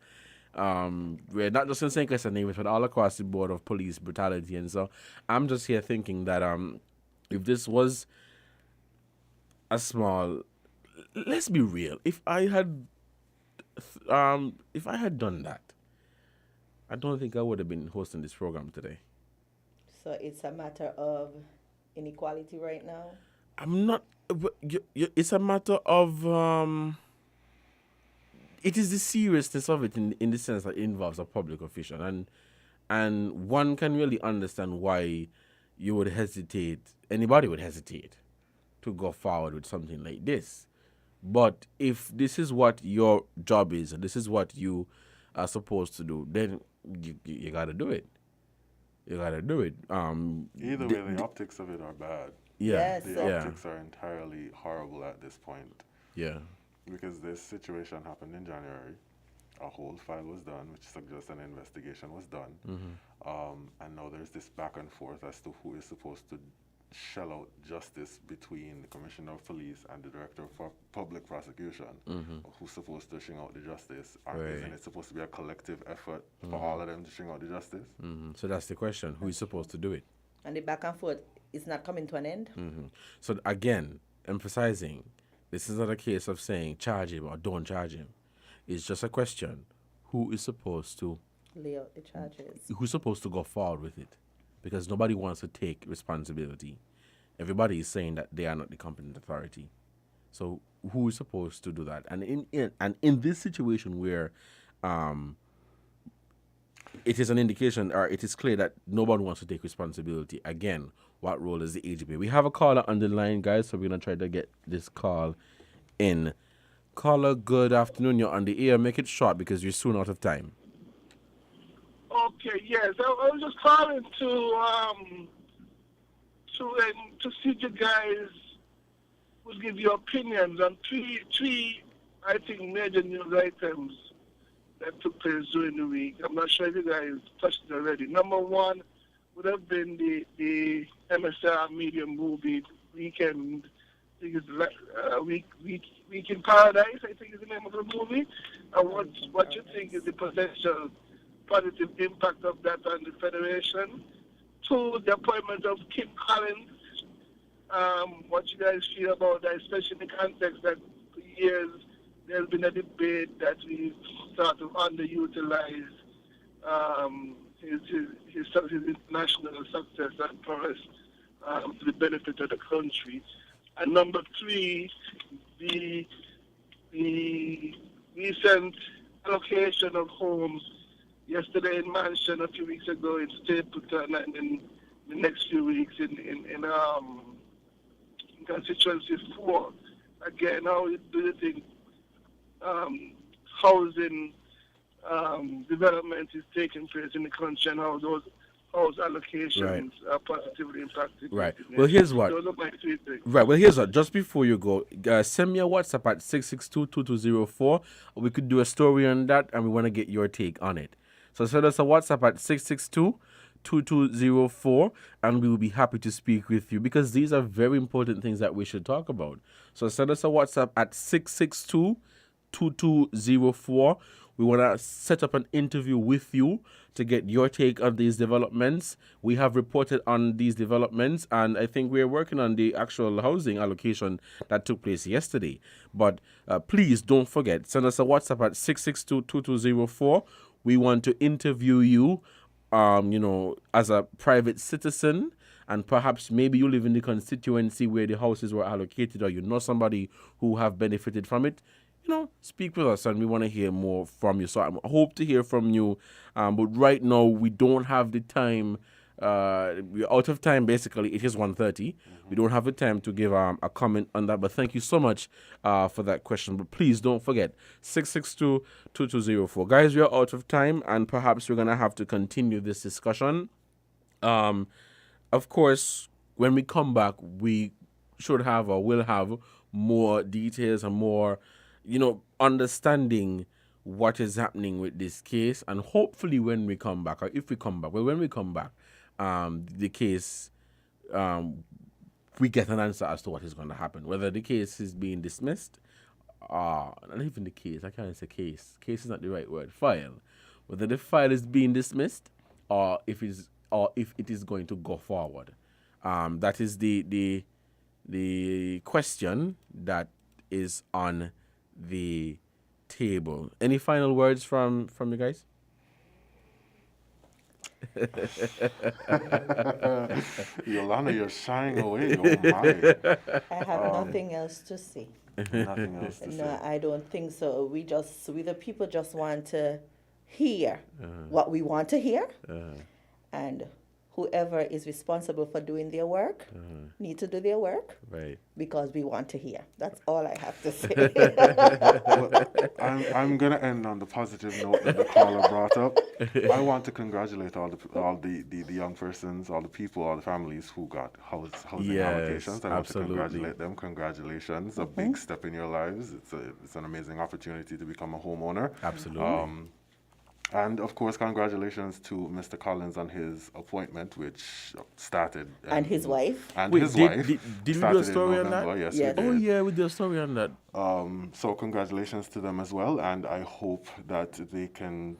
We're not just in St. Christopher neighborhood, but all across the board of police brutality. And so I'm just here thinking that if this was a small, let's be real, if I had done that, I don't think I would have been hosting this program today. So it's a matter of inequality right now? I'm not, it's a matter of it is the seriousness of it in the sense that it involves a public official, and one can really understand why you would hesitate, anybody would hesitate to go forward with something like this. But if this is what your job is and this is what you are supposed to do, then you got to do it. You got to do it. Either way, the optics of it are bad. Yeah. Yes. The optics are entirely horrible at this point. Yeah. Because this situation happened in January. A whole file was done, which suggests an investigation was done. And now there's this back and forth as to who is supposed to shell out justice between the Commissioner of Police and the Director for Public Prosecution. Who's supposed to string out the justice? Isn't it supposed to be a collective effort for all of them to string out the justice? So that's the question. Who is supposed to do it? And the back and forth is not coming to an end? So again, emphasizing, this is not a case of saying charge him or don't charge him. It's just a question. Who is supposed to lay out the charges? Who's supposed to go forward with it? Because nobody wants to take responsibility. Everybody is saying that they are not the competent authority. So who is supposed to do that? And in this situation where it is an indication, or it is clear that nobody wants to take responsibility. Again, what role is the AGP? We have a caller on the line, guys, so we're going to try to get this call in. Caller, good afternoon. You're on the air. Make it short because you're soon out of time. Okay, yes. I was just calling to see you guys would give your opinions on three, I think, major news items that took place during the week. I'm not sure if you guys touched it already. Number one would have been the MSR Media movie Weekend. I think it's Week in Paradise, I think is the name of the movie. And what you think is the potential positive impact of that on the Federation? Two, the appointment of Kim Collins. What you guys feel about that, especially in the context that for years there's been a debate that we sort of underutilize his international success and prowess to the benefit of the country. And number three, the recent allocation of homes yesterday in Mansion, a few weeks ago in Stapleton, and in the next few weeks in constituency 4. Again, how do you think housing development is taking place in the country, and how those house allocations are positively impacted? Right. Well, here's what. Those are my three things. Right. Well, here's what. Just before you go, send me a WhatsApp at 662-2204. We could do a story on that, and we want to get your take on it. So send us a WhatsApp at 662-2204, and we will be happy to speak with you because these are very important things that we should talk about. So send us a WhatsApp at 662-2204. We want to set up an interview with you to get your take on these developments. We have reported on these developments, and I think we're working on the actual housing allocation that took place yesterday. But please don't forget, send us a WhatsApp at 662-2204. We want to interview you, as a private citizen, and perhaps maybe you live in the constituency where the houses were allocated, or you know somebody who have benefited from it. Speak with us, and we want to hear more from you. So I hope to hear from you. But right now, we don't have the time. We're out of time, basically. It is 1:30. We don't have the time to give a comment on that. But thank you so much for that question. But please don't forget, 662-2204. Guys, we are out of time, and perhaps we're going to have to continue this discussion. Of course, when we come back, we should have or will have more details and more understanding what is happening with this case. And hopefully when we come back, or if we come back, when we come back, the case, we get an answer as to what is going to happen. Whether the case is being dismissed, not even the case, I can't say case. Case is not the right word. File. Whether the file is being dismissed or if it is going to go forward. That is the question that is on the table. Any final words from you guys? Yolanda, you're shying away. Oh my. I have nothing else to say. Nothing else to say. No, I don't think so. We the people just want to hear what we want to hear. And whoever is responsible for doing their work need to do their work, right? Because we want to hear. That's all I have to say. Well, I'm going to end on the positive note that the caller brought up. I want to congratulate all the young persons, all the people, all the families who got housing allocations. I want to congratulate them. Congratulations. A big step in your lives. It's an amazing opportunity to become a homeowner. Absolutely. And, of course, congratulations to Mr. Collins on his appointment, which started... and his wife. And his wife. Did we do a story on that? Yes, yes. we did. Oh, yeah, we did a story on that. So congratulations to them as well, and I hope that they can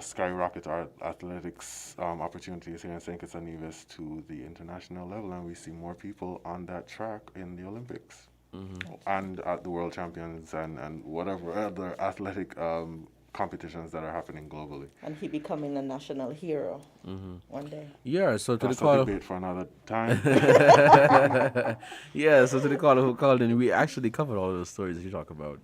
skyrocket our athletics opportunities here in St. Kitts and Nevis to the international level, and we see more people on that track in the Olympics and at the World Champions and whatever other athletic competitions that are happening globally. And he becoming a national hero one day. Yeah, so to That's the caller... a debate for another time. Yeah, so to the caller who called in, we actually covered all those stories that you talk about.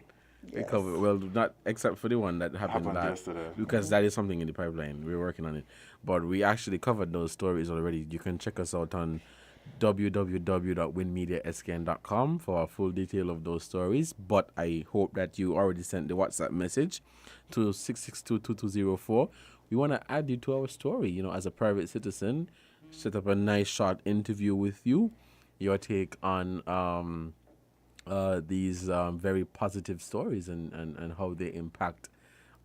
We cover, well, not except for the one that happened yesterday. because that is something in the pipeline. We're working on it. But we actually covered those stories already. You can check us out on www.winmediascan.com for a full detail of those stories. But I hope that you already sent the WhatsApp message to 662-2204. We want to add you to our story, you know, as a private citizen, set up a nice short interview with you, your take on these very positive stories and how they impact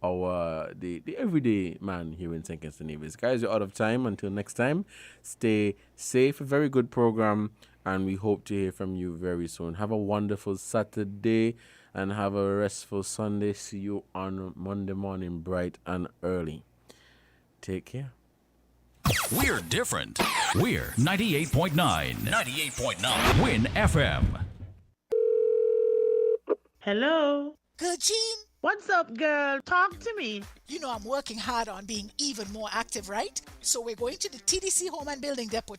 our the everyday man here in St. Kitts and Nevis. Guys, you're out of time. Until next time, stay safe. A very good program, and we hope to hear from you very soon. Have a wonderful Saturday and have a restful Sunday. See you on Monday morning, bright and early. Take care. We're different. We're 98.9. 98.9. Win FM. Hello. Gene. What's up, girl? Talk to me. You know I'm working hard on being even more active, right? So we're going to the TDC Home and Building Depot